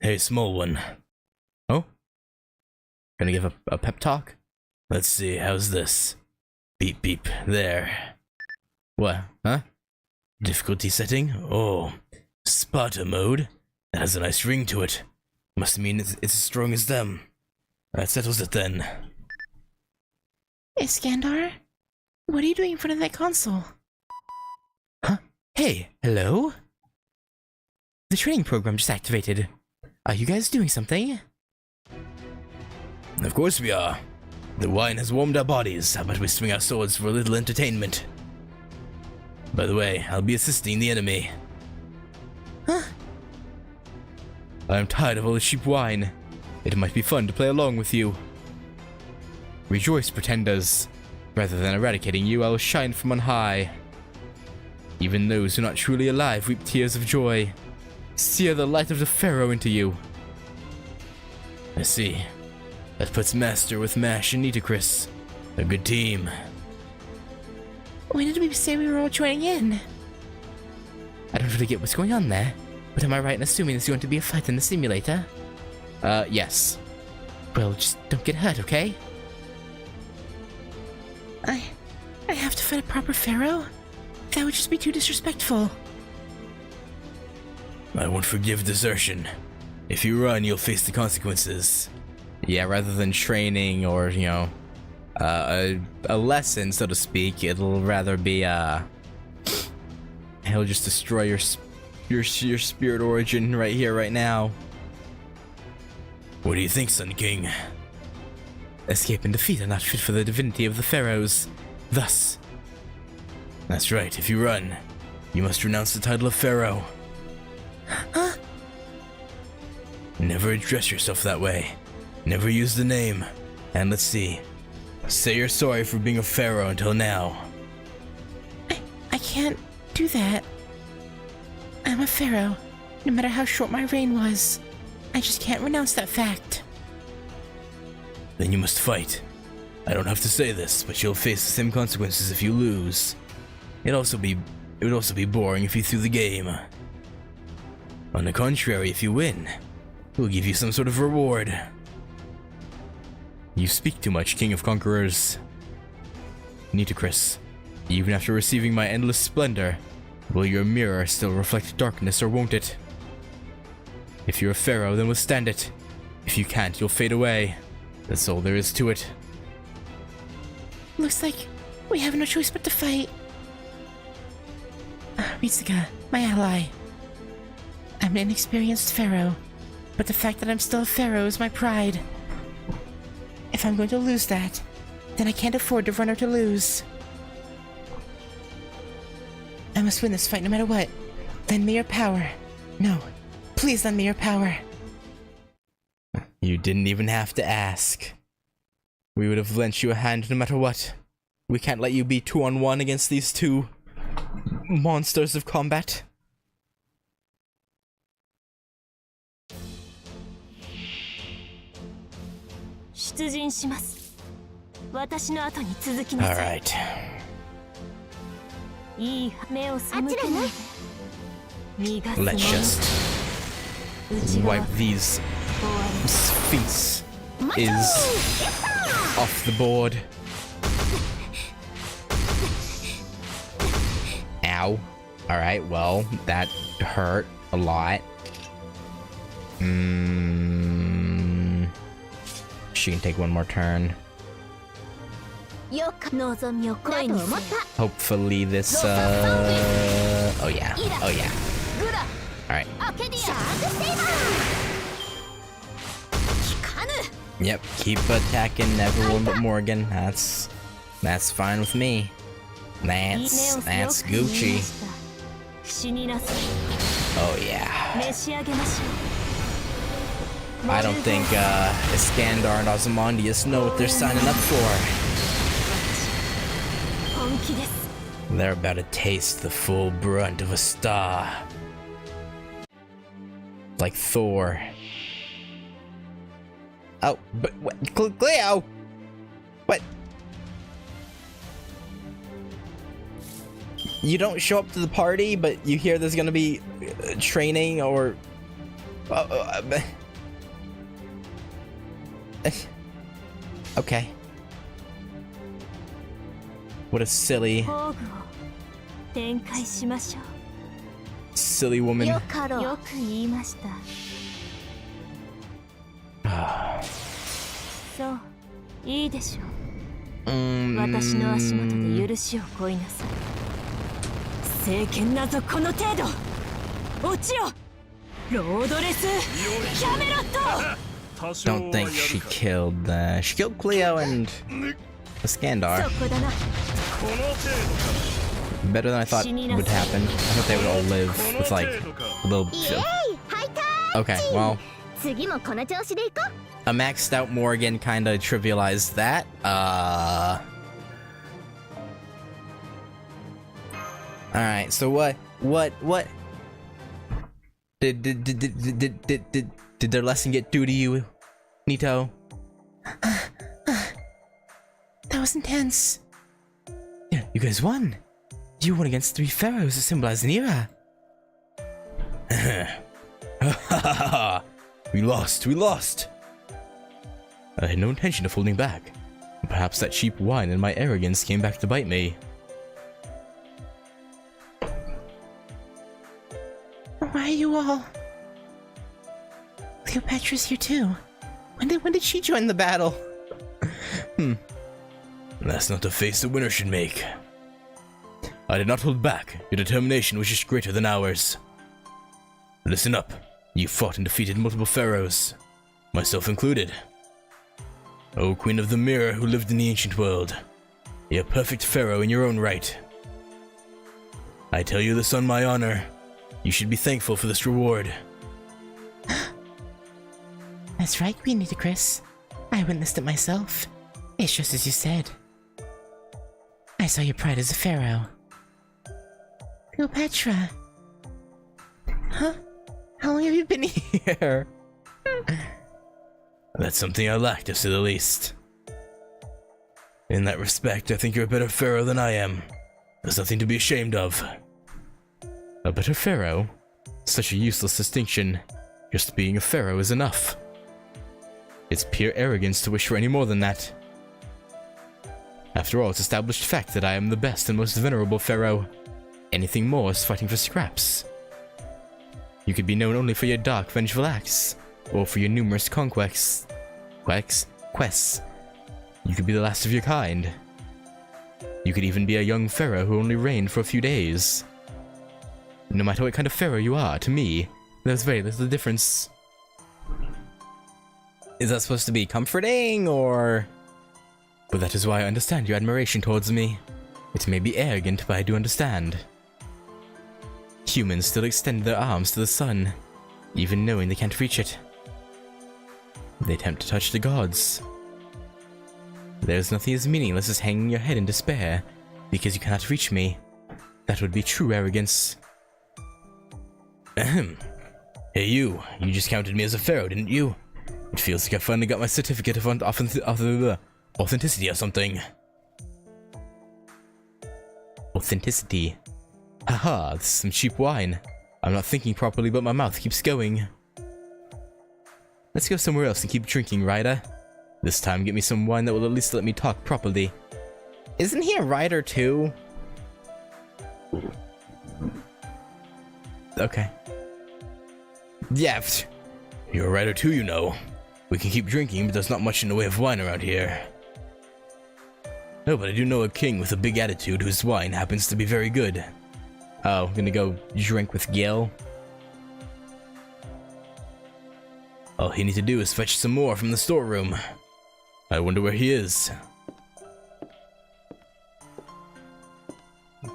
Hey, small one. Oh? Gonna give a pep talk? Let's see, how's this? Beep beep, there. What, huh? Difficulty setting? Oh, Sparta mode? That has a nice ring to it. Must mean it's as strong as them. That settles it then. Iskandar? What are you doing in front of that console? Huh? Hey, hello? The training program just activated. Are you guys doing something? Of course we are. The wine has warmed our bodies. How about we swing our swords for a little entertainment? By the way, I'll be assisting the enemy. Huh? I'm tired of all the cheap wine. It might be fun to play along with you. Rejoice, pretenders. Rather than eradicating you, I will shine from on high. Even those who are not truly alive weep tears of joy. sear the light of the Pharaoh into you. I see. That puts Master with Mash and Nitocris. A good team. When did we say we were all joining in? I don't really get what's going on there, but am I right in assuming there's going to be a fight in the simulator? Yes. Well, just don't get hurt, okay? I have to fight a proper pharaoh? That would just be too disrespectful. I won't forgive desertion. If you run, you'll face the consequences. Yeah, rather than training or, you know, a lesson, so to speak, it'll rather be, he'll just destroy your spirit origin right here, right now. What do you think, Sun King? Escape and defeat are not fit for the divinity of the pharaohs. Thus. That's right, if you run, you must renounce the title of pharaoh. Huh? Never address yourself that way. Never use the name. And let's see. Say you're sorry for being a pharaoh until now. I can't do that. I'm a pharaoh, no matter how short my reign was. I just can't renounce that fact. Then you must fight. I don't have to say this, but you'll face the same consequences if you lose. It would also be boring if you threw the game. On the contrary, if you win, we'll give you some sort of reward. You speak too much, King of Conquerors. Nitocris, even after receiving my endless splendor, will your mirror still reflect darkness or won't it? If you're a pharaoh, then withstand it. If you can't, you'll fade away. That's all there is to it. Looks like we have no choice but to fight. Ritsuka, my ally. I'm an inexperienced pharaoh, but the fact that I'm still a pharaoh is my pride. If I'm going to lose that, then I can't afford to run or to lose. I must win this fight no matter what. Lend me your power. No, please lend me your power. You didn't even have to ask. We would have lent you a hand no matter what. We can't let you be 2-on-1 against these two monsters of combat. Alright. Let's just wipe these sphinx is off the board. Ow. Alright, well, that hurt a lot. She can take one more turn. Hopefully this, oh yeah. Oh yeah. Alright. Yep, keep attacking everyone but Morgan. That's fine with me. That's Gucci. Oh yeah. I don't think Iskandar and Ozymandias know what they're signing up for. They're about to taste the full brunt of a star. Like Thor. Oh, but what? Cleo! What? You don't show up to the party, but you hear there's gonna be training or... okay. What a silly woman. Don't think she killed Cleo and Iskandar. Better than I thought would happen. I thought they would all live with like a little bit. Okay, well, a maxed out Morgan kinda trivialized that. Alright, so what Did their lesson get through to you, Nito? That was intense. Yeah, you guys won. You won against 3 pharaohs that symbolize an era. We lost. I had no intention of holding back. Perhaps that cheap wine and my arrogance came back to bite me. Why are you all... Cleopatra's here too. When did she join the battle? That's not the face a winner should make. I did not hold back. Your determination was just greater than ours. Listen up. You fought and defeated multiple pharaohs, myself included. O Queen of the Mirror who lived in the ancient world, you're a perfect pharaoh in your own right. I tell you this on my honor. You should be thankful for this reward. That's right, Queen Nitocris. I witnessed it myself. It's just as you said. I saw your pride as a pharaoh. Cleopatra. Huh? How long have you been here? That's something I lack, to say the least. In that respect, I think you're a better pharaoh than I am. There's nothing to be ashamed of. A better pharaoh? Such a useless distinction. Just being a pharaoh is enough. It's pure arrogance to wish for any more than that. After all, it's established fact that I am the best and most venerable pharaoh. Anything more is fighting for scraps. You could be known only for your dark, vengeful acts, or for your numerous conquests. Quests. You could be the last of your kind. You could even be a young pharaoh who only reigned for a few days. No matter what kind of pharaoh you are, to me, there's very little difference. Is that supposed to be comforting, or...? But that is why I understand your admiration towards me. It may be arrogant, but I do understand. Humans still extend their arms to the sun, even knowing they can't reach it. They attempt to touch the gods. There's nothing as meaningless as hanging your head in despair, because you cannot reach me. That would be true arrogance. Ahem. Hey you just counted me as a pharaoh, didn't you? It feels like I finally got my certificate of authenticity or something. Authenticity. Haha, this is some cheap wine. I'm not thinking properly, but my mouth keeps going. Let's go somewhere else and keep drinking, Ryder. This time get me some wine that will at least let me talk properly. Isn't he a Ryder too? Okay. Yeah, you're a Ryder too, you know. We can keep drinking, but there's not much in the way of wine around here. No, but I do know a king with a big attitude whose wine happens to be very good. Oh, I'm gonna go drink with Gil. All he needs to do is fetch some more from the storeroom. I wonder where he is.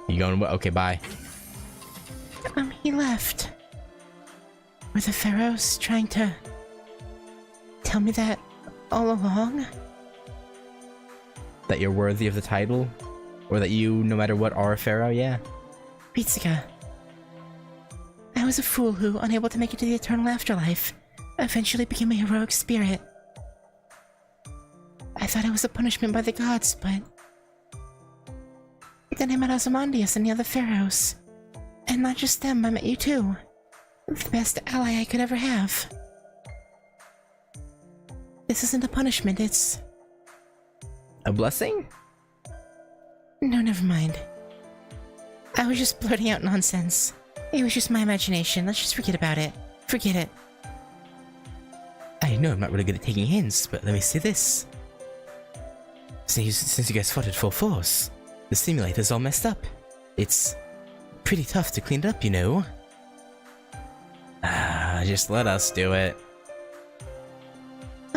You going? Okay, bye. He left. Were the pharaohs trying to tell me that all along? That you're worthy of the title? Or that you, no matter what, are a pharaoh? Yeah. Ritsuka. I was a fool who, unable to make it to the eternal afterlife, eventually became a heroic spirit. I thought it was a punishment by the gods, but... Then I met Ozymandias and the other pharaohs. And not just them, I met you too. The best ally I could ever have. This isn't a punishment, it's... A blessing? No, never mind. I was just blurting out nonsense. It was just my imagination. Let's just forget about it. Forget it. I know I'm not really good at taking hints, but let me say this. Since you guys fought at full force, the simulator's all messed up. It's pretty tough to clean it up, you know. Just let us do it.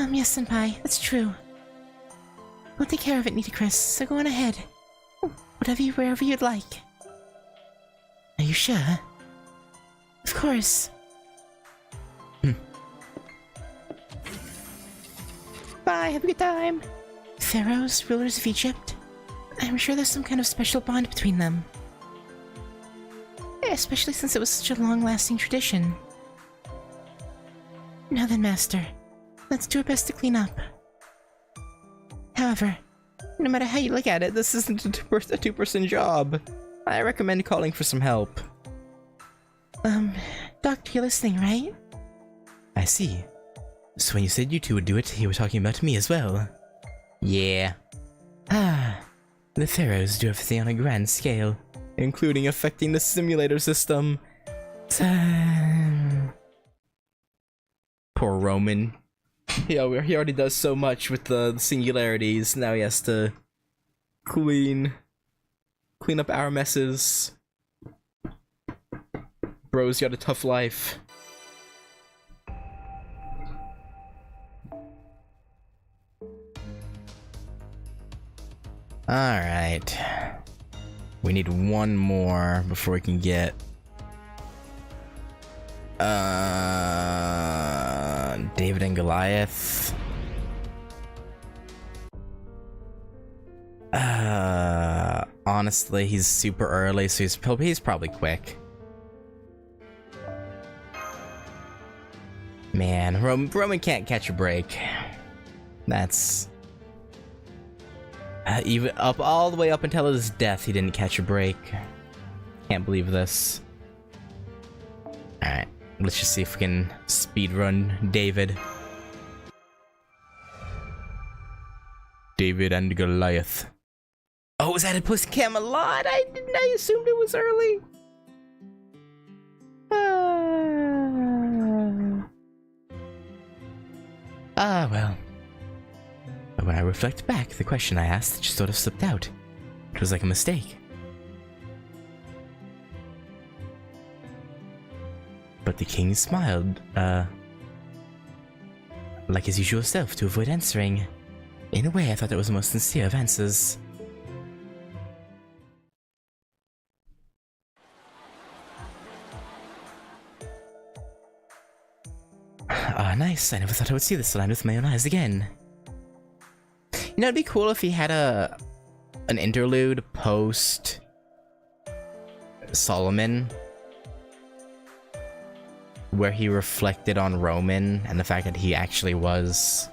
Yes, Senpai, that's true. We'll take care of it, Nitocris, so go on ahead. Wherever you'd like. Are you sure? Of course. Bye, have a good time. Pharaohs, rulers of Egypt. I'm sure there's some kind of special bond between them. Especially since it was such a long-lasting tradition. Now then, Master, let's do our best to clean up. However, no matter how you look at it, this isn't a two-person job. I recommend calling for some help. Doctor, you're listening, right? I see. So when you said you two would do it, you were talking about me as well. Yeah. The pharaohs do everything on a grand scale, Including affecting the simulator system. Poor Roman. He already does so much with the singularities. Now he has to clean up our messes. Bro's got a tough life. Alright. We need one more before we can get David and Goliath. Honestly, he's super early, so he's probably quick. Man, Roman can't catch a break. That's even up all the way up until his death, he didn't catch a break. Can't believe this. Alright, let's just see if we can speedrun David. David and Goliath. Oh, was that a Puss Camelot? I assumed it was early. Well. But when I reflect back, the question I asked just sort of slipped out. It was like a mistake. But the king smiled, like his usual self to avoid answering. In a way, I thought that was the most sincere of answers. Nice. I never thought I would see this land with my own eyes again. You know, it'd be cool if he had an interlude post Solomon where he reflected on Roman and the fact that he actually was.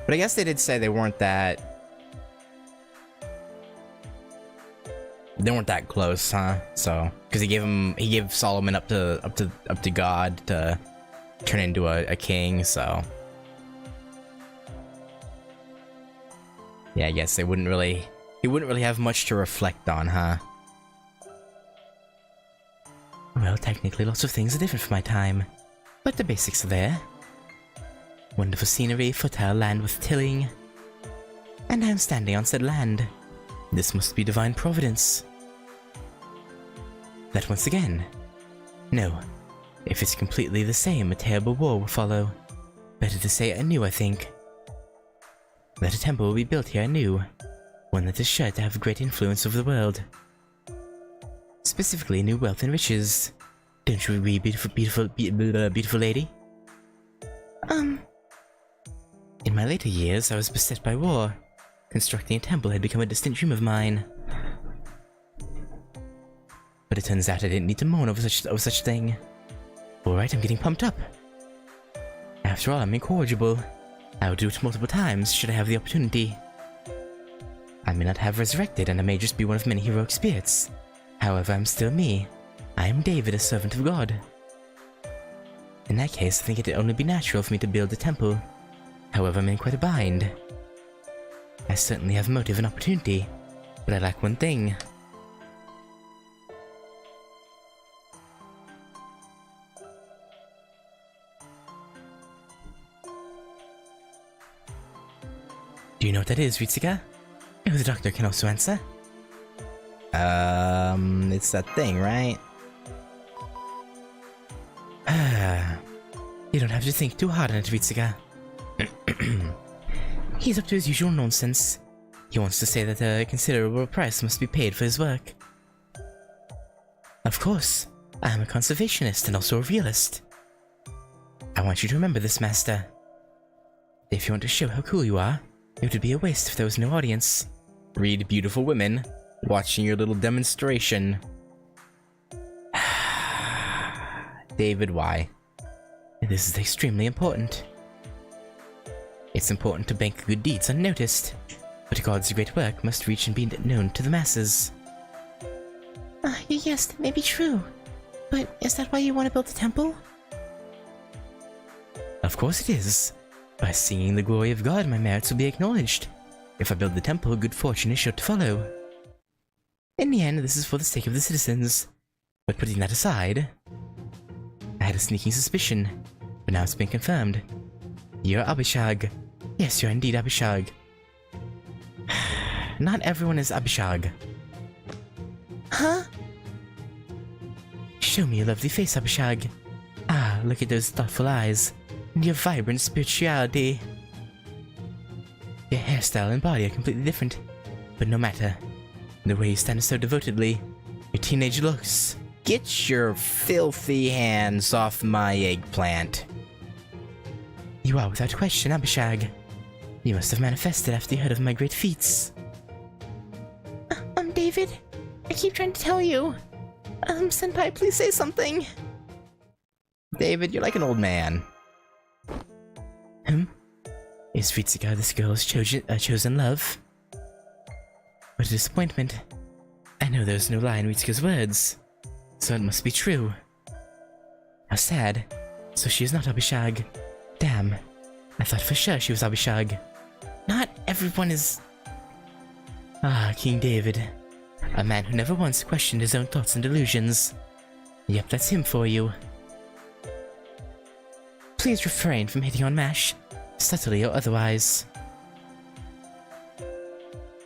But I guess they did say they weren't that close, huh? So, because he gave Solomon up to God to turn into a king, so yeah, I guess he wouldn't really have much to reflect on, huh? Well, technically lots of things are different from my time, but the basics are there. Wonderful scenery, fertile land with tilling, and I am standing on said land. This must be divine providence. That once again. No. If it's completely the same, a terrible war will follow. Better to say it anew, I think. That a temple will be built here anew. One that is sure to have a great influence over the world. Specifically, new wealth and riches. Don't you agree, beautiful lady? In my later years, I was beset by war. Constructing a temple had become a distant dream of mine. But it turns out I didn't need to mourn over such a thing. Alright, I'm getting pumped up. After all, I'm incorrigible. I will do it multiple times, should I have the opportunity. I may not have resurrected, and I may just be one of many heroic spirits. However, I'm still me. I am David, a servant of God. In that case, I think it'd only be natural for me to build a temple. However, I'm in quite a bind. I certainly have motive and opportunity, but I lack one thing. Do you know what that is, Ritsuka? Oh, the doctor can also answer. It's that thing, right? You don't have to think too hard on it, Ritsuka. He's up to his usual nonsense. He wants to say that a considerable price must be paid for his work. Of course, I am a conservationist and also a realist. I want you to remember this, Master. If you want to show how cool you are, it would be a waste if there was no audience. Read beautiful women watching your little demonstration. David, why? This is extremely important. It's important to bank good deeds unnoticed, but God's great work must reach and be known to the masses. Yes, that may be true. But is that why you want to build the temple? Of course it is. By singing the glory of God, my merits will be acknowledged. If I build the temple, good fortune is sure to follow. In the end, this is for the sake of the citizens. But putting that aside, I had a sneaking suspicion, but now it's been confirmed. You're Abishag. Yes, you're indeed Abishag. Not everyone is Abishag. Huh? Show me your lovely face, Abishag. Ah, look at those thoughtful eyes, and your vibrant spirituality. Your hairstyle and body are completely different, but no matter. The way you stand so devotedly, your teenage looks. Get your filthy hands off my eggplant. You are without question Abishag. You must have manifested after you heard of my great feats. David? I keep trying to tell you. Senpai, please say something. David, you're like an old man. Is Ritsuka this girl's chosen love? What a disappointment. I know there's no lie in Ritsuka's words, so it must be true. How sad. So she is not Abishag. Damn. I thought for sure she was Abishag. Not everyone is... Ah, King David. A man who never once questioned his own thoughts and delusions. Yep, that's him for you. Please refrain from hitting on Mash, subtly or otherwise.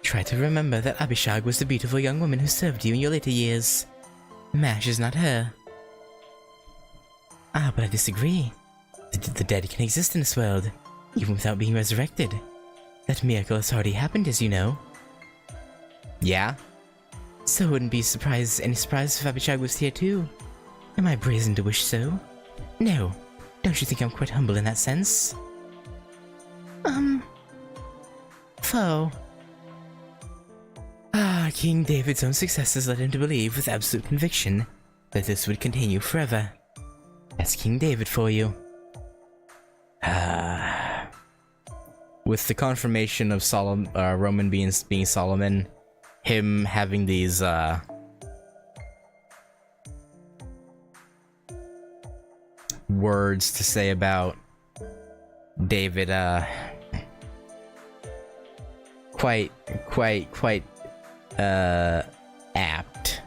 Try to remember that Abishag was the beautiful young woman who served you in your later years. Mash is not her. Ah, but I disagree. The dead can exist in this world, even without being resurrected. That miracle has already happened, as you know. Yeah? So it wouldn't be any surprise if Abishag was here too. Am I brazen to wish so? No. Don't you think I'm quite humble in that sense? Foe. Ah, King David's own successes led him to believe with absolute conviction that this would continue forever. That's King David for you. With the confirmation of Roman being Solomon, him having these words to say about David, quite apt.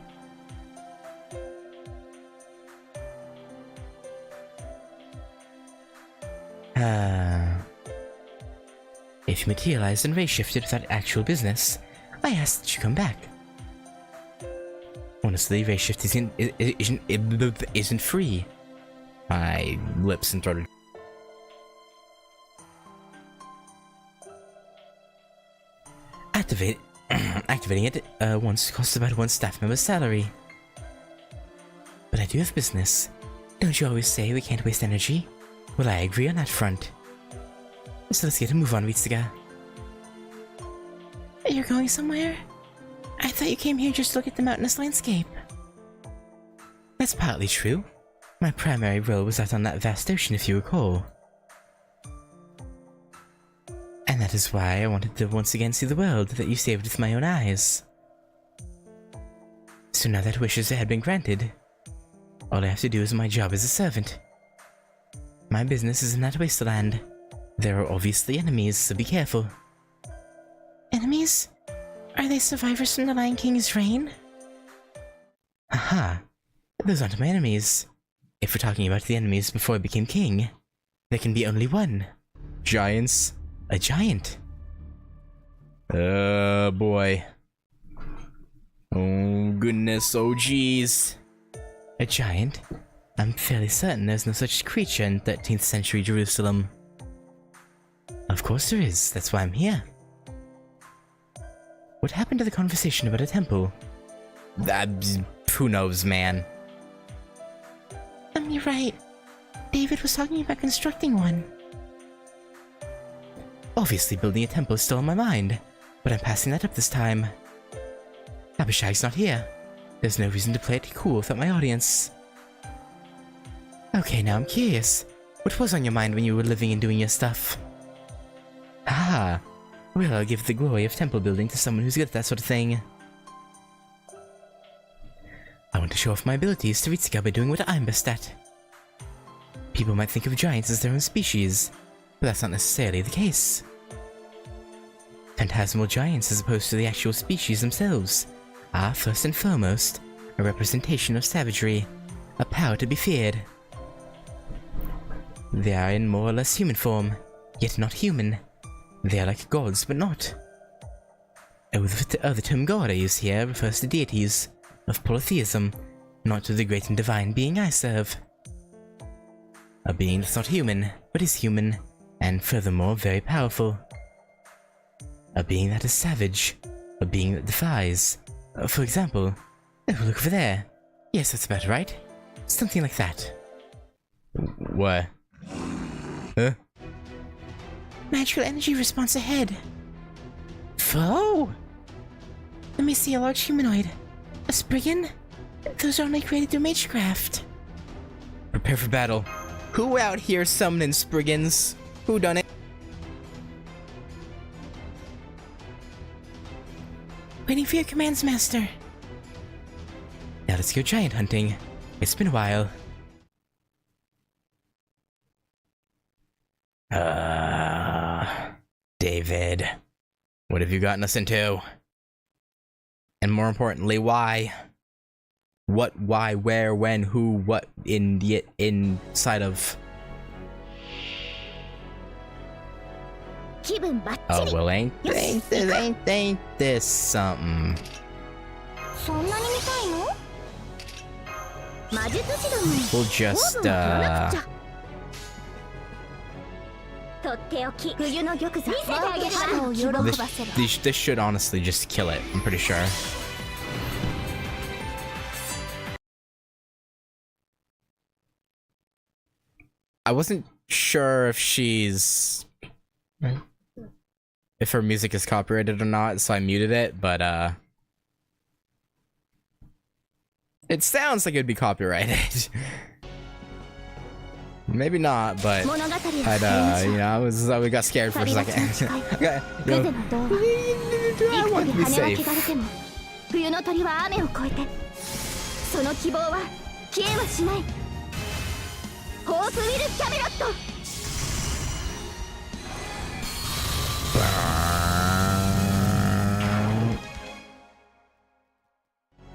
If you materialized and ray-shifted without actual business, I asked that you come back. Honestly, ray-shift isn't free. My lips and throat. Activating it once costs about one staff member's salary. But I do have business. Don't you always say we can't waste energy? Well, I agree on that front. So let's get a move on, Ritsuga. You're going somewhere? I thought you came here just to look at the mountainous landscape. That's partly true. My primary role was out on that vast ocean, if you recall. And that is why I wanted to once again see the world that you saved with my own eyes. So now that wishes had been granted, all I have to do is my job as a servant. My business is in that wasteland. There are obviously enemies, so be careful. Enemies? Are they survivors from the Lion King's reign? Aha! Those aren't my enemies. If we're talking about the enemies before I became king, there can be only one. Giants? A giant. Boy. Oh, goodness, oh jeez. A giant? I'm fairly certain there's no such creature in 13th century Jerusalem. Of course there is, that's why I'm here. What happened to the conversation about a temple? Who knows, man? You're right. David was talking about constructing one. Obviously building a temple is still on my mind, but I'm passing that up this time. Abishag's not here. There's no reason to play it cool without my audience. Okay, now I'm curious. What was on your mind when you were living and doing your stuff? Ah, well, I'll give the glory of temple building to someone who's good at that sort of thing. I want to show off my abilities to Ritsuka by doing what I'm best at. People might think of giants as their own species, but that's not necessarily the case. Phantasmal giants, as opposed to the actual species themselves, are, first and foremost, a representation of savagery, a power to be feared. They are in more or less human form, yet not human. They are like gods, but not. The term god I use here refers to deities of polytheism, not to the great and divine being I serve. A being that's not human, but is human, and furthermore very powerful. A being that is savage, a being that defies. For example, oh, look over there. Yes, that's about right. Something like that. What? Huh? Magical energy response ahead. Foe? Let me see, a large humanoid. A Spriggan? Those are only created through Magecraft. Prepare for battle. Who out here summoning Spriggans? Who done it? Waiting for your commands, Master. Now let's go giant hunting. It's been a while. David. What have you gotten us into? And more importantly, why? What, why, where, when, who, what, inside of... Oh, well, ain't this something? We'll just, this should honestly just kill it, I'm pretty sure. I wasn't sure if she's... if her music is copyrighted or not, so I muted it, but it sounds like it'd be copyrighted. Maybe not, but I'd, you know, we got scared for a second. I want to be safe.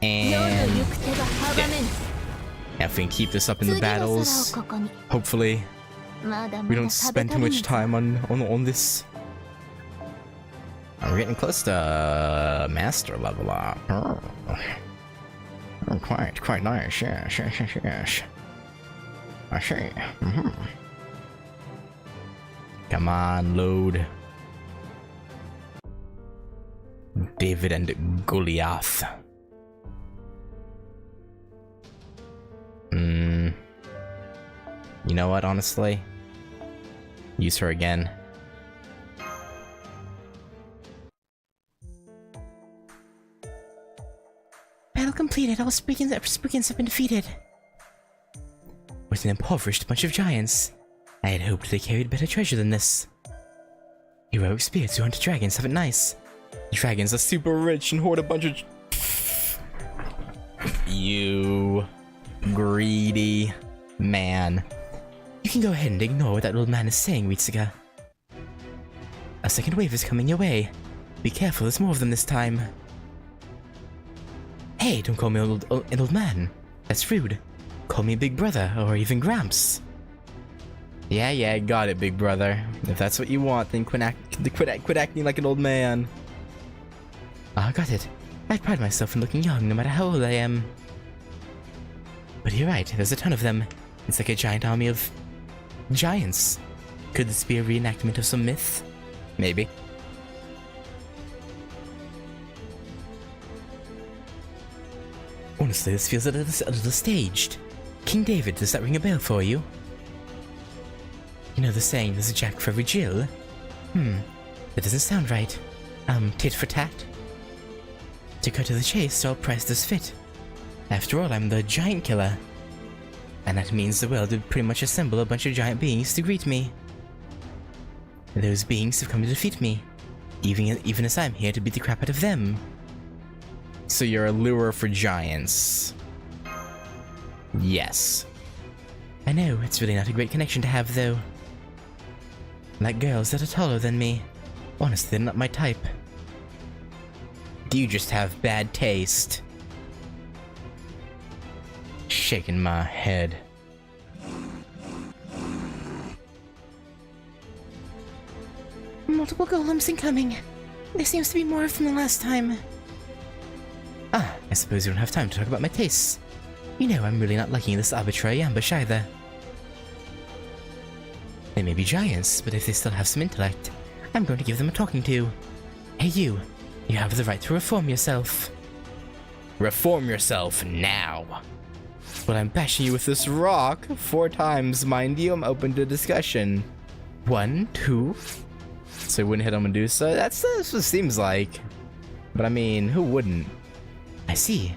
And yeah. If we can keep this up in the battles, hopefully we don't spend too much time on this. We're getting close to master level up. Oh, quite nice. Yes. I see. Come on, load. David and Goliath. You know what, honestly? Use her again. Battle completed. All Spriggans have been defeated. With an impoverished bunch of giants. I had hoped they carried better treasure than this. Heroic spirits who hunt dragons have it nice. Dragons are super rich and hoard a bunch of... You... greedy man. You can go ahead and ignore what that old man is saying, Ritsuka. A second wave is coming your way. Be careful, there's more of them this time. Hey, don't call me an old man. That's rude. Call me big brother, or even Gramps. Yeah, got it, big brother. If that's what you want, then quit acting like an old man. Ah, got it. I pride myself in looking young, no matter how old I am. But you're right, there's a ton of them. It's like a giant army of... giants. Could this be a reenactment of some myth? Maybe. Honestly, this feels a little staged. King David, does that ring a bell for you? You know the saying, there's a Jack for every Jill? That doesn't sound right. Tit for tat? To cut to the chase, I'll price this fit. After all, I'm the giant killer. And that means the world would pretty much assemble a bunch of giant beings to greet me. Those beings have come to defeat me, even as I'm here to beat the crap out of them. So you're a lure for giants. Yes. I know, it's really not a great connection to have, though. Like girls that are taller than me. Honestly, they're not my type. Do you just have bad taste? Shaking my head. Multiple golems incoming. There seems to be more from the last time. Ah, I suppose you don't have time to talk about my tastes. You know, I'm really not liking this arbitrary ambush either. They may be giants, but if they still have some intellect, I'm going to give them a talking to. Hey you have the right to reform yourself. Reform yourself now. But I'm bashing you with this rock 4 times, mind you. I'm open to discussion. 1, 2. So you wouldn't hit on Medusa? That's what it seems like. But I mean, who wouldn't? I see.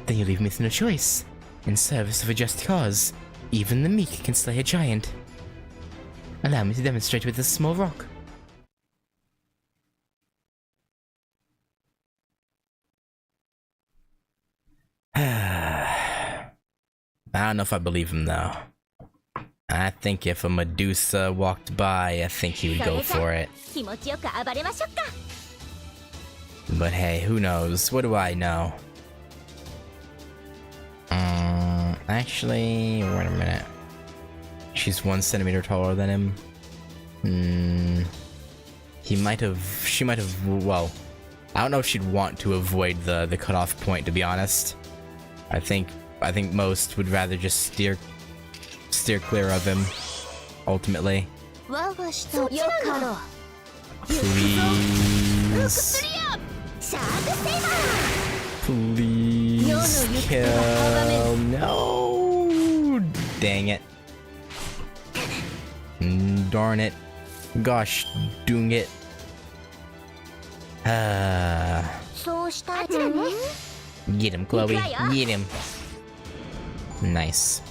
Then you leave me with no choice. In service of a just cause, even the meek can slay a giant. Allow me to demonstrate with this small rock. I don't know if I believe him though. I think if a Medusa walked by, I think he would go for it. But hey, who knows? What do I know? Actually, wait a minute. She's 1 centimeter taller than him. She might have, well, I don't know if she'd want to avoid the cutoff point, to be honest. I think most would rather just steer clear of him, ultimately. Please. Please kill. No! Dang it. Darn it. Gosh, doing it. Get him, Chloe. Get him. Nice.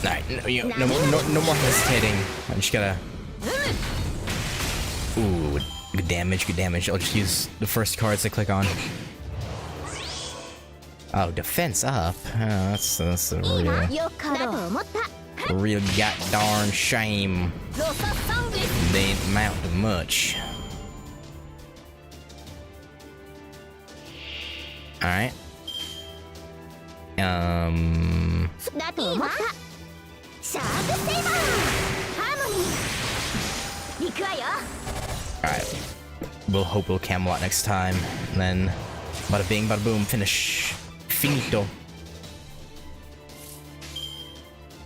Alright, no more hesitating. I just gotta. Ooh, good damage. I'll just use the first cards I click on. Oh, defense up. Oh, that's a real god-darn shame. They ain't amount to much. Alright. Alright. We'll hope we'll Camelot next time. And then bada bing, bada boom, finish. Finito.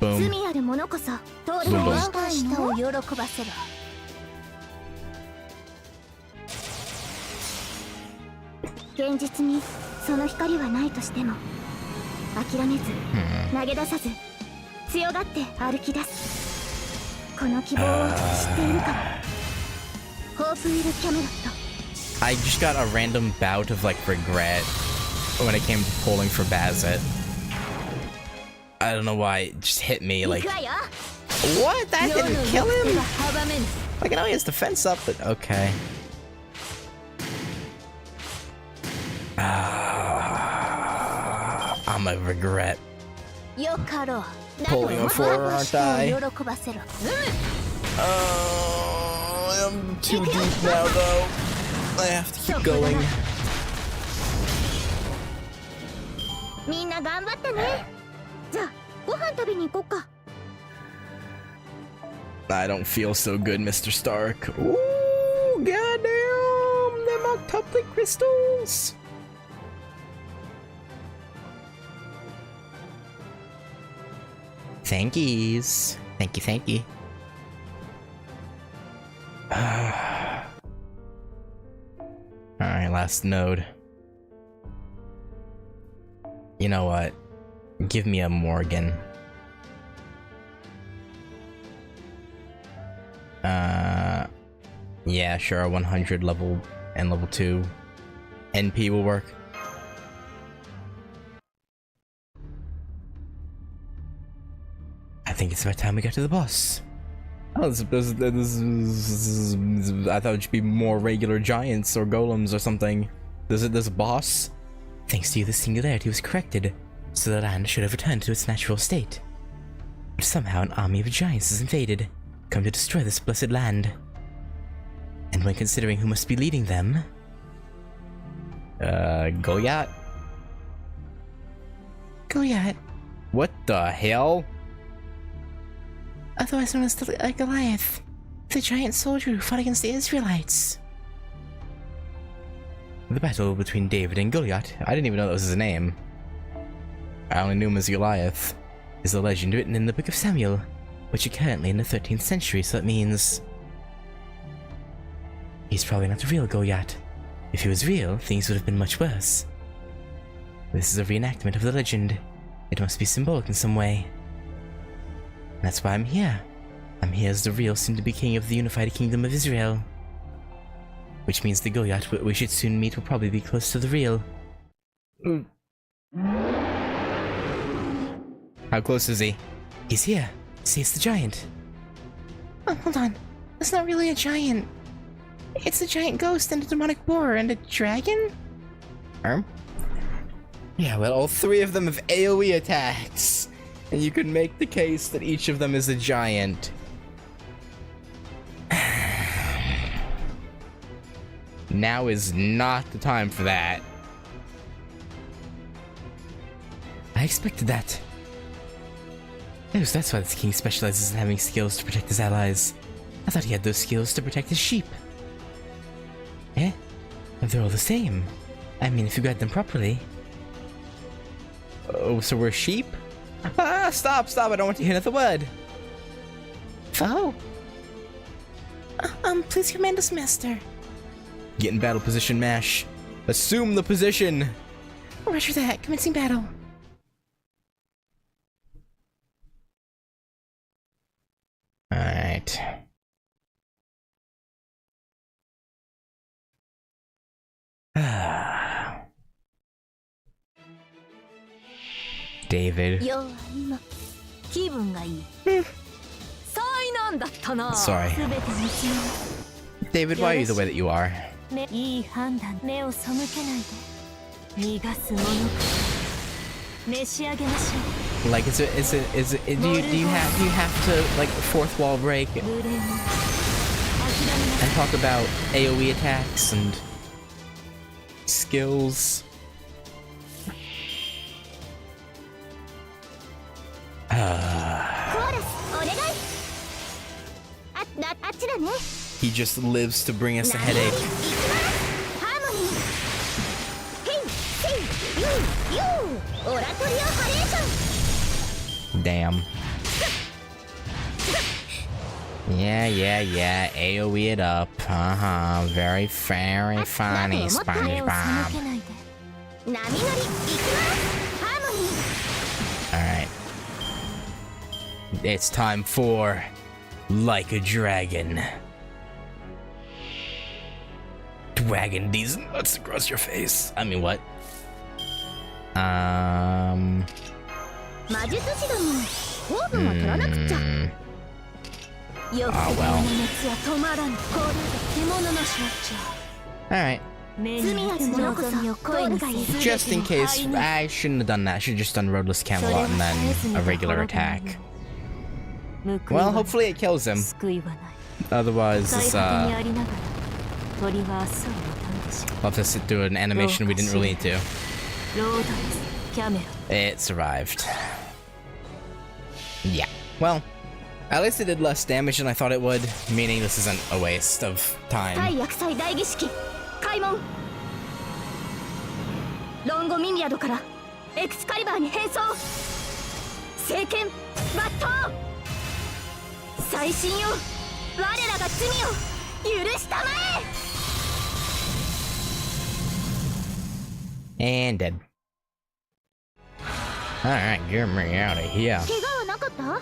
Boom. Boom, boom. I just got a random bout of like regret when it came to pulling for Bazett. I don't know why, it just hit me like, what? That didn't kill him? Like, I know he has defense up, but okay. I'm a regret pulling him for her, aren't I? Oh, I'm too deep now, though. I have to keep going. I don't feel so good, Mr. Stark. Ooh, goddamn! Them octuple crystals! Thankies. Thank you, thank you. Alright, last node. You know what? Give me a Morgan. Yeah, sure, 100 level and level 2 NP will work. I think it's about time we got to the boss. Oh, I thought it should be more regular giants or golems or something. There's a boss? Thanks to you, the singularity was corrected, so the land should have returned to its natural state. But somehow an army of giants has invaded, come to destroy this blessed land. And when considering who must be leading them... Goliath? Goliath, What the hell? otherwise known as Goliath, the giant soldier who fought against the Israelites. The battle between David and Goliath, I didn't even know that was his name. I only knew him as Goliath. is a legend written in the Book of Samuel, which is currently in the 13th century, so that means... he's probably not the real Goliath. If he was real, things would have been much worse. This is a reenactment of the legend. It must be symbolic in some way. That's why I'm here. I'm here as the real soon-to-be king of the unified kingdom of Israel. Which means the Goliath we should soon meet will probably be close to the real. How close is he? He's here. See, it's the giant. Oh, hold on. That's not really a giant. It's a giant ghost and a demonic boar and a dragon? Yeah, well, all three of them have AoE attacks. And you could make the case that each of them is a giant. Now is not the time for that. I expected that. Yes, that's why this king specializes in having skills to protect his allies. I thought he had those skills to protect his sheep. Eh? They're all the same. I mean, if you guide them properly. Oh, so we're sheep? Ah, stop, I don't want to hear another word. Foe? Please command us, master. Get in battle position, Mash. Assume the position. Roger that. Commencing battle. Alright. David. 要は今気分がいい災難だったな Sorry. 全て見つ David, why are you the way that you are? めいい判断目を背けないで逃がすものか召し上げましょ Like, do you have to, like, fourth wall break う無礼も諦めな and talk about AoE attacks and skills? コーラスお願いあっちだね He just lives to bring us a いき headache. ますハーモニーヘイヘイユーユーオラトリオハレーション Damn. Yeah. AoE it up. Very funny, 目を背 SpongeBob. けないで波乗りいきますハーモニー Alright. It's time for Like a Dragon. Dragon these nuts across your face. I mean, what? 魔術師ども糖分は取らなくっちゃよく well. の熱は止まらぬこれが獣の象 Alright. 徴罪ある者こそ声にする Just in case, I shouldn't have done that. I should have just done Roadless Camelot and then a regular attack. Well, hopefully it kills him. 救いはない Otherwise, 最 this, 果てにありながら鳥は明日を待たんでしょ we'll have to sit through an animation we didn't really need to. ロードレスキャメロ It survived. Yeah. Well, at least it did less damage than I thought it would, meaning this isn't a waste of 対 time. 厄祭大儀式開門ロンゴミニアドからエクスカリバーに変装聖剣抜刀最新よ我らが罪を許したまえ And dead. Alright, get me out of here. 怪我はなかった？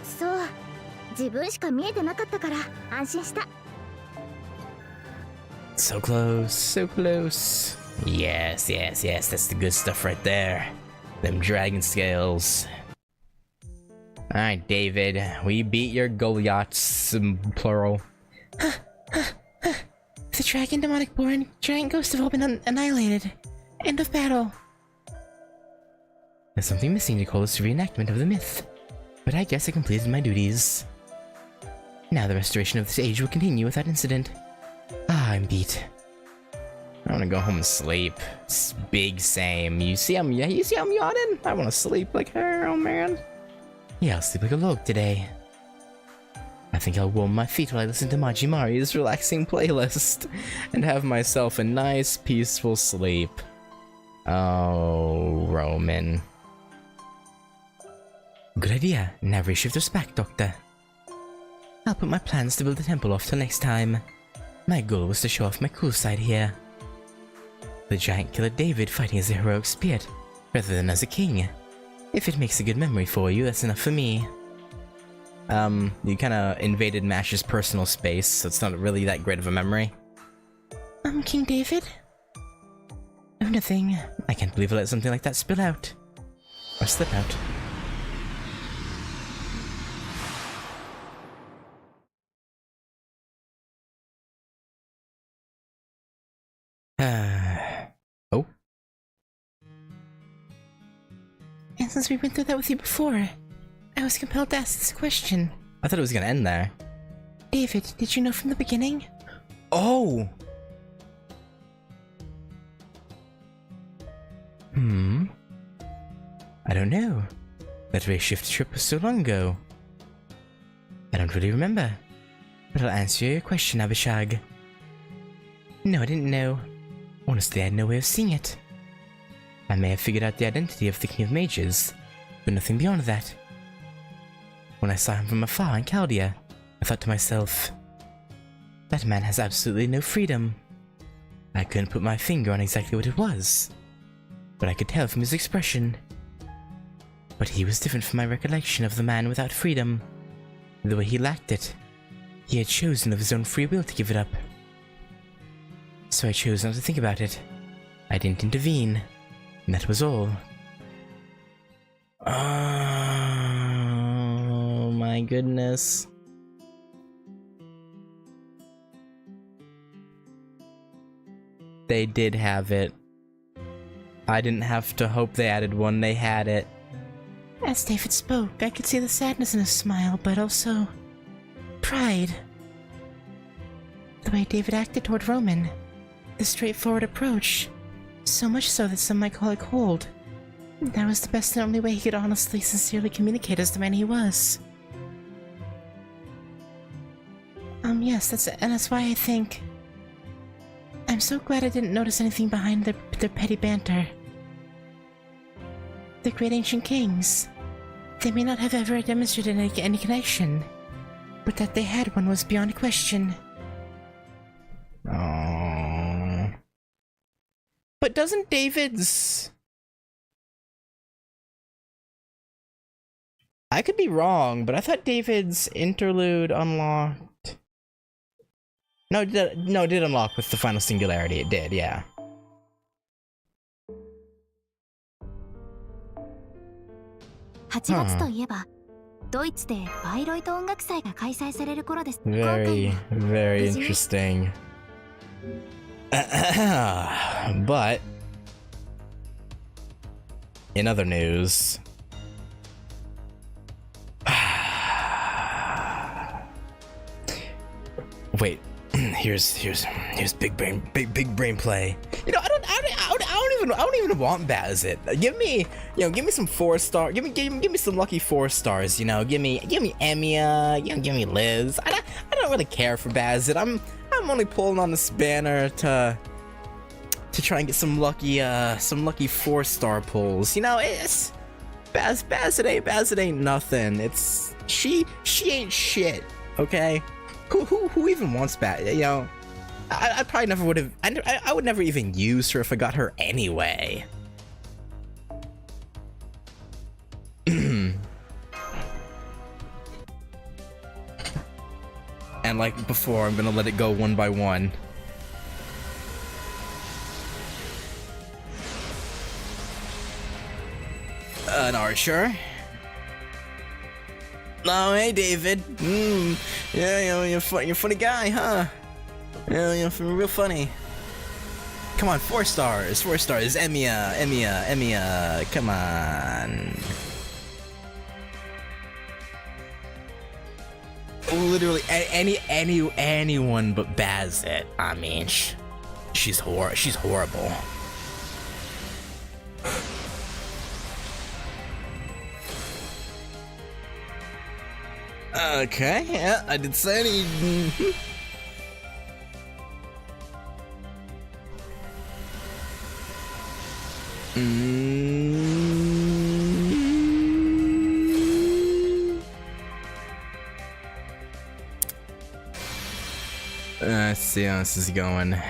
そう、自分しか見えてなかったから安心した。 So close, so close. Yes, yes, yes, that's the good stuff right there. Them dragon scales. Alright, David, we beat your Goliaths, plural. The dragon, demonic born, giant ghosts have all been annihilated. End of battle. There's something missing to call this a reenactment of the myth, but I guess I completed my duties. Now the restoration of this age will continue without incident. Ah, I'm beat. I wanna go home and sleep. It's big same. You see I'm yawning? I wanna sleep like her, oh man. Yeah, I'll sleep like a log today. I think I'll warm my feet while I listen to Majimari's Relaxing playlist and have myself a nice peaceful sleep. Oh, Roman. Good idea. Now reshift us back, Doctor. I'll put my plans to build the temple off till next time. My goal was to show off my cool side here. The giant killer David fighting as a heroic spirit, rather than as a king. If it makes a good memory for you, that's enough for me. You kinda invaded Mash's personal space, so it's not really that great of a memory. King David? Oh, nothing. I can't believe I let something like that spill out. Or slip out. Oh? And since we went through that with you before, I was compelled to ask this question. I thought it was gonna end there. David, did you know from the beginning? Oh! I don't know. That shift trip was so long ago. I don't really remember. But I'll answer your question, Abishag. No, I didn't know. Honestly, I had no way of seeing it. I may have figured out the identity of the King of Mages, but nothing beyond that. When I saw him from afar in Chaldea, I thought to myself, that man has absolutely no freedom. I couldn't put my finger on exactly what it was, but I could tell from his expression. But he was different from my recollection of the man without freedom. The way he lacked it. He had chosen of his own free will to give it up. So I chose not to think about it. I didn't intervene, and that was all. Oh my goodness. They did have it. I didn't have to hope they added one, they had it. As David spoke, I could see the sadness in his smile, but also pride. The way David acted toward Roman, the straightforward approach, so much so that some might call it cold. That was the best and only way he could honestly, sincerely communicate as the man he was. Yes, that's why I think... I'm so glad I didn't notice anything behind their petty banter. The great ancient kings. They may not have ever demonstrated any connection, but that they had one was beyond question. Oh. But doesn't David's... I could be wrong, but I thought David's interlude unlocked... No, it did unlock with the final singularity. It did, yeah. 8月といえば、ドイツでバイロイト音楽祭が開催される頃です。 Very, very interesting. But in other news, wait, here's big brain play. You know, I don't even want Bazett. Give me some 4-star. Give me some lucky 4 stars. You know, give me Emiya. give me Liz. I don't really care for Bazett. I'm only pulling on this banner to try and get some lucky 4-star pulls. You know, it's Bazett ain't nothing. It's she ain't shit. Okay, who even wants Bazett? You know. I probably never would have. I would never even use her if I got her anyway. And like before, I'm gonna let it go one by one. An archer. Oh, hey, David. Yeah, you're a funny guy, huh? Yeah, you're real funny. Come on, 4 stars, 4 stars. Emiya, come on. Literally, anyone but Bazett. I mean, she's horrible. Okay, yeah, I did say it. Let's see how this is going.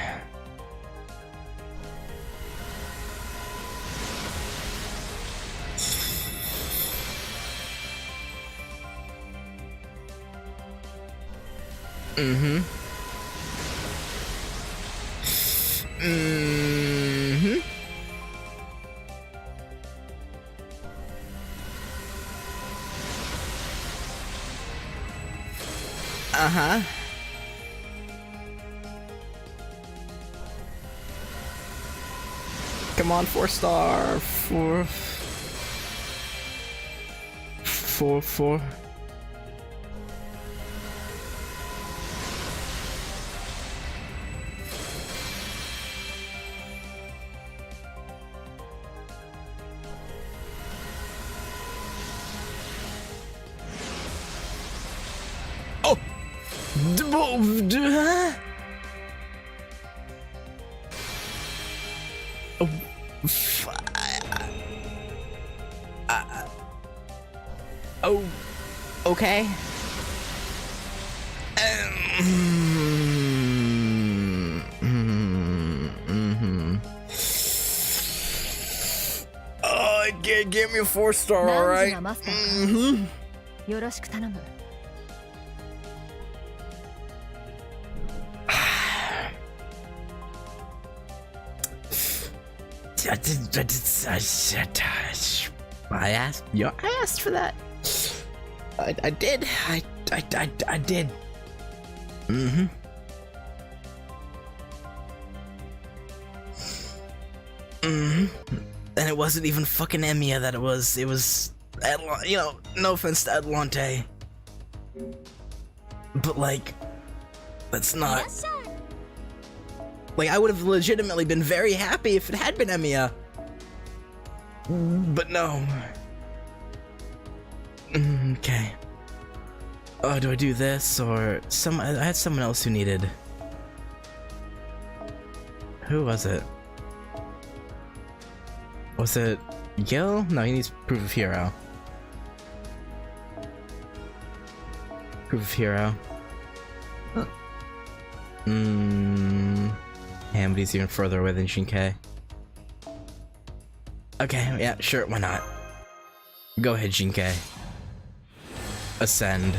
Come on, 4 star. 4. Oh! Oh, okay. Oh, give me a 4 star, all right. よろしく頼む。I asked for that. I did. I did. And it wasn't even fucking Emiya that it was you know, no offense to Adelante. But like, that's not... Like, I would have legitimately been very happy if it had been Emiya. But no. Okay. Oh, do I do this or I had someone else who needed. Who was it? Was it Gil? No, he needs proof of hero. Proof of hero. Hambity's even further away than Shinkei. Okay, yeah, sure, why not? Go ahead, Shinkei. Ascend.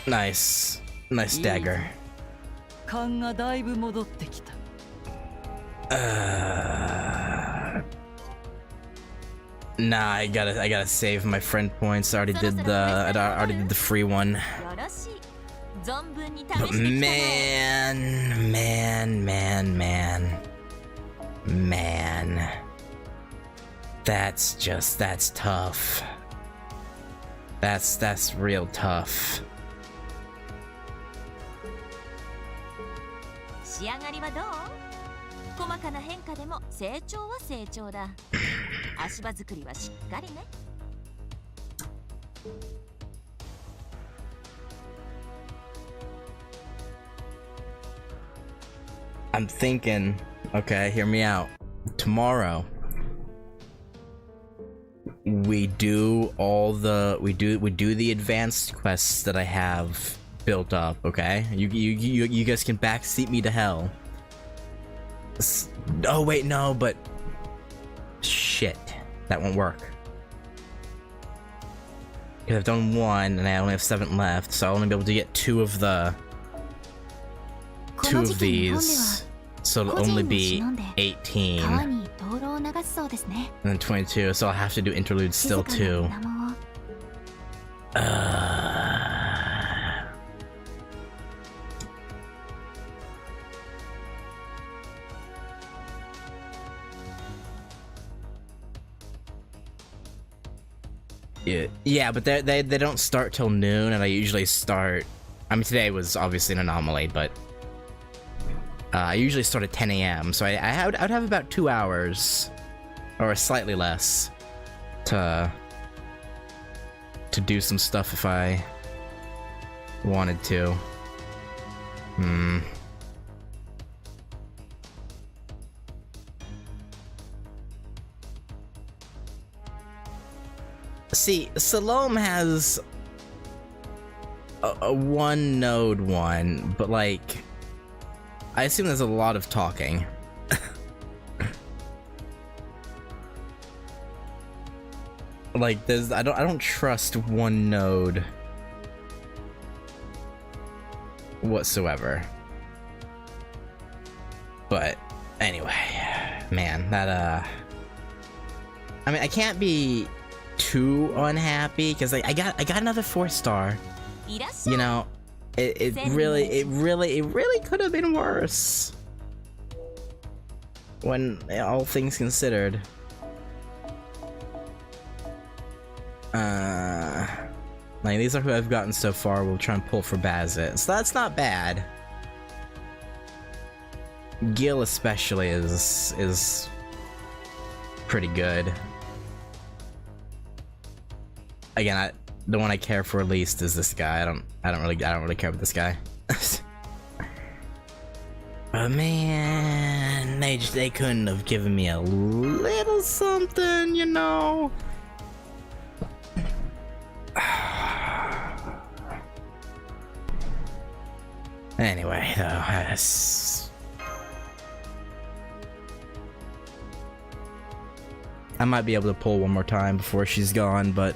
Nice. Nice dagger. Nah, I gotta save my friend points. I already did the free one. But man. That's tough. That's real tough. 仕上がりはどう？細かな変化でも成長は成長だ。足場作りはしっかりね。I'm thinking, okay, hear me out. Tomorrow, we do the advanced quests that I have built up, okay? You guys can backseat me to hell. Oh wait, no, but shit, that won't work. Because I've done 1 and I only have 7 left, so I'll only be able to get 2 of these. So it'll only be 18. 川に灯籠を流すそうですね。 And then 22, so I'll have to do interludes still 静か too. な水面を Yeah, but they don't start till noon, and I usually start. I mean, today was obviously an anomaly, but I usually start at 10 a.m. So I would have about 2 hours, or slightly less, to do some stuff if I wanted to. See, Salome has a 1 node one, but like, I assume there's a lot of talking. Like, I don't trust 1 node whatsoever. But anyway, man, that I mean, I can't be too unhappy because I got another 4-star. You know, it really could have been worse when all things considered. Like, these are who I've gotten so far. We'll try and pull for Bazett, so that's not bad. Gil especially is pretty good. Again, the one I care for least is this guy. I don't really care about this guy. But man, they couldn't have given me a little something, you know. Anyway, though, I might be able to pull one more time before she's gone, but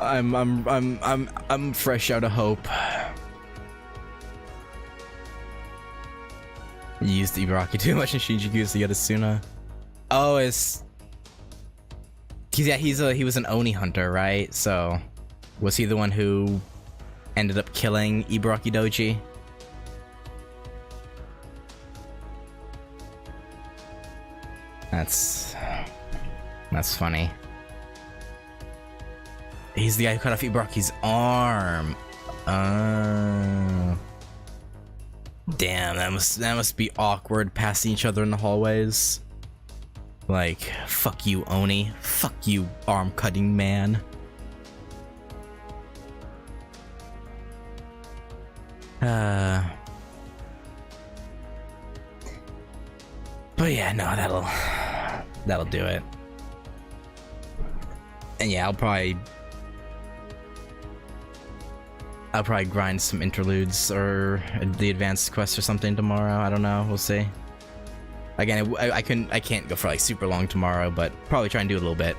I'm fresh out of hope. You used Ibaraki too much in Shinjuku's Yotasuna. Oh, he was an Oni hunter, right? So was he the one who ended up killing Ibaraki Doji? That's funny. He's the guy who cut off Ibaraki's arm. Damn, that must be awkward passing each other in the hallways. Like, fuck you, Oni. Fuck you, arm-cutting man. But yeah, no, that'll do it. And yeah, I'll probably grind some interludes or the advanced quest or something tomorrow. I don't know. We'll see. Again, I can't go for like super long tomorrow, but probably try and do a little bit.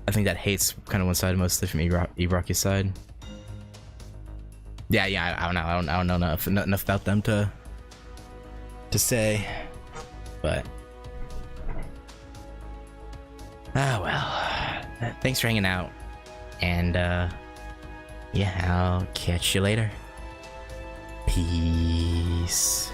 I think that hate's kind of one side mostly from Ibaraki's side. Yeah, I don't know. I don't know enough about them to say, but well. Thanks for hanging out, and yeah, I'll catch you later. Peace.